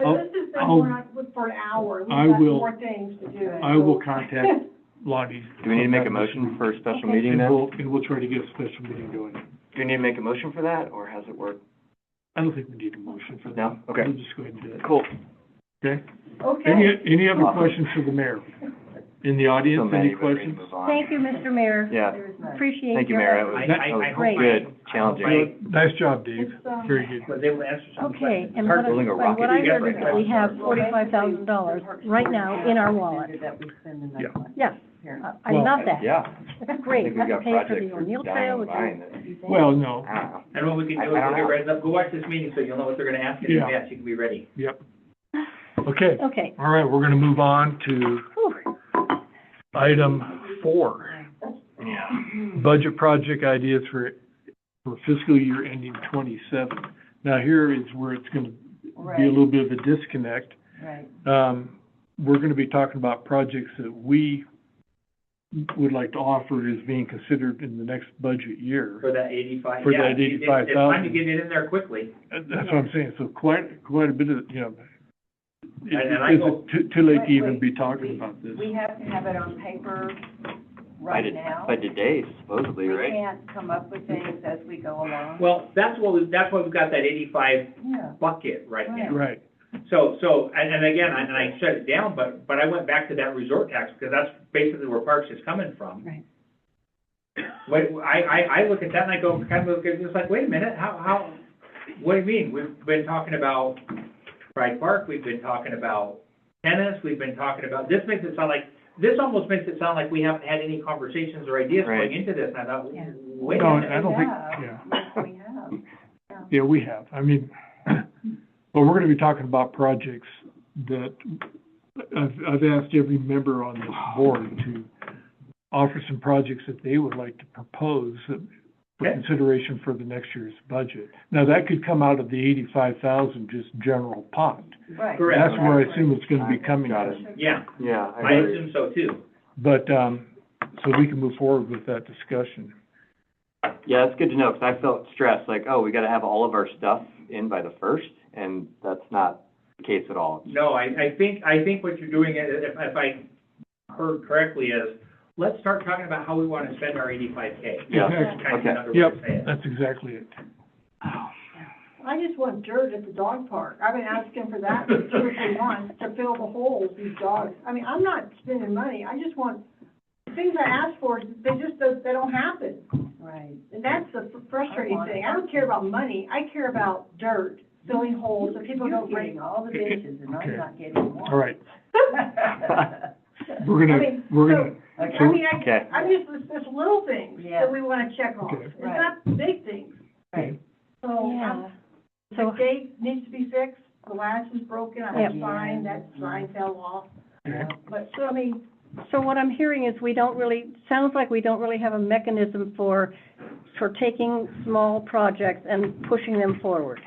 S1: I'll-
S2: But this is,
S1: I'll-
S2: we're not, for an hour, we've
S1: I
S2: got
S1: will-
S2: more things to do.
S1: I will contact Lonnie.
S5: Do we need to make a motion for a special meeting
S1: And
S5: now?
S1: we'll try to get a special meeting going.
S5: Do we need to make a motion for that, or how's it work?
S1: I don't think we need a motion for that.
S5: No? Okay.
S1: We'll just go ahead and do it.
S5: Cool.
S1: Okay?
S2: Okay.
S1: Any other
S5: Awesome.
S1: questions for the mayor? In the
S5: So
S1: audience,
S5: many,
S1: any
S5: but we need to
S1: questions?
S5: move on.
S6: Thank you, Mr. Mayor.
S5: Yeah,
S4: There's none.
S6: Appreciate
S5: thank you,
S6: your
S5: Mayor.
S6: effort.
S5: That was
S3: hope
S5: good,
S3: I
S5: challenging.
S1: Nice job, Dave.
S2: It's,
S1: Very good.
S3: was able to answer some
S6: Okay,
S3: questions.
S6: and
S3: Hard
S6: what I,
S5: building a
S6: and
S5: rocket
S6: what I
S3: together.
S6: heard is that we have $45,000 right now in our wallet.
S4: That we spend the
S1: Yeah.
S4: next month.
S6: Yeah,
S4: Here.
S6: I
S1: Well,
S6: love that.
S5: Yeah.
S6: That's
S5: I
S6: great.
S5: think we've
S6: That
S5: got
S6: pays for
S5: projects
S6: the
S5: that
S6: O'Neill
S5: are dying
S6: Trail,
S5: on
S6: which
S5: the vine
S6: is,
S5: that,
S1: Well, no,
S5: I don't know.
S3: And what we can do is
S5: I don't
S3: we'll
S5: know.
S3: get ready, go watch this meeting so you'll know what they're gonna ask you in
S1: Yeah.
S3: advance, you can be ready.
S1: yep. Okay,
S6: okay.
S1: all right, we're gonna move on to
S6: Whew.
S1: item 4.
S5: Yeah.
S1: Budget project ideas for fiscal year ending 27. Now, here is where it's gonna be a
S4: Right.
S1: little bit of a disconnect.
S4: Right.
S1: We're gonna be talking about projects that we would like to offer as being considered in the next budget year.
S3: For that 85,
S1: For
S3: yeah,
S1: that
S3: it's time to
S1: 85,000.
S3: get it in there quickly.
S1: That's what I'm saying, so quite a bit of,
S3: And I
S1: is
S3: go-
S1: it too late to even
S4: Wait,
S1: be talking about this?
S4: We have to have it on paper right now.
S5: By today, supposedly,
S4: We
S5: right?
S4: can't come up with things as we go along.
S3: Well, that's why we've got that 85
S4: Yeah.
S3: bucket right now.
S1: Right,
S3: So, and again, and I shut it down, but I went back to that resort tax, because that's basically where Parks is coming from.
S6: Right.
S3: Wait, I look at that and I go, kind of look at, it's like, wait a minute, how, what do you mean? We've been talking about Pride Park, we've been talking about tennis, we've been talking about, this almost makes it sound like we haven't had any conversations or ideas
S5: Right.
S3: going into this, and I thought,
S4: Yeah.
S3: wait a
S1: No,
S3: minute.
S1: I don't think,
S4: Yeah.
S1: yeah.
S4: Yes, we have.
S1: Yeah, we have. I mean, but we're gonna be talking about projects that, I've asked every member on this board to offer some projects that they would like to propose for
S3: Okay.
S1: consideration for the next year's budget. Now, that could come out of the 85,000, just general pot.
S4: Right.
S3: Correct.
S1: That's where I assume it's gonna be coming
S5: Got
S1: from.
S5: it.
S3: Yeah,
S5: Yeah,
S3: I
S5: I agree.
S3: assume so too.
S1: But, so we can move forward with that discussion.
S5: Yeah, it's good to know, 'cause I felt stressed, like, oh, we gotta have all of our stuff in by the first, and that's not the case at all.
S3: No, I think what you're doing, if I heard correctly, is let's start talking about how we want to spend our 85K.
S5: Yeah.
S1: Exactly.
S3: Kind of
S5: Okay.
S3: another way
S1: Yep,
S3: to say it.
S1: that's exactly it.
S2: I just want dirt at the dog park. I've been asking for that for 2 or 3 months to fill the holes, these dogs. I mean, I'm not spending money, I just want, the things I ask for, they don't happen.
S4: Right.
S2: And that's the frustrating thing. I don't care about money, I care about dirt, filling holes, so people
S4: You're
S2: don't break.
S4: getting all the benches, and
S1: Okay.
S4: I'm not getting one.
S1: All right,
S2: I
S1: we're gonna,
S2: mean,
S1: we're
S2: so-
S1: gonna,
S4: Okay.
S2: I mean,
S5: Okay.
S2: I'm just, it's little things
S4: Yeah.
S2: that we wanna check off.
S1: Okay.
S2: It's
S4: Right.
S2: not big things.
S4: Right.
S2: So,
S6: Yeah.
S2: the
S6: So,
S2: gate needs to be fixed, the latch is broken, I
S6: Yep.
S2: have sign, that sign fell off.
S1: okay.
S2: But, so, I mean,
S6: so what I'm hearing is we don't really, sounds like we don't really have a mechanism for taking small projects and pushing them forward.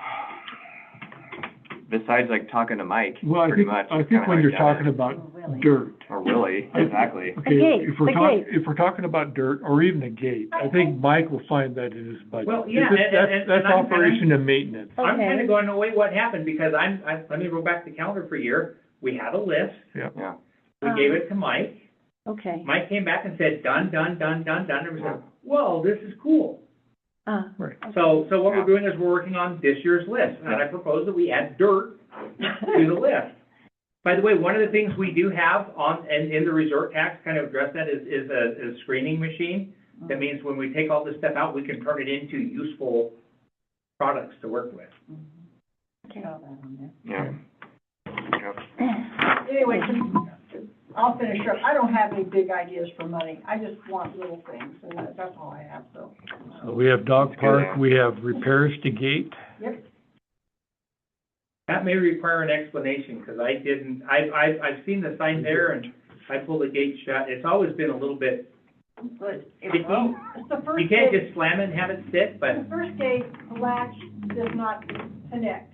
S5: Besides, like, talking to Mike,
S1: Well, I
S5: pretty
S1: think,
S5: much.
S1: I
S5: is
S1: think
S5: kinda
S1: when
S5: how
S1: you're
S5: he's done
S1: talking
S5: it.
S1: about
S4: Oh, really?
S1: dirt.
S5: Or Willie, exactly.
S1: Okay,
S6: gate,
S1: if we're
S6: the
S1: talking,
S6: gate.
S1: if we're talking about dirt, or even a gate, I think Mike will find that in his budget.
S3: Well, yeah,
S1: Because that's,
S3: and
S1: that's
S3: I'm-
S1: operation and maintenance.
S3: I'm kind
S6: Okay.
S3: of going, no, wait, what happened? Because let me go back to the calendar for a year. We had a list.
S1: Yeah.
S5: Yeah.
S3: We gave it to Mike.
S6: Okay.
S3: Mike came back and said, done, done, done, done, done. And we said, whoa, this is cool.
S1: Right.
S3: So what
S5: Yeah.
S3: we're doing is we're working on this year's list. And I propose that we add dirt to the list. By the way, one of the things we do have in the resort tax, kind of address that, is a screening machine. That means when we take all this stuff out, we can turn it into useful products to work with.
S6: Okay.
S4: Saw that on there.
S5: Yeah. Yep.
S2: anyway, I'll finish up. I don't have any big ideas for money, I just want little things, and that's all I have, so.
S1: So we have dog
S5: That's good,
S1: park,
S5: Ann.
S1: we have repairs to gate.
S2: Yep.
S3: That may require an explanation, because I've seen the sign there, and I pulled the gate shut. It's always been a little bit
S4: But it
S3: sticky.
S4: won't.
S2: It's the first
S3: You can't
S2: gate,
S3: just slam it and have it sit, but
S2: the first gate, the latch does not connect.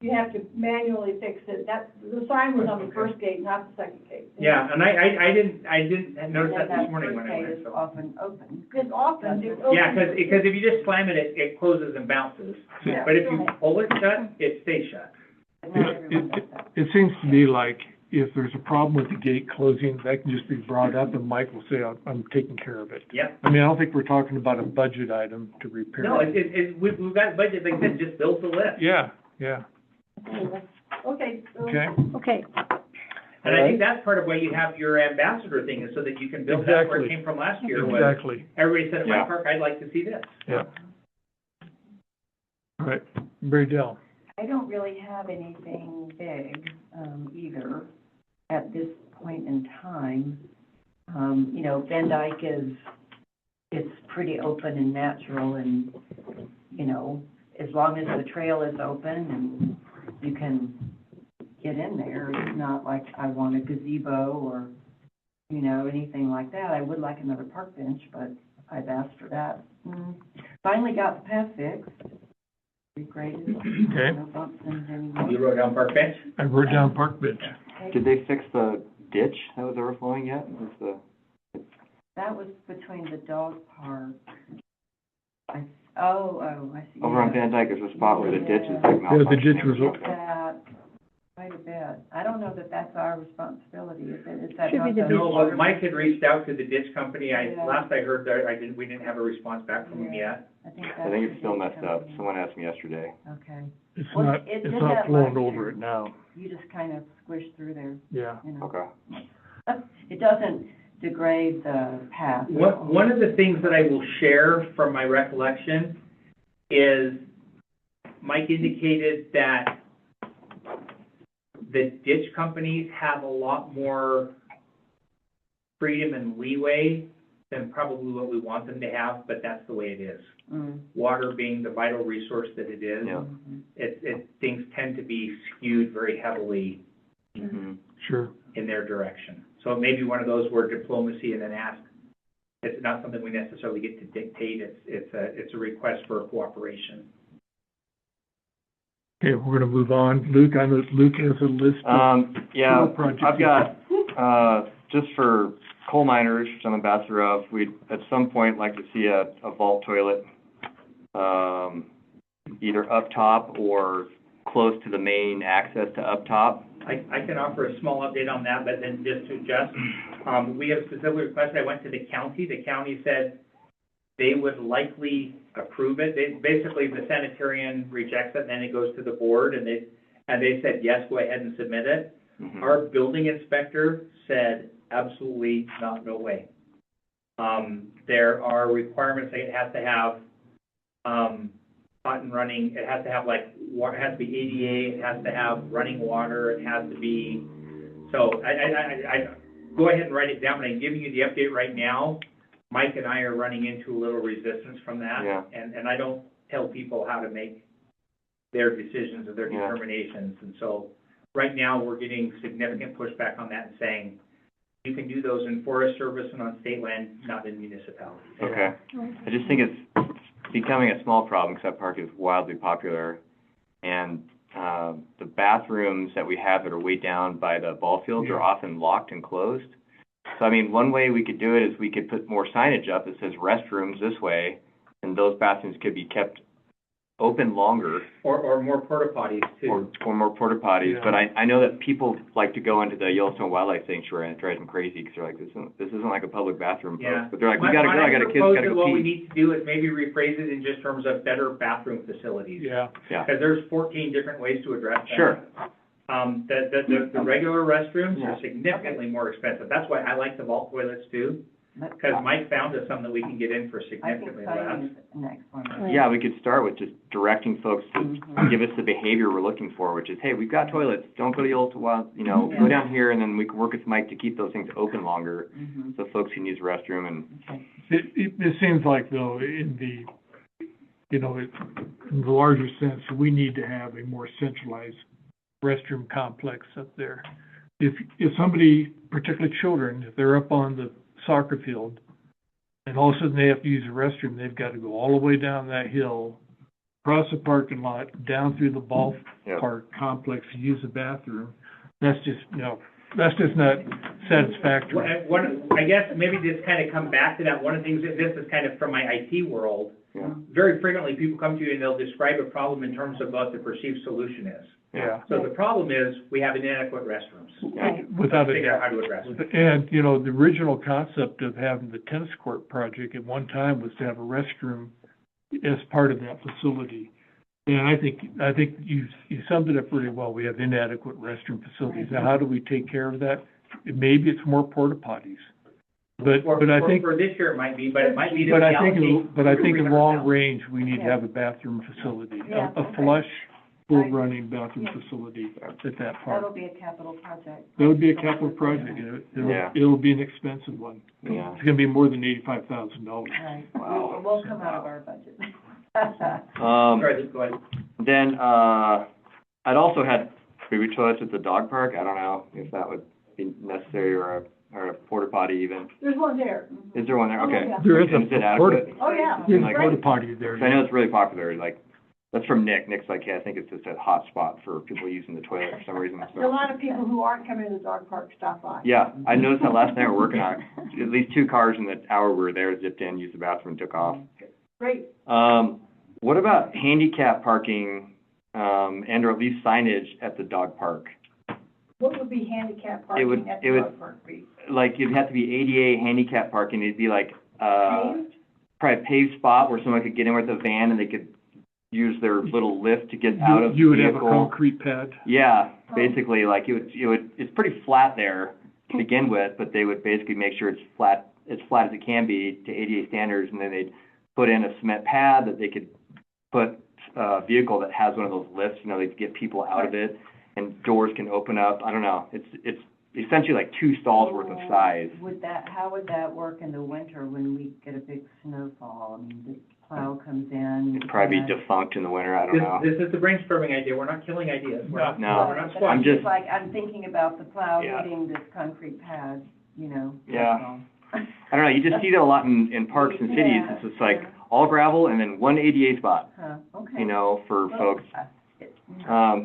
S2: You have to manually fix it. The sign was on the first gate, not the second gate.
S3: yeah, and I didn't notice that
S4: And
S3: this morning when I
S4: first gate
S3: went,
S4: is
S3: so.
S4: often open.
S2: It's often, it's
S3: Yeah,
S2: open.
S3: because if you just slam it, it closes and bounces.
S2: Yeah.
S3: But if you pull it shut, it stays shut.
S4: But not everyone does that.
S1: It seems to me like if there's a problem with the gate closing, that can just be brought up and Mike will say, I'm taking care of it.
S3: Yep.
S1: I mean, I don't think we're talking about a budget item to repair.
S3: No, we've got a budget, like I said, just build the list.
S1: Yeah, yeah,
S2: Okay. so-
S1: okay.
S6: Okay,
S3: And I think that's part of why you have your ambassador thing, is so that you can build that where it
S1: Exactly.
S3: came from last year. Was
S1: Exactly,
S3: everybody said at my
S5: Yeah.
S3: park, I'd like to see this.
S1: yeah. All right, Braydell.
S4: I don't really have anything big, either at this point in time. You know, Van Dyke it's pretty open and natural and, you know, as long as the trail is open and you can get in there, it's not like I want a gazebo or, you know, anything like that. I would like another park bench, but I've asked for that. Finally got the path fixed, regraded.
S1: Okay.
S4: No bumps in it anymore.
S3: You wrote down park bench?
S1: I wrote down park bench.
S5: Did they fix the ditch that was overflowing yet?
S4: That was between the dog park. I see.
S5: Over on Van Dyke, there's a spot where the ditch is like
S1: Yeah, the ditch
S5: malfunctioning.
S1: was
S4: That, quite a bit. I don't know that that's our responsibility, is that
S6: Should be
S4: not
S6: the
S4: the?
S6: ditch.
S3: No, but Mike had reached out to the ditch company.
S4: Yeah.
S3: Last I heard, we didn't have a response back from him yet.
S4: I think
S5: I think
S4: that's
S5: it's still
S4: the
S5: messed up.
S4: company.
S5: Someone asked me yesterday.
S4: Okay.
S1: It's
S4: Well,
S1: not,
S4: it
S1: it's
S4: did
S1: not
S4: that
S1: flowing
S4: last
S1: over
S4: year.
S1: it now,
S4: You just kind of squish through there,
S1: yeah.
S4: you know.
S5: Okay.
S4: It doesn't degrade the path. at all.
S3: One of the things that I will share from my recollection is Mike indicated that the ditch companies have a lot more freedom and leeway than probably what we want them to have, but that's the way it is. Water being the vital resource that it is,
S5: Yeah.
S3: things tend to be skewed very heavily
S1: Sure.
S3: in their direction. So it may be one of those where diplomacy and then ask, it's not something we necessarily get to dictate, it's a request for cooperation.
S1: Okay, we're gonna move on. Luke, I know Luke has a list of
S5: Yeah,
S1: little projects.
S5: I've got, just for coal miners, which I'm ambassador of, we'd at some point like to see a vault toilet, either up top or close to the main access to up top.
S3: I can offer a small update on that, but then just to adjust, we have a specific request. I went to the county said they would likely approve it. Basically, the sanitarian rejects it, and then it goes to the board, and they said, yes, go ahead and submit it. Our building inspector said, absolutely not, no way. There are requirements that it has to have, hot and running, it has to have like, it has to be ADA, it has to have running water, it has to be, so I go ahead and write it down, but I'm giving you the update right now. Mike and I are running into a little resistance from that.
S5: Yeah.
S3: And I don't tell people how to make their decisions or their
S5: Yeah.
S3: determinations. And so right now we're getting significant pushback on that and saying, you can do those in Forest Service and on state land, not in municipalities.
S5: Okay. I just think it's becoming a small problem because that park is wildly popular. And the bathrooms that we have that are way down by the ball fields are often locked and closed. So, I mean, one way we could do it is we could put more signage up that says restrooms this way, and those bathrooms could be kept open longer.
S3: Or more porta potties too.
S5: Or more porta potties.
S1: Yeah.
S5: But I know that people like to go into the Yellowstone Wildlife Sanctuary, and it drives them crazy because they're like, this isn't like a public bathroom post.
S3: Yeah.
S5: But they're like, we gotta go, I got a kid, gotta go
S3: What we
S5: pee.
S3: need to do is maybe rephrase it in just terms of better bathroom facilities.
S1: Yeah.
S5: Yeah.
S3: Because there's 14 different ways to address that.
S5: Sure.
S3: The regular restrooms
S5: Yeah.
S3: are significantly more expensive. That's why I like the vault toilets too,
S4: But
S3: because Mike found us some that we can get in for
S4: I think
S3: significantly less.
S4: signing is the next one.
S5: Yeah, we could start with just directing folks to
S4: Mhm.
S5: give us the behavior we're looking for, which is, hey, we've got toilets, don't go to Yellowstone Wild, you know,
S4: Yeah.
S5: go down here, and then we can work with Mike to keep those things open longer,
S4: Mhm.
S5: so folks can use the restroom and,
S4: Okay.
S1: It seems like though, in the, you know, in the larger sense, we need to have a more centralized restroom complex up there. If somebody, particularly children, if they're up on the soccer field and all of a sudden they have to use a restroom, they've got to go all the way down that hill, across the parking lot, down through the ballpark complex to use the bathroom. That's just, you know, that's just not satisfactory.
S3: I guess maybe this kind of come back to that, one of the things, that this is kind of from my IT world.
S5: yeah.
S3: Very frequently, people come to you and they'll describe a problem in terms of what the perceived solution is.
S1: Yeah,
S3: So the problem is, we have inadequate restrooms.
S4: Right.
S1: without a
S3: Figure out
S1: doubt.
S3: how to address it.
S1: And, you know, the original concept of having the tennis court project at one time was to have a restroom as part of that facility. And I think you summed it up really well. We have inadequate restroom facilities. Now, how do we take care of that? Maybe it's more porta potties. But I think,
S3: For this year it might be, but it might be that
S1: but
S3: we
S1: I think,
S3: allocate
S1: but I think in long
S3: $300,000.
S1: range, we need to have a bathroom facility,
S4: Yeah,
S1: a
S4: okay.
S1: flush, full
S4: Right.
S1: running bathroom
S4: Yeah.
S1: facility at that
S4: That'll
S1: park.
S4: be a capital project.
S1: That would be a capital project, you know,
S5: Yeah.
S1: it'll be an expensive one.
S5: Yeah.
S1: It's gonna be more than $85,000.
S4: Right.
S5: Wow.
S4: We'll come out of our budget.
S3: Sorry, go ahead.
S5: Then, I'd also had baby toilets at the dog park, I don't know if that would be necessary, or a porta potty even.
S2: There's one there.
S5: Is there one there?
S2: Oh,
S5: Okay.
S2: yeah.
S1: There is
S5: Is it
S1: a porta,
S5: adequate?
S2: Oh, yeah.
S1: there's a
S5: Like-
S1: porta potty there.
S5: 'Cause I know it's really popular, like, that's from Nick. Nick's like, yeah, I think it's just a hot spot for people using the toilet for some reason,
S2: There's a
S5: so.
S2: lot of people who aren't coming to the dog park stop by.
S5: Yeah, I noticed that last night we're working on it. At least 2 cars in the hour we were there zipped in, used the bathroom, and took off.
S2: Great.
S5: What about handicap parking, and or at least signage at the dog park?
S2: What would be handicap
S5: It would-
S2: parking at
S5: it
S2: the
S5: would-
S2: dog park be?
S5: Like, it'd have to be ADA handicap parking, it'd be like,
S2: Paved?
S5: probably a paved spot where someone could get in with a van and they could use their little lift to get out of the
S1: You would have a
S5: vehicle.
S1: concrete pad.
S5: Yeah,
S2: Oh.
S5: basically, like, it's pretty flat there to begin with, but they would basically make sure it's flat as it can be to ADA standards, and then they'd put in a cement pad that they could put a vehicle that has one of those lifts, you know, they could get people out of it. and doors can open up. I don't know. It's essentially like 2 stalls worth of size.
S4: How would that work in the winter when we get a big snowfall? I mean, the plow comes in.
S5: It'd probably
S4: and-
S5: be defunct in the winter. I don't know.
S3: This is the brainstorming idea, we're not killing ideas, we're not,
S5: No.
S3: we're not
S4: But
S3: squashing.
S5: I'm just-
S4: like, I'm thinking about the plow
S5: Yeah.
S4: hitting this concrete pad, you know.
S5: Yeah.
S4: that's all.
S5: I don't know. You just see that a lot in parks and cities.
S4: Yeah,
S5: It's just like
S4: yeah.
S5: all gravel and then 1 ADA spot,
S4: Huh, okay.
S5: you know, for
S4: Well,
S5: folks.
S4: it-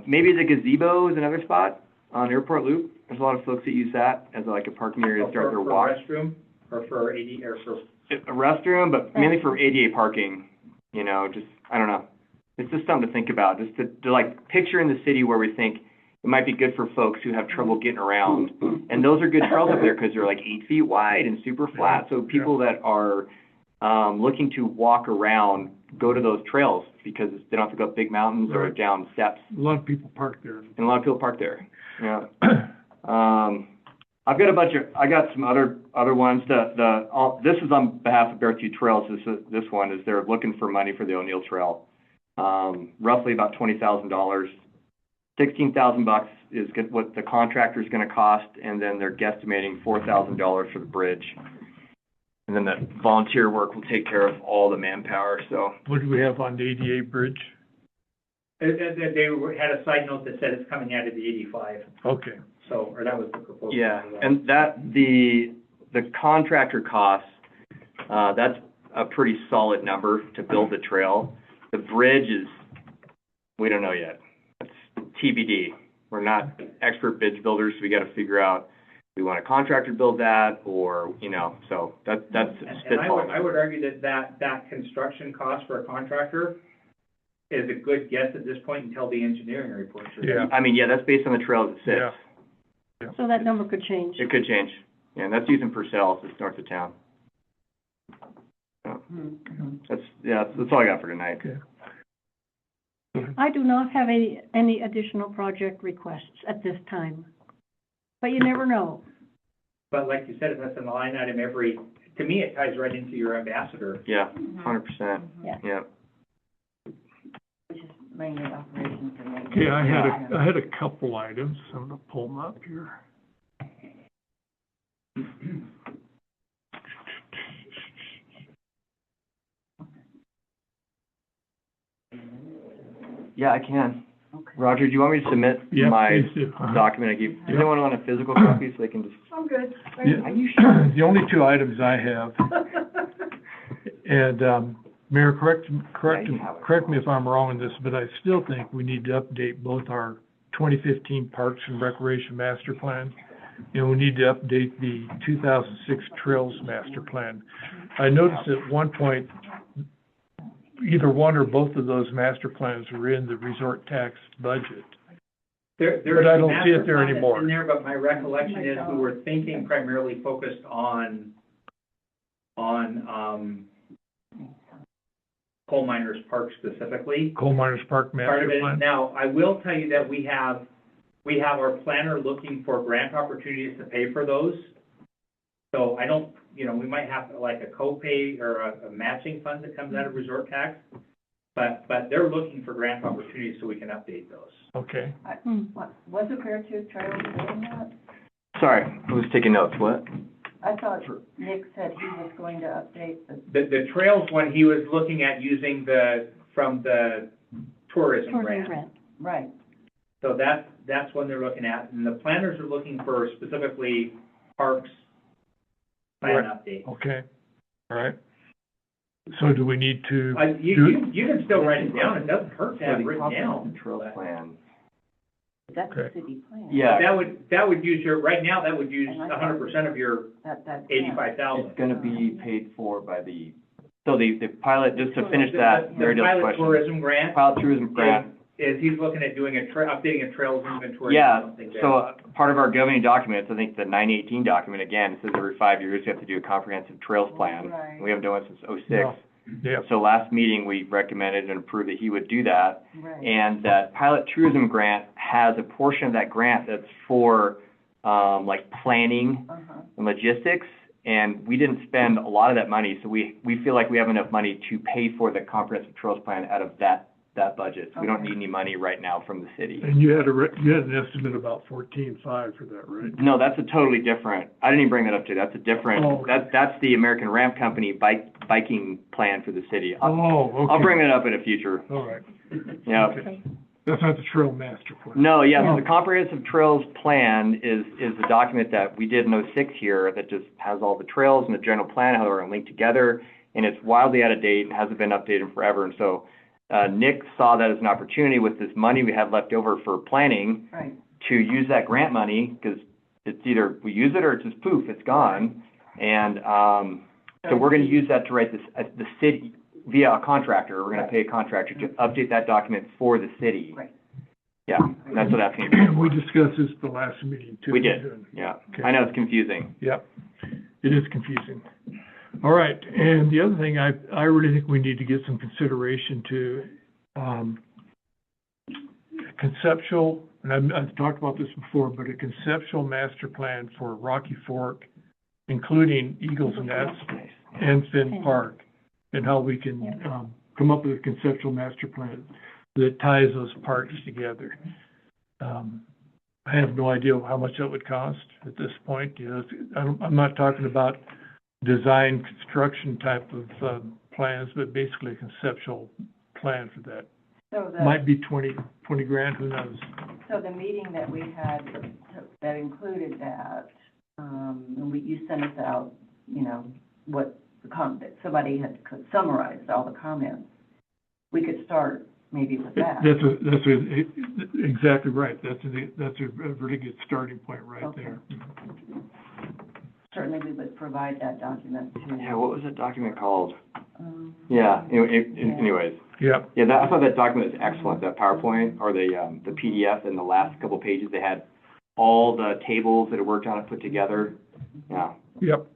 S5: Maybe the gazebo is another spot on Airport Loop. There's a lot of folks that use that as like a parking area to start their walk.
S3: For restroom, or for AD, or for,
S5: A restroom, but mainly for ADA parking, you know, just, I don't know. It's just something to think about, just to like picture in the city where we think it might be good for folks who have trouble getting around. And those are good trails up there because they're like 8 feet wide and super flat. So people that are, looking to walk around, go to those trails because they don't have to go up big mountains or
S1: Right.
S5: down steps.
S1: A lot of people park there.
S5: And a lot of people park there, yeah. I got some other ones. This is on behalf of Beartooth Trails. This one is they're looking for money for the O'Neill Trail. Roughly about $20,000. $16,000 is what the contractor's gonna cost, and then they're guesstimating $4,000 for the bridge. And then the volunteer work will take care of all the manpower, so.
S1: What do we have on the ADA bridge?
S3: they had a side note that said it's coming out of the 85,
S1: Okay,
S3: so, or that was the proposal.
S5: Yeah, and the contractor costs, that's a pretty solid number to build the trail. The bridge is, we don't know yet. It's TBD. We're not expert bridge builders, so we gotta figure out, we want a contractor to build that, or, you know, so that's
S3: And I would argue that construction cost for a contractor is a good guess at this point until the engineering reports are
S1: yeah,
S5: I mean, yeah, that's based on the trail as it sits.
S1: Yeah.
S6: So that number could change.
S5: It could change. Yeah, and that's using Purcell, it's north of town. That's all I got for tonight.
S1: okay.
S6: I do not have any additional project requests at this time, but you never know.
S3: But like you said, if that's in the line item to me, it ties right into your ambassador.
S5: Yeah, 100%,
S6: Yeah.
S5: yeah.
S4: Which is mainly operations and maintenance.
S1: Okay, I had a couple items. I'm gonna pull them up here.
S5: Yeah, I can.
S4: Okay.
S5: Roger, do you want me to submit
S1: Yeah,
S5: my
S1: please do.
S5: document I gave? Does anyone want a physical copy so they can just?
S2: I'm good.
S1: Yeah.
S5: Are you sure?
S1: The only 2 items I have, and, Mayor, correct me if I'm wrong in this, but I still think we need to update both our 2015 Parks and Recreation Master Plan, and we need to update the 2006 Trails Master Plan. I noticed at one point, either one or both of those master plans were in the resort tax budget.
S3: There's
S1: But I
S3: a
S1: don't see it
S3: master
S1: there
S3: plan that's
S1: anymore.
S3: in there, but my recollection is we were thinking primarily focused on Coal Miners Park specifically.
S1: Coal Miners Park
S3: Part
S1: Master
S3: of it,
S1: Plan.
S3: now, I will tell you that we have our planner looking for grant opportunities to pay for those. So I don't, we might have like a co-pay or a matching fund that comes out of resort tax. But they're looking for grant opportunities so we can update those.
S1: Okay.
S4: Was it Beartooth Trails doing that?
S5: Sorry, I was taking notes. What?
S4: I thought Nick said he was going to update
S3: The trails one, he was looking at using from the tourism grant.
S4: right.
S3: So that's one they're looking at, and the planners are looking for specifically parks plan update.
S1: Okay, all right. So do we need to
S3: You can still write it down, it doesn't hurt to have it written down.
S5: Trail plan.
S4: That's the
S1: Okay.
S4: city plan.
S5: Yeah,
S3: That would use right now, that would use
S4: And I thought-
S3: 100% of your
S4: That, yeah.
S3: 85,000.
S5: it's gonna be paid for by the pilot, just to finish that,
S3: The
S5: Mary Dale's
S3: pilot
S5: question.
S3: tourism grant
S5: Pilot tourism grant.
S3: is he's looking at doing updating a trails inventory or
S5: Yeah,
S3: something there.
S5: so part of our governing documents, I think the 918 document, again, it says every 5 years you have to do a comprehensive trails plan.
S4: Right.
S5: We haven't done one since '06.
S1: No. Yeah,
S5: So last meeting, we recommended and approved that he would do that.
S4: Right.
S5: And that pilot tourism grant has a portion of that grant that's for, like planning
S4: Uh-huh.
S5: and logistics. And we didn't spend a lot of that money, so we feel like we have enough money to pay for the comprehensive trails plan out of that that budget. So we don't
S4: Okay.
S5: need any money right now from the city.
S1: And you had you had an estimate about 14.5 for that, right?
S5: No, that's a totally different, I didn't even bring that up today. That's a different,
S1: Oh, okay.
S5: that's the American Ramp Company biking plan for the city.
S1: Oh, okay.
S5: I'll bring that up in a future,
S1: All right.
S5: yeah.
S1: Okay. That's not the trail master plan.
S5: No, yeah, so
S1: Oh.
S5: the comprehensive trails plan is the document that we did in '06 here that just has all the trails and the general plan, how they're gonna link together, and it's wildly out of date and hasn't been updated in forever, and so, Nick saw that as an opportunity with this money we had left over for planning
S4: Right.
S5: to use that grant money, because it's either we use it or it's just poof, it's gone, and, so we're gonna use that to write this, the city, via a contractor, we're gonna pay a contractor to update that document for the city.
S4: Right.
S5: Yeah, that's what that's gonna be.
S1: We discussed this at the last meeting too.
S5: We did, yeah.
S1: Okay.
S5: I know it's confusing.
S1: Yep, it is confusing. All right, and the other thing, I really think we need to get some consideration to, conceptual, and I've talked about this before, but a conceptual master plan for Rocky Fork, including Eagles Nest and Finn Park, and how we can, come up with a conceptual master plan that ties those parks together. I have no idea how much that would cost at this point, you know, I'm not talking about design, construction type of, plans, but basically a conceptual plan for that.
S4: So
S1: Might be 20 grand, who knows?
S4: So the meeting that we had that included that, and you sent us out, you know, what that somebody had summarized all the comments. We could start maybe with that.
S1: Exactly right. That's a really good starting point right
S4: Okay.
S1: there.
S4: Certainly, we would provide that document to.
S5: Yeah, what was that document called?
S4: Um,
S5: Yeah, anyways.
S1: Yep.
S5: Yeah, I thought that document was excellent, that PowerPoint, or the PDF in the last couple pages, they had all the tables that had worked on it put together. Yeah.
S1: Yep.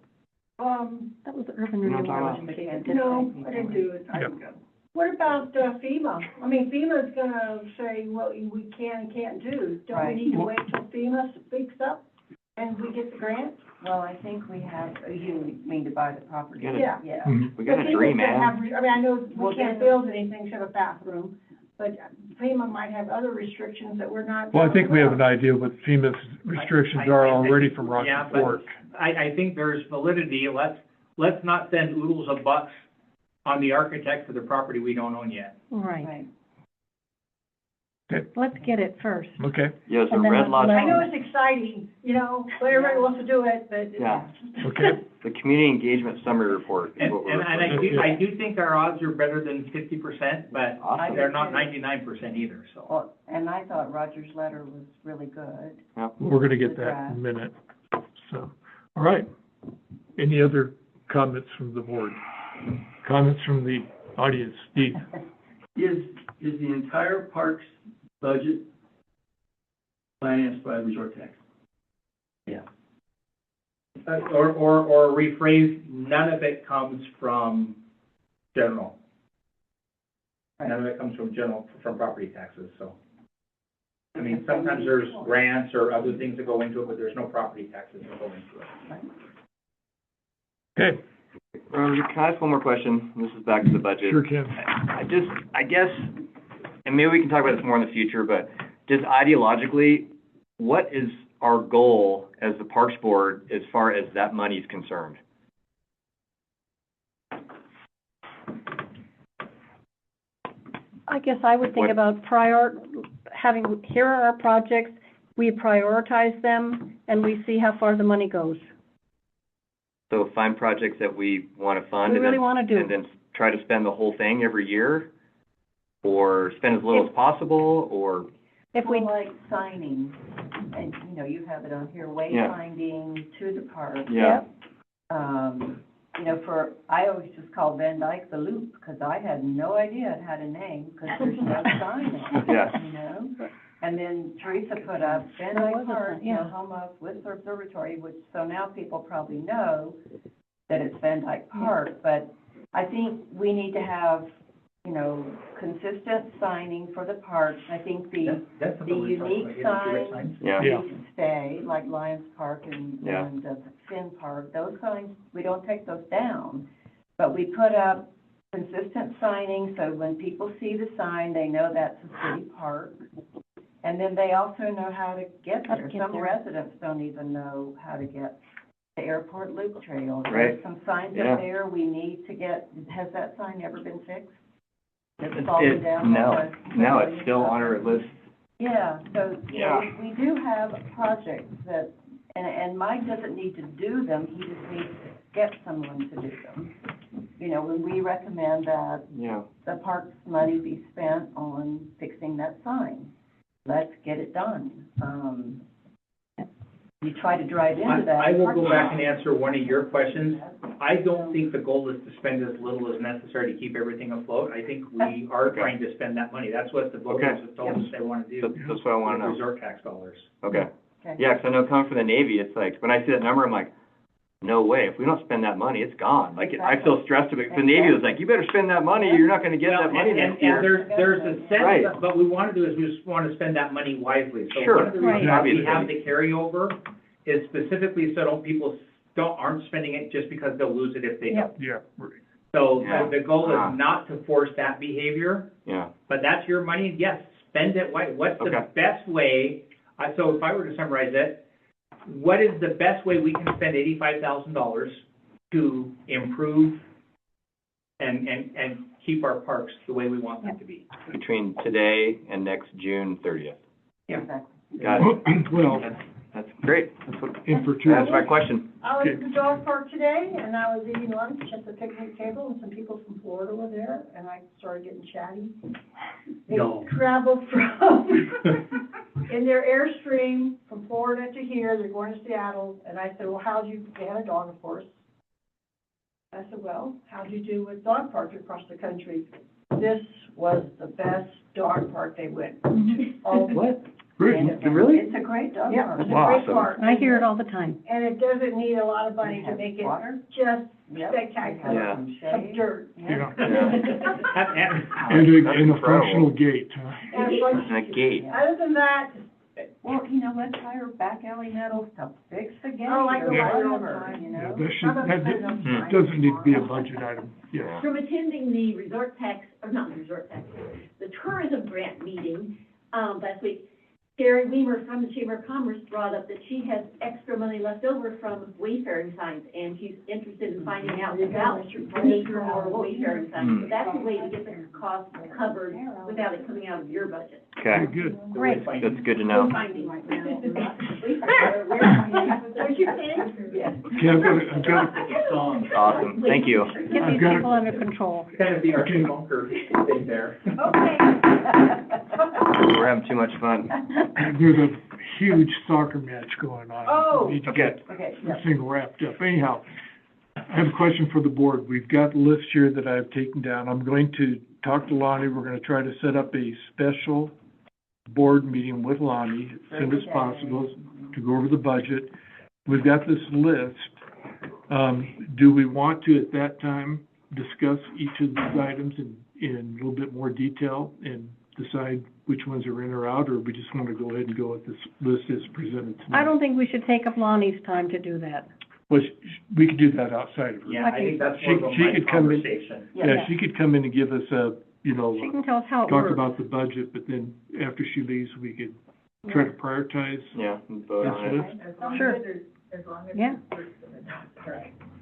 S6: That was the urban
S5: You know
S6: renewal.
S5: what I'm talking
S6: agency.
S2: No, I didn't do it.
S1: Yep.
S2: What about FEMA? I mean, FEMA's gonna say what we can and can't do. Don't we
S4: Right.
S2: need to wait till FEMA speaks up and we get the grant?
S4: Well, I think we have, you mean to buy the property?
S5: Yeah.
S2: Yeah.
S1: Mhm.
S5: We got
S2: But
S5: a dream,
S2: FEMA's gonna
S5: man.
S2: have I mean, I know
S4: Well,
S2: we can't
S4: then-
S2: build anything except a bathroom, but FEMA might have other restrictions that we're not.
S1: Well, I think we have an idea what FEMA's restrictions are already from Rocky
S3: Yeah, but
S1: Fork.
S3: I think there's validity, let's not send oodles of bucks on the architect for the property we don't own yet.
S6: Right.
S4: Right.
S6: Let's get it first.
S1: Okay,
S5: Yeah, so
S6: And then
S5: Red Lodge,
S2: I know it's exciting, you know, but everybody wants to do it, but.
S5: Yeah.
S1: okay.
S5: the community engagement summary report is
S3: And,
S5: what we're
S3: and
S5: referring to.
S3: I do think our odds are better than 50%, but
S5: Awesome.
S3: they're not 99% either, so.
S4: Well, and I thought Roger's letter was really good.
S1: We're gonna get that in a minute. So, all right. Any other comments from the board? Comments from the audience? Steve?
S7: Is the entire parks budget financed by resort tax?
S3: Or rephrase, none of it comes from general. None of it comes from from property taxes, so. I mean, sometimes there's grants or other things that go into it, but there's no property taxes that go into it.
S1: Okay,
S5: Can I ask one more question? This is back to the budget.
S1: sure can.
S5: I guess, and maybe we can talk about this more in the future, but just ideologically, what is our goal as the Parks Board as far as that money is concerned?
S6: I guess I would think
S5: What-
S6: about here are our projects, we prioritize them, and we see how far the money goes.
S5: So find projects that we want to fund
S6: We
S5: and
S6: really
S5: then,
S6: want to
S5: and
S6: do.
S5: then try to spend the whole thing every year? Or spend as little as possible, or,
S6: If we,
S4: Well, like signing, and, you know, you have it on here, wayfinding to the park.
S5: yeah.
S4: You know, I always just call Van Dyke the Loop, because I had no idea it had a name, because there's no sign on it,
S5: Yeah.
S4: you know? And then Teresa put up Van
S6: There
S4: Dyke
S6: was a
S4: Park,
S6: sign, yeah.
S4: home of Whistler Observatory, which, so now people probably know that it's Van Dyke Park, but I think we need to have, you know, consistent signing for the parks. I think the unique signs
S5: Yeah.
S1: Yeah.
S4: need to stay, like Lions Park and
S5: Yeah.
S4: Finn Park, those signs, we don't take those down. But we put up consistent signing, so when people see the sign, they know that's a city park. And then they also know how to get
S6: How to
S4: there.
S6: get
S4: Some
S6: there.
S4: residents don't even know how to get the airport loop trail.
S5: Right.
S4: There's some signs
S5: Yeah.
S4: up there we need to get, has that sign ever been fixed? It's fallen down?
S5: No, no, it's still on our list.
S4: Yeah, so, you know,
S5: Yeah.
S4: we do have projects that, and Mike doesn't need to do them, he just needs to get someone to do them. You know, when we recommend that
S5: Yeah.
S4: the park's money be spent on fixing that sign, let's get it done. You try to drive into that.
S3: I will go back and answer one of your questions. I don't think the goal is to spend as little as necessary to keep everything afloat. I think we are trying to spend that money. That's what the voters
S5: Okay.
S3: have told us they want to
S5: That's,
S3: do.
S5: that's what I wanna
S3: with
S5: know.
S3: Resort tax dollars.
S5: Okay.
S4: Okay.
S5: Yeah, 'cause I know coming from the Navy, it's like, when I see that number, I'm like, no way, if we don't spend that money, it's gone. Like, I feel stressed about it. The Navy was like, you better spend that money, you're not gonna get
S3: Well,
S5: that money
S3: and
S5: next year.
S3: there's a sense,
S5: Right.
S3: of- but we want to do is we just want to spend that money wisely. So
S5: Sure.
S3: one of the reasons
S6: Right.
S3: why we have
S5: Obviously.
S3: the carryover is specifically so aren't spending it just because they'll lose it if they don't.
S1: Yeah, right.
S3: So
S5: Yeah.
S3: the goal
S5: Ah.
S3: is not to force that behavior,
S5: Yeah,
S3: but that's your money, yes, spend it, what's the
S5: Okay.
S3: best way? So if I were to summarize it, what is the best way we can spend $85,000 to improve and keep our parks the way we want them to be?
S5: between today and next June 30th.
S4: Exactly.
S5: Got it.
S1: Well,
S5: That's great. That's what,
S1: in for
S5: that's my question.
S2: I was at the dog park today, and I was eating lunch at the picnic table, and some people from Florida were there, and I started getting chatty. They
S3: No.
S2: traveled from, in their Airstream from Florida to here, they're going to Seattle, and I said, well, they had a dog, of course. I said, well, how'd you do with dog parks across the country? This was the best dog park they went to. Oh,
S5: What?
S1: Great.
S5: Really?
S4: It's a great dog
S2: yeah,
S4: park.
S2: it's a
S1: Wow.
S2: great park.
S6: I hear it all the time.
S2: And it doesn't need a lot of money to
S4: Have
S2: make it
S4: water?
S2: just
S4: Yep.
S2: spectacular.
S5: Yeah.
S4: Some
S2: Some
S4: shade.
S2: dirt.
S1: Yeah.
S3: And-
S1: And
S5: That's
S1: a
S5: incredible.
S1: functional gate, huh?
S2: And it's like-
S5: And a gate.
S2: Other than that,
S4: Well, you know, let's hire back alley metals to fix the gate
S2: Oh, I go
S4: or
S1: by
S2: there all the
S4: whatever,
S2: time.
S4: you
S1: Yeah,
S4: know?
S1: that should,
S2: I'm gonna spend enough
S1: that
S2: time
S1: doesn't need to be a
S2: tomorrow.
S1: budget item, yeah.
S8: From attending the resort tax, or not the resort tax, the tourism grant meeting, last week, Sherry Weimer from the Chamber of Commerce brought up that she has extra money left over from wayfaring signs, and she's interested in finding out about the need for more wayfaring signs. So that's a way to get the cost covered without it coming out of your budget.
S5: Okay,
S1: Very good.
S6: Great.
S5: that's good to know.
S8: We're finding right now.
S2: what'd you say?
S4: Yeah.
S1: Yeah, I've got a
S5: Awesome, thank you.
S6: Get
S1: I've
S6: these
S1: got it.
S6: people under control.
S3: Kind of be our bunker thing there.
S2: Okay.
S5: We're having too much fun.
S1: There's a huge soccer match going on.
S2: Oh.
S1: We need to
S5: Okay.
S1: get
S4: Okay,
S1: this thing wrapped up. Anyhow, I have a question for the board. We've got a list here that I've taken down. I'm going to talk to Lonnie. We're gonna try to set up a special board meeting with Lonnie as soon as possible to go over the budget. We've got this list. Do we want to, at that time, discuss each of these items in a little bit more detail and decide which ones are in or out, or we just want to go ahead and go with this list as presented tonight?
S6: I don't think we should take up Lonnie's time to do that.
S1: Well, we could do that outside of her.
S3: Yeah, I think that's
S1: She-
S3: more of a
S1: she
S3: my
S1: could come in-
S3: conversation.
S1: Yeah, she could come in and give us a,
S6: She can tell us how it
S1: talk
S6: works.
S1: about the budget, but then after she leaves, we could try to prioritize.
S5: Yeah, and vote on it.
S6: Sure. Yeah.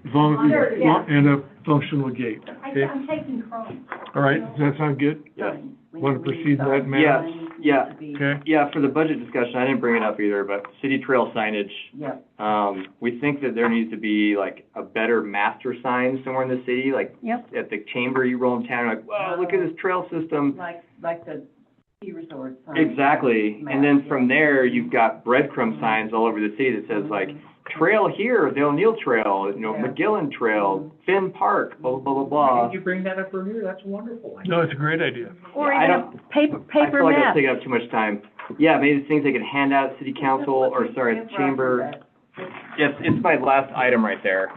S1: As long as,
S2: Sure, yeah.
S1: and a functional gate, okay?
S2: I'm taking Chrome.
S1: All right, does that sound good?
S5: Yes.
S1: Want to proceed in that manner?
S5: Yes, yeah.
S1: Okay,
S5: Yeah, for the budget discussion, I didn't bring it up either, but city trail signage,
S4: Yep.
S5: we think that there needs to be like a better master sign somewhere in the city, like
S6: Yep.
S5: at the chamber, you roll in town, like, wow, look at this trail system.
S4: Like the ski resort sign.
S5: Exactly, and then from there, you've got breadcrumb signs all over the city that says like, trail here, the O'Neill Trail, you know,
S4: Yeah.
S5: McGillen Trail, Finn Park, blah, blah, blah,
S3: Why
S5: blah.
S3: did you bring that up earlier? That's wonderful.
S1: no, it's a great idea.
S6: Or
S5: I
S6: even a
S5: don't-
S6: paper
S5: I feel like
S6: map.
S5: that's taking up too much time. Yeah, maybe it's things they could hand out at city council, or sorry, at the chamber. Yes, it's my last item right there.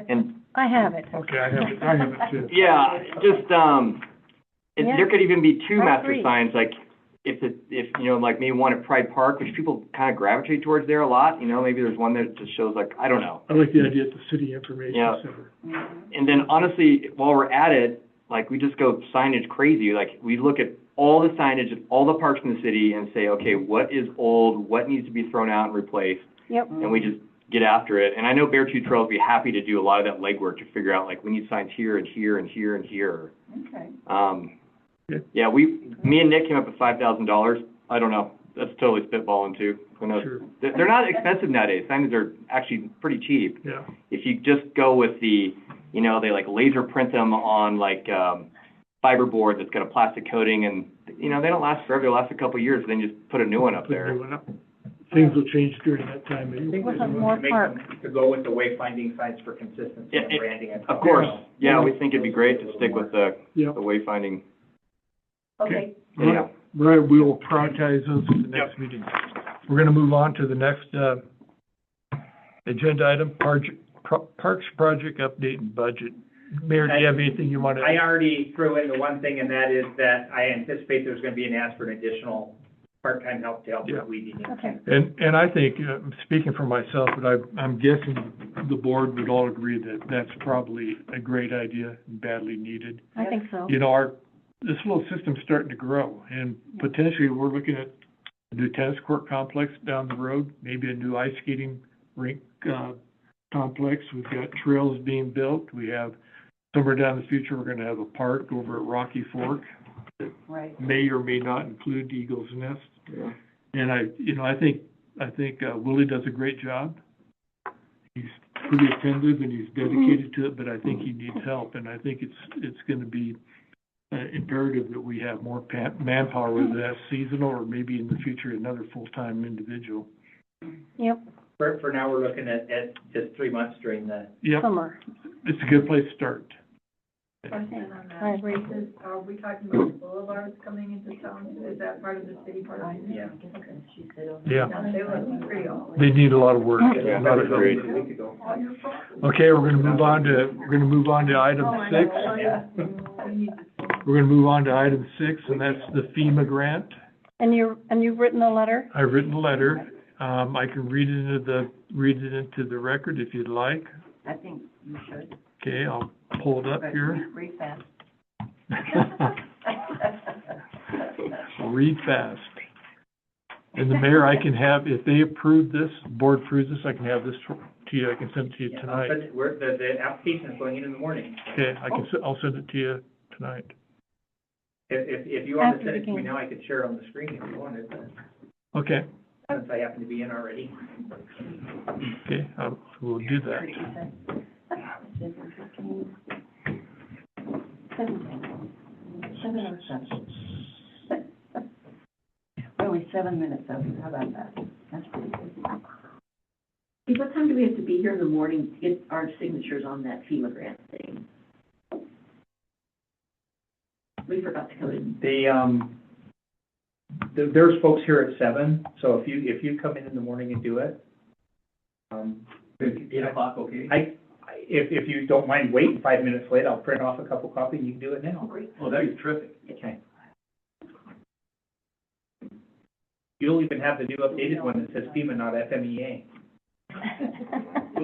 S5: And,
S6: I have it.
S1: Okay, I have it too.
S5: yeah, just,
S6: Yeah.
S5: there could even be two
S6: I
S5: master
S6: agree.
S5: signs, like, if, you know, like maybe one at Pride Park, which people kind of gravitate towards there a lot, you know, maybe there's one that just shows like, I don't know.
S1: I like the idea at the city information
S5: Yeah.
S1: center.
S4: Mm-hmm.
S5: And then honestly, while we're at it, like, we just go signage crazy. Like, we look at all the signage at all the parks in the city and say, okay, what is old, what needs to be thrown out and replaced?
S6: Yep.
S5: And we just get after it. And I know Beartooth Trail would be happy to do a lot of that legwork to figure out, like, we need signs here and here and here and here.
S4: Okay.
S5: Yeah, me and Nick came up with $5,000. I don't know. That's totally spitballing too. Who knows?
S1: Sure.
S5: They're not expensive nowadays. Signs are actually pretty cheap.
S1: Yeah.
S5: If you just go with the, you know, they like laser print them on like, fiberboard that's got a plastic coating and, you know, they don't last forever. They last a couple of years, then you just put a new one up
S1: Put a
S5: there.
S1: new one up. Things will change during that time.
S3: I think
S6: We'll
S3: we
S6: have
S3: should
S6: more
S3: make
S6: park.
S3: them to go with the wayfinding signs for consistency
S5: Yeah,
S3: and branding and.
S5: Of course. Yeah, we think it'd be great to stick with the
S1: Yep.
S5: wayfinding.
S8: Okay,
S5: Yeah.
S1: Right, we will prioritize those in the next meeting. We're gonna move on to the next, agenda item, Parks Project Update and Budget. Mayor, do you have anything you wanna?
S3: I already threw in the one thing, and that is that I anticipate there's gonna be an ask for an additional part-time help to help
S1: Yeah.
S3: with weeding.
S6: Okay.
S1: And I think, speaking for myself, but I'm guessing the board would all agree that that's probably a great idea and badly needed.
S6: I think so.
S1: You know, this little system's starting to grow, and potentially we're looking at a new tennis court complex down the road, maybe a new ice skating rink, complex. We've got trails being built. We have, somewhere down the future, we're gonna have a park over at Rocky Fork.
S4: Right.
S1: May or may not include Eagle's Nest.
S5: Yeah.
S1: And I think Willie does a great job. He's pretty attentive and he's dedicated to it, but I think he needs help, and I think it's gonna be imperative that we have more manpower, whether that's seasonal or maybe in the future, another full-time individual.
S6: Yep,
S3: For now, we're looking at just 3 months during the,
S1: Yep,
S6: summer.
S1: it's a good place to start.
S6: I agree.
S2: Are we talking about the boulevards coming into town? Is that part of the city park?
S3: yeah.
S4: She said, oh.
S1: Yeah,
S2: They look pretty awful.
S1: they need a lot of work.
S5: Yeah,
S1: A lot of
S5: agreed.
S1: help.
S3: A week ago.
S1: Okay, we're gonna move on to item
S2: Oh, I
S1: 6.
S2: know.
S3: Yeah.
S2: We need to-
S1: We're gonna move on to item 6, and that's the FEMA grant.
S6: And you've written a letter?
S1: I've written a letter. I can read it into the record if you'd like.
S4: I think you should.
S1: Okay, I'll pull it up
S4: But
S1: here.
S4: read fast.
S1: Read fast. And the mayor, I can have, if they approve this, board approves this, I can have this to you, I can send it to you
S3: Yeah, I'll
S1: tonight.
S3: send it- the application is going in the morning.
S1: Okay, I'll send it to you tonight.
S3: If you want to
S6: After
S3: send
S6: the
S3: it to me
S6: game.
S3: now, I could share it on the screen if you wanted, but
S1: Okay,
S3: since I happen to be in already.
S1: okay, we'll do that.
S4: Pretty good. 7:15. 7:07. Only 7 minutes of it, how about that? That's pretty good.
S8: Hey, what time do we have to be here in the morning to get our signatures on that FEMA grant thing? We forgot to go in.
S3: There's folks here at 7, so if you come in the morning and do it,
S7: 8 o'clock, okay?
S3: if you don't mind waiting 5 minutes late, I'll print off a couple copies and you can do it now.
S7: Oh, that'd be terrific.
S3: Okay. You'll even have the new updated one that says FEMA, not FMEA.
S2: What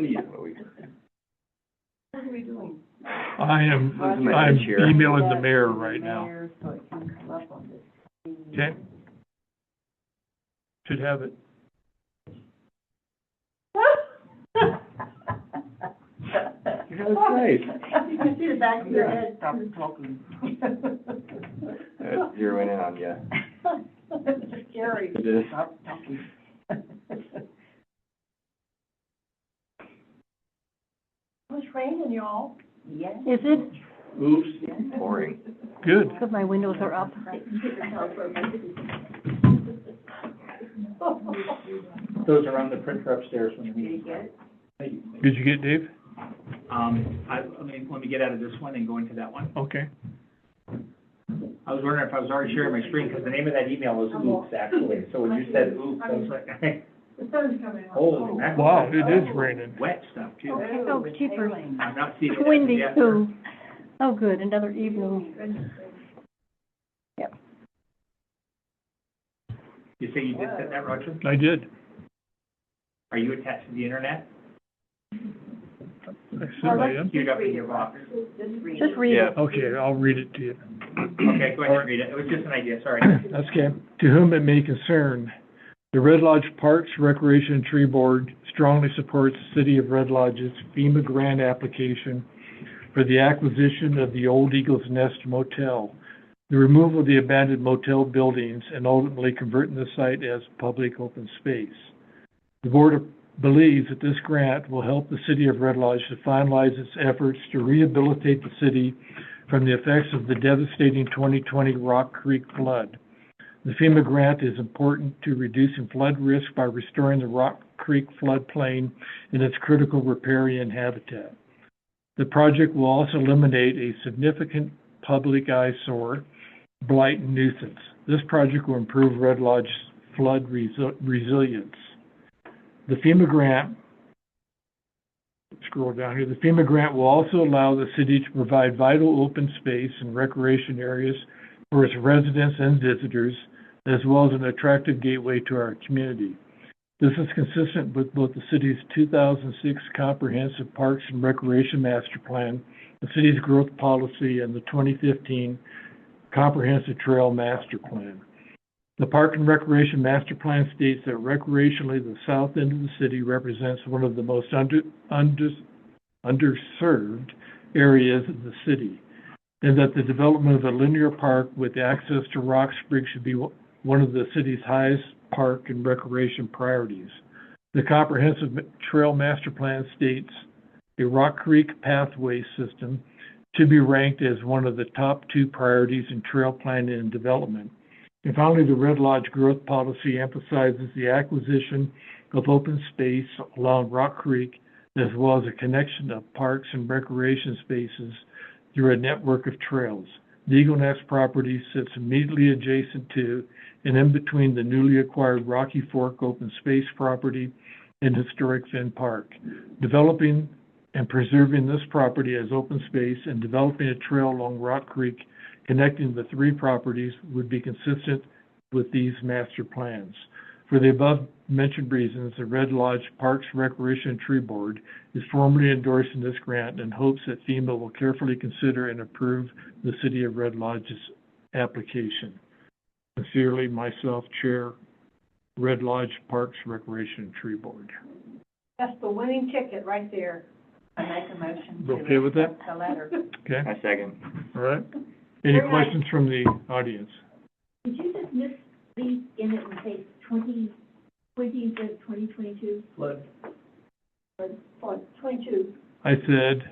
S2: are we doing?
S1: I'm
S5: message here.
S1: emailing the mayor right now.
S4: Mayor, so it can come up on this.
S1: Okay? Should have it.
S5: That's nice.
S2: You can see the back of your head.
S4: Stop talking.
S5: Zeroing in on you.
S2: It's scary.
S5: It is.
S4: Stop talking.
S2: It's raining, y'all.
S4: Yes.
S6: Is it?
S1: Oops,
S5: Boring.
S1: good.
S6: Because my windows are up.
S3: Those are on the printer upstairs when the meeting.
S1: Did you get it, Dave?
S3: Let me get out of this one and go into that one.
S1: Okay.
S3: I was wondering if I was already sharing my screen, because the name of that email was Oops, actually. So when you said Oops, I was like,
S2: The sun's coming out.
S3: holy mackerel.
S1: Wow, it is raining.
S3: Wet stuff, too.
S6: Oh, cheapers.
S3: I'm not seeing it.
S6: Windy
S3: yet.
S6: too. Oh, good, another evening. Yep.
S3: You say you did send that, Roger?
S1: I did.
S3: Are you attached to the internet?
S1: I assume I am.
S3: Queued up in your box.
S4: Just read
S6: Just
S4: it.
S6: read
S5: Yeah.
S6: it.
S1: Okay, I'll read it to you.
S3: Okay, go ahead and read it. It was just an idea, sorry.
S1: That's okay. To whom it may concern, the Red Lodge Parks, Recreation, and Tree Board strongly supports the City of Red Lodge's FEMA grant application for the acquisition of the Old Eagle's Nest Motel, the removal of the abandoned motel buildings, and ultimately converting the site as public open space. The board believes that this grant will help the City of Red Lodge to finalize its efforts to rehabilitate the city from the effects of the devastating 2020 Rock Creek flood. The FEMA grant is important to reducing flood risk by restoring the Rock Creek floodplain and its critical riparian habitat. The project will also eliminate a significant public eyesore, blight, and nuisance. This project will improve Red Lodge's flood resilience. The FEMA grant, scroll down here, the FEMA grant will also allow the city to provide vital open space and recreation areas for its residents and visitors, as well as an attractive gateway to our community. This is consistent with both the city's 2006 Comprehensive Parks and Recreation Master Plan, the city's growth policy, and the 2015 Comprehensive Trail Master Plan. The Park and Recreation Master Plan states that recreationally, the south end of the city represents one of the most underserved areas of the city, and that the development of a linear park with access to Rock Spring should be one of the city's highest park and recreation priorities. The Comprehensive Trail Master Plan states a Rock Creek pathway system to be ranked as one of the top 2 priorities in trail planning and development. And finally, the Red Lodge growth policy emphasizes the acquisition of open space along Rock Creek, as well as a connection of parks and recreation spaces through a network of trails. The Eagle Nest property sits immediately adjacent to and in between the newly acquired Rocky Fork open space property and historic Finn Park. Developing and preserving this property as open space and developing a trail along Rock Creek connecting the 3 properties would be consistent with these master plans. For the above-mentioned reasons, the Red Lodge Parks, Recreation, and Tree Board is formally endorsing this grant and hopes that FEMA will carefully consider and approve the City of Red Lodge's application. Sincerely, myself, Chair, Red Lodge Parks, Recreation, and Tree Board.
S2: That's the winning ticket right there.
S4: I make a motion
S1: You
S4: to
S1: okay with that?
S4: accept the letter.
S1: Okay,
S5: I second.
S1: all right. Any
S8: Very nice.
S1: questions from the audience?
S8: Did you just mislead in it and say 2020 instead of 2022?
S7: Flood.
S2: On 22.
S1: I said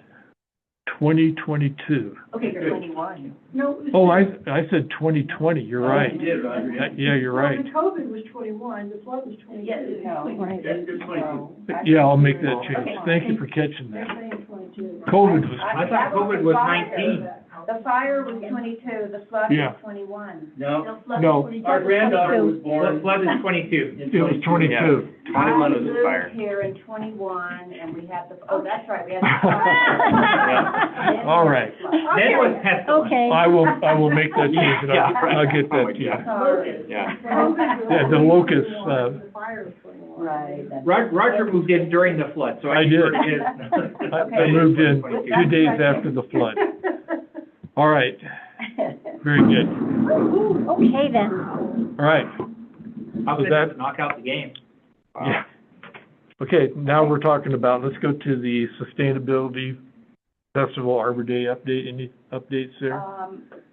S1: 2022.
S8: Okay,
S4: You're
S8: good.
S4: 21.
S2: No, it was.
S1: Oh, I said 2020, you're right.
S7: You did, Roger.
S1: Yeah, you're right.
S2: The COVID was 21, the flood was 22.
S4: Yeah, no.
S6: Right.
S7: Yes, good point.
S4: No, I
S1: Yeah, I'll make
S4: think
S1: that
S4: you-
S1: change.
S4: okay.
S1: Thank you for catching
S2: They're
S1: that.
S2: saying 22.
S1: COVID was,
S3: I thought COVID was 19.
S4: The fire was 22, the flood
S1: Yeah.
S4: was 21.
S7: No,
S8: No, flood
S1: No.
S8: was 22.
S7: our granddaughter was
S3: The
S7: born
S3: flood is 22.
S7: in
S1: it was 22.
S5: 21 was the
S4: I
S5: fire.
S4: moved here in 21, and we had the, oh, that's right, we had the fire.
S1: All right.
S3: Then it was pestilence.
S6: Okay.
S1: I will make that change, and
S5: Yeah, right.
S1: I'll get that to you.
S4: Sorry.
S5: Yeah.
S1: Yeah, the locust,
S2: The fire was 21.
S4: Right. that's-
S3: Roger moved in during the flood, so
S1: I
S3: I
S1: did.
S3: knew where it is.
S1: I moved in 2 days after the flood. All right, very good.
S6: Okay then.
S1: All right,
S3: How
S1: Was
S3: could
S1: that-
S3: that knock out the game?
S1: yeah. Okay, now we're talking about, let's go to the Sustainability Festival Arbor Day update. Any updates there?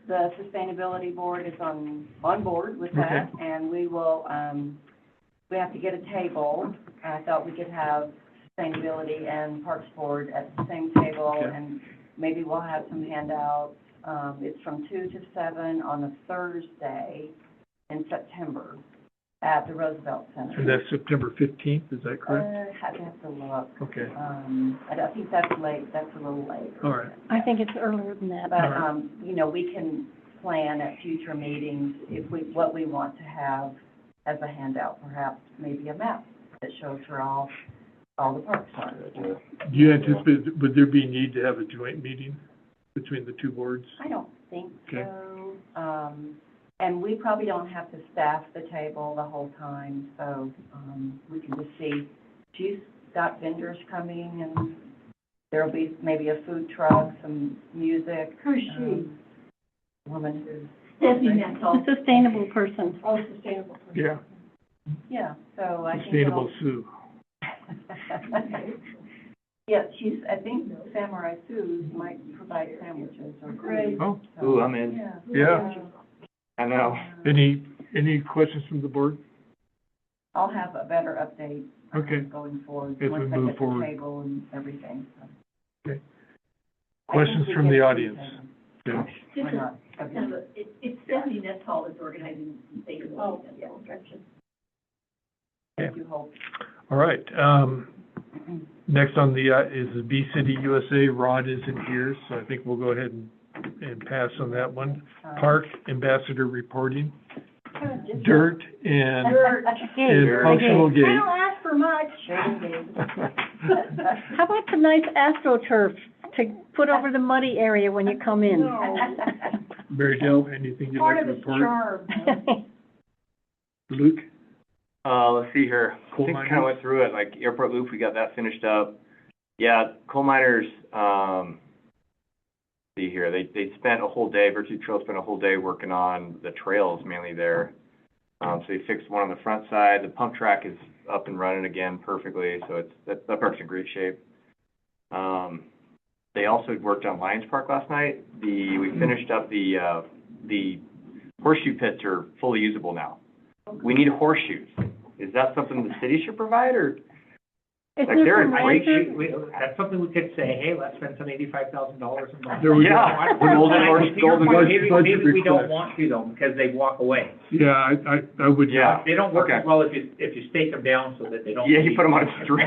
S4: The Sustainability Board is on board with that, and we will, we have to get a table. I thought we could have Sustainability and Parks Board at the same table,
S1: Okay.
S4: and maybe we'll have some handouts. It's from 2 to 7 on a Thursday in September at the Roosevelt Center.
S1: And that's September 15th, is that correct?
S4: I'd have to look.
S1: Okay,
S4: I think that's late, that's a little late.
S1: all right.
S6: I think it's earlier than that.
S4: But,
S1: Alright.
S4: you know, we can plan at future meetings what we want to have as a handout, perhaps maybe a map that shows where all the parks are.
S1: Do you anticipate, would there be a need to have a joint meeting between the 2 boards?
S4: I don't think
S1: Okay.
S4: so. And we probably don't have to staff the table the whole time, so, we can just see, she's got vendors coming and There'll be maybe a food truck, some music.
S2: Who's she?
S4: Woman who's.
S8: Stephanie Natal.
S6: A sustainable person.
S2: Oh, sustainable.
S1: Yeah,
S4: Yeah, so I think
S1: Sustainable Sue.
S4: Yeah, I think Samurai Sue's might provide sandwiches or.
S2: Great.
S1: Oh,
S4: So,
S5: Ooh, I'm in.
S4: Yeah.
S1: yeah.
S5: I know.
S1: Any questions from the board?
S4: I'll have a better update.
S1: Okay.
S4: Going forward,
S1: As we
S4: once I
S1: move
S4: get the
S1: forward.
S4: table and everything, so.
S1: Okay.
S4: I
S1: Questions
S4: think we
S1: from
S4: get
S1: the
S4: through
S1: audience?
S4: them.
S1: Yeah.
S8: Just
S4: Why not?
S8: kind of it's Stephanie Natal that's organizing the thing.
S2: Oh,
S8: yeah.
S4: I do hope.
S1: All right, next on the, is the Bee City USA. Rod isn't here, so I think we'll go ahead and pass on that one. Park Ambassador reporting, dirt and functional
S2: I
S1: gate.
S2: don't ask for much.
S6: How about some nice AstroTurf to put over the muddy area when you come in?
S2: No.
S1: Mary Dell, anything you'd
S2: Part
S1: like
S2: of
S1: to
S2: its
S1: report?
S2: charm.
S1: Luke?
S5: Let's see here. I
S1: Coal
S5: think we kind
S1: miners?
S5: of went through it, like Airport Loop, we got that finished up. Yeah, coal miners, see here, they spent a whole day, Virtue Trail spent a whole day working on the trails mainly there. So they fixed one on the front side, the pump track is up and running again perfectly, so that park's in great shape. They also worked on Lions Park last night. We finished up the horseshoe pits are fully usable now. We need horseshoes. Is that something the city should provide, or?
S6: Is
S5: Like,
S6: there
S5: they're
S6: some
S5: in great
S6: rancher?
S3: That's something we could say, hey, let's spend some $85,000 a month.
S1: There we go.
S5: Yeah, the golden horse,
S3: To your
S5: golden
S3: point,
S5: horse.
S3: maybe
S1: budget
S3: we don't
S1: request.
S3: want to though, because they walk away.
S1: Yeah, I would
S5: Yeah.
S1: not.
S3: They don't work
S5: Okay.
S3: as well if you stake them down so that they don't.
S5: Yeah, you
S3: leave.
S5: put them on a string.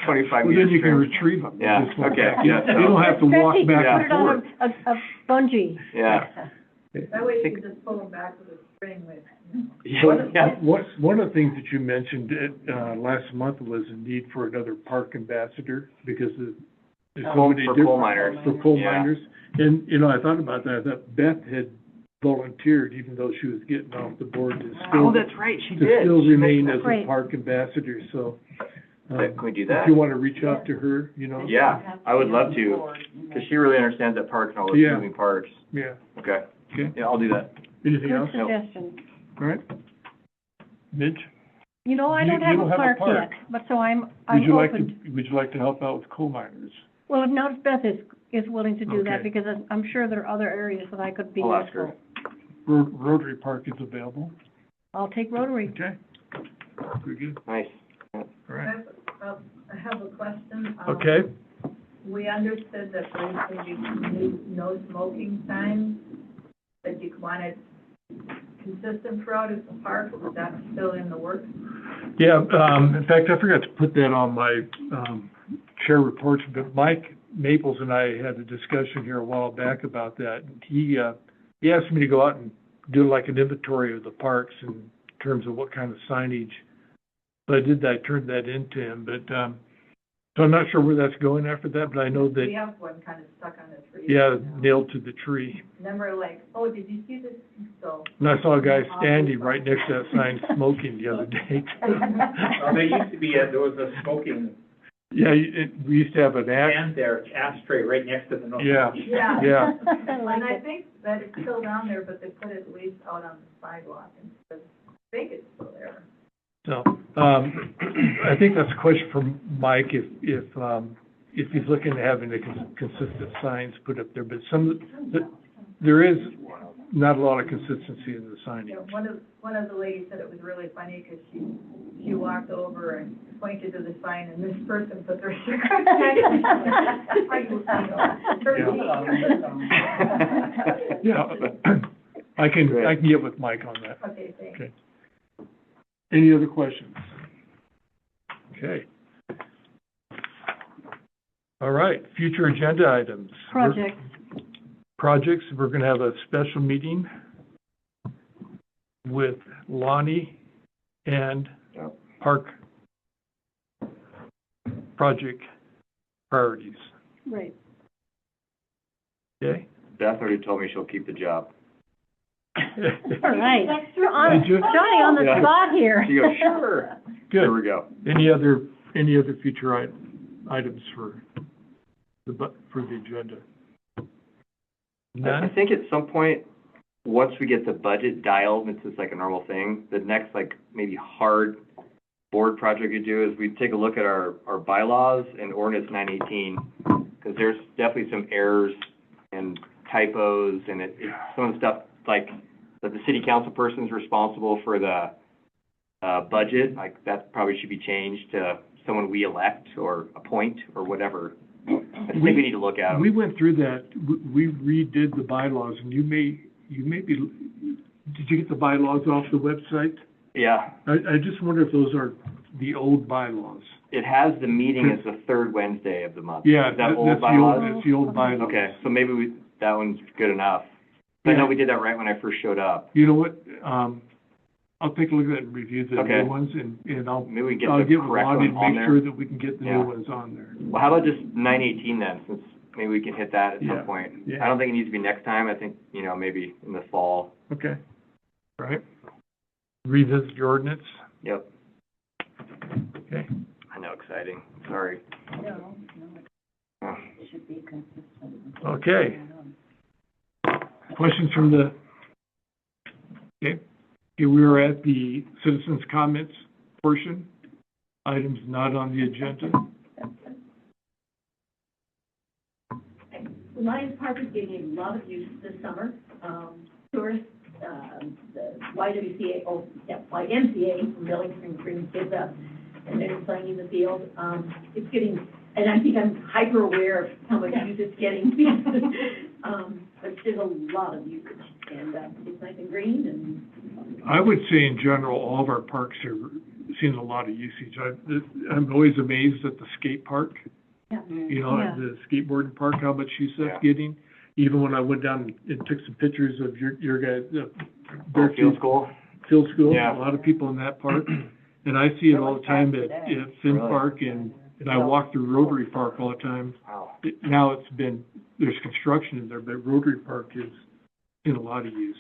S5: 25
S1: Well,
S5: meters
S1: then you can
S5: string.
S1: retrieve them.
S5: Yeah,
S1: Just walk
S5: okay,
S1: back.
S5: yeah,
S1: You don't have to walk
S6: Betsy,
S1: back
S5: Yeah.
S6: put
S1: and
S6: it on
S1: forth.
S6: a bungee.
S5: Yeah.
S2: That way
S5: you can
S2: just pull them back with a string with.
S5: Yeah.
S1: One of the things that you mentioned last month was a need for another park ambassador because there's so many
S5: For
S1: different.
S5: coal miners.
S1: For coal
S5: Yeah.
S1: miners. And, I thought about that. I thought Beth had volunteered, even though she was getting off the board, to still,
S5: Oh, that's right, she
S1: to
S5: did.
S1: still remain as a
S6: Great.
S1: park ambassador, so.
S5: Can we do
S1: If
S5: that?
S1: you want to reach out to her,
S5: Yeah, I would love to, because she really understands that park and all those
S1: Yeah.
S5: moving parts.
S1: Yeah.
S5: Okay,
S1: Okay.
S5: yeah, I'll do that.
S1: Anything
S6: Good
S1: else?
S6: suggestion.
S1: All right. Mitch,
S6: I
S1: You-
S6: don't
S1: you
S6: have
S1: don't
S6: a
S1: have a
S6: park
S1: park.
S6: yet, but so I'm
S1: would you like
S6: open.
S1: to, would you like to help out with coal miners?
S6: Well, if not, if Beth is willing to do that,
S1: Okay.
S6: because I'm sure there are other areas that I could be
S5: I'll ask her.
S6: useful.
S1: Rotary Park is available.
S6: I'll take Rotary.
S1: Okay. Very good.
S5: Nice.
S1: All right.
S2: I have a question.
S1: Okay.
S2: We understood that there used to be no smoking signs, that you wanted consistent throughout the park. Is that still in the works?
S1: Yeah, in fact, I forgot to put that on my, chair reports, but Mike Maples and I had a discussion here a while back about that. He asked me to go out and do like an inventory of the parks in terms of what kind of signage. So I did that, I turned that into him, but, so I'm not sure where that's going after that, but I know
S2: We
S1: that,
S2: have one kind of stuck on the tree.
S1: yeah, nailed to the tree.
S2: And then we're like, oh, did you see this? So.
S1: And I saw a guy standing right next to that sign smoking the other day.
S3: Well, there used to be there was a smoking
S1: Yeah, we used to have an ash,
S3: stand there, ashtray right next to the. no
S1: Yeah.
S3: smoking.
S2: Yeah.
S1: yeah.
S6: I like
S2: And I
S6: it.
S2: think that it's still down there, but they put it at least out on the sidewalk instead. I think it's still there.
S1: So, I think that's a question for Mike, if he's looking to having the consistent signs put up there, but there is not a lot of consistency in the
S2: You know,
S1: signage.
S2: one of the ladies said it was really funny because she walked over and pointed to the sign, and this person put their cigarette
S1: Yeah, I can get with Mike on that.
S2: Okay, thanks.
S1: Okay. Any other questions? Okay. All right, future agenda items.
S6: Project.
S1: Projects, we're gonna have a special meeting with Lonnie and
S5: Yep.
S1: Park project priorities,
S6: Right.
S1: okay?
S5: Beth already told me she'll keep the job.
S6: All right. On,
S1: Did you?
S6: Johnny on the
S5: Yeah.
S6: spot here.
S5: She goes, sure. There
S1: Good.
S5: we go.
S1: Any other future items for for the agenda?
S5: I
S1: None?
S5: think at some point, once we get the budget dialed, it's just like a normal thing, the next, like, maybe hard board project we do is we take a look at our bylaws and ordinance 918, because there's definitely some errors and typos, and some of the stuff, like, that the city council person's responsible for the budget, like, that probably should be changed to someone we elect or appoint or whatever. I think we need to look at them.
S1: We went through that, we redid the bylaws, and you may be, did you get the bylaws off the website?
S5: Yeah,
S1: I just wonder if those are the old bylaws.
S5: it has the meeting as the third Wednesday of the month.
S1: Yeah,
S5: Is that
S1: that's
S5: old bylaws?
S1: the old bylaws.
S5: Okay, so maybe that one's good enough. I know we did that right when I first showed up.
S1: You know what, I'll take a look at it and review the
S5: Okay.
S1: new ones, and I'll
S5: Maybe we can
S1: I'll
S5: get
S1: get
S5: the
S1: with
S5: correct
S1: Lonnie
S5: one
S1: to
S5: on
S1: make sure
S5: there.
S1: that we can get the
S5: Yeah.
S1: new ones on there.
S5: Well, how about just 918 then, since maybe we can hit that at
S1: Yeah.
S5: some point?
S1: Yeah.
S5: I don't think it needs to be next time, I think, maybe in the fall.
S1: Okay, right. Revisit your ordinance,
S5: Yep,
S1: okay.
S5: I know, exciting, sorry.
S4: No,
S5: Oh.
S4: it should be consistent.
S1: Okay. Questions from the, okay, we are at the citizens' comments portion, items not on the agenda.
S8: Lions Park is getting a lot of use this summer. Tourists, the YMCA really brings kids up, and they're playing in the field. It's getting, and I think I'm hyper aware of how much use it's getting. But there's a lot of usage, and it's nice and green, and
S1: I would say in general, all of our parks are seeing a lot of usage. I'm always amazed at the skate park,
S6: Yeah.
S1: at the skateboarding park, how much use that's getting. Even when I went down and took some pictures of your guys,
S5: Field school?
S1: Field School,
S5: Yeah.
S1: a lot of people in that park. And I see it all the time at Finn
S5: Really?
S1: Park, and I walk through Rotary Park all the time.
S5: Wow.
S1: Now there's construction in there, but Rotary Park is in a lot of use.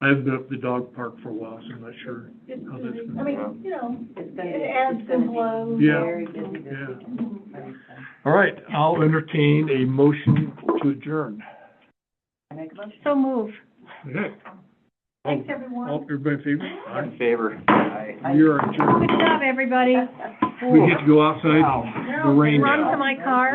S1: I haven't been up the dog park for a while, so I'm not sure how that's been.
S2: I mean,
S4: It's gonna be,
S2: it adds
S4: it's gonna
S2: some flow.
S4: be
S1: Yeah.
S4: very busy this
S1: Yeah.
S4: weekend. Very fun.
S1: All right, I'll entertain a motion to adjourn.
S4: I make a motion.
S6: So move.
S1: Okay.
S2: Thanks, everyone.
S1: Everybody in favor?
S5: All in favor? Aye.
S1: We are adjourned.
S6: Good job, everybody.
S1: We get to go outside, the rain.
S6: Run to my car.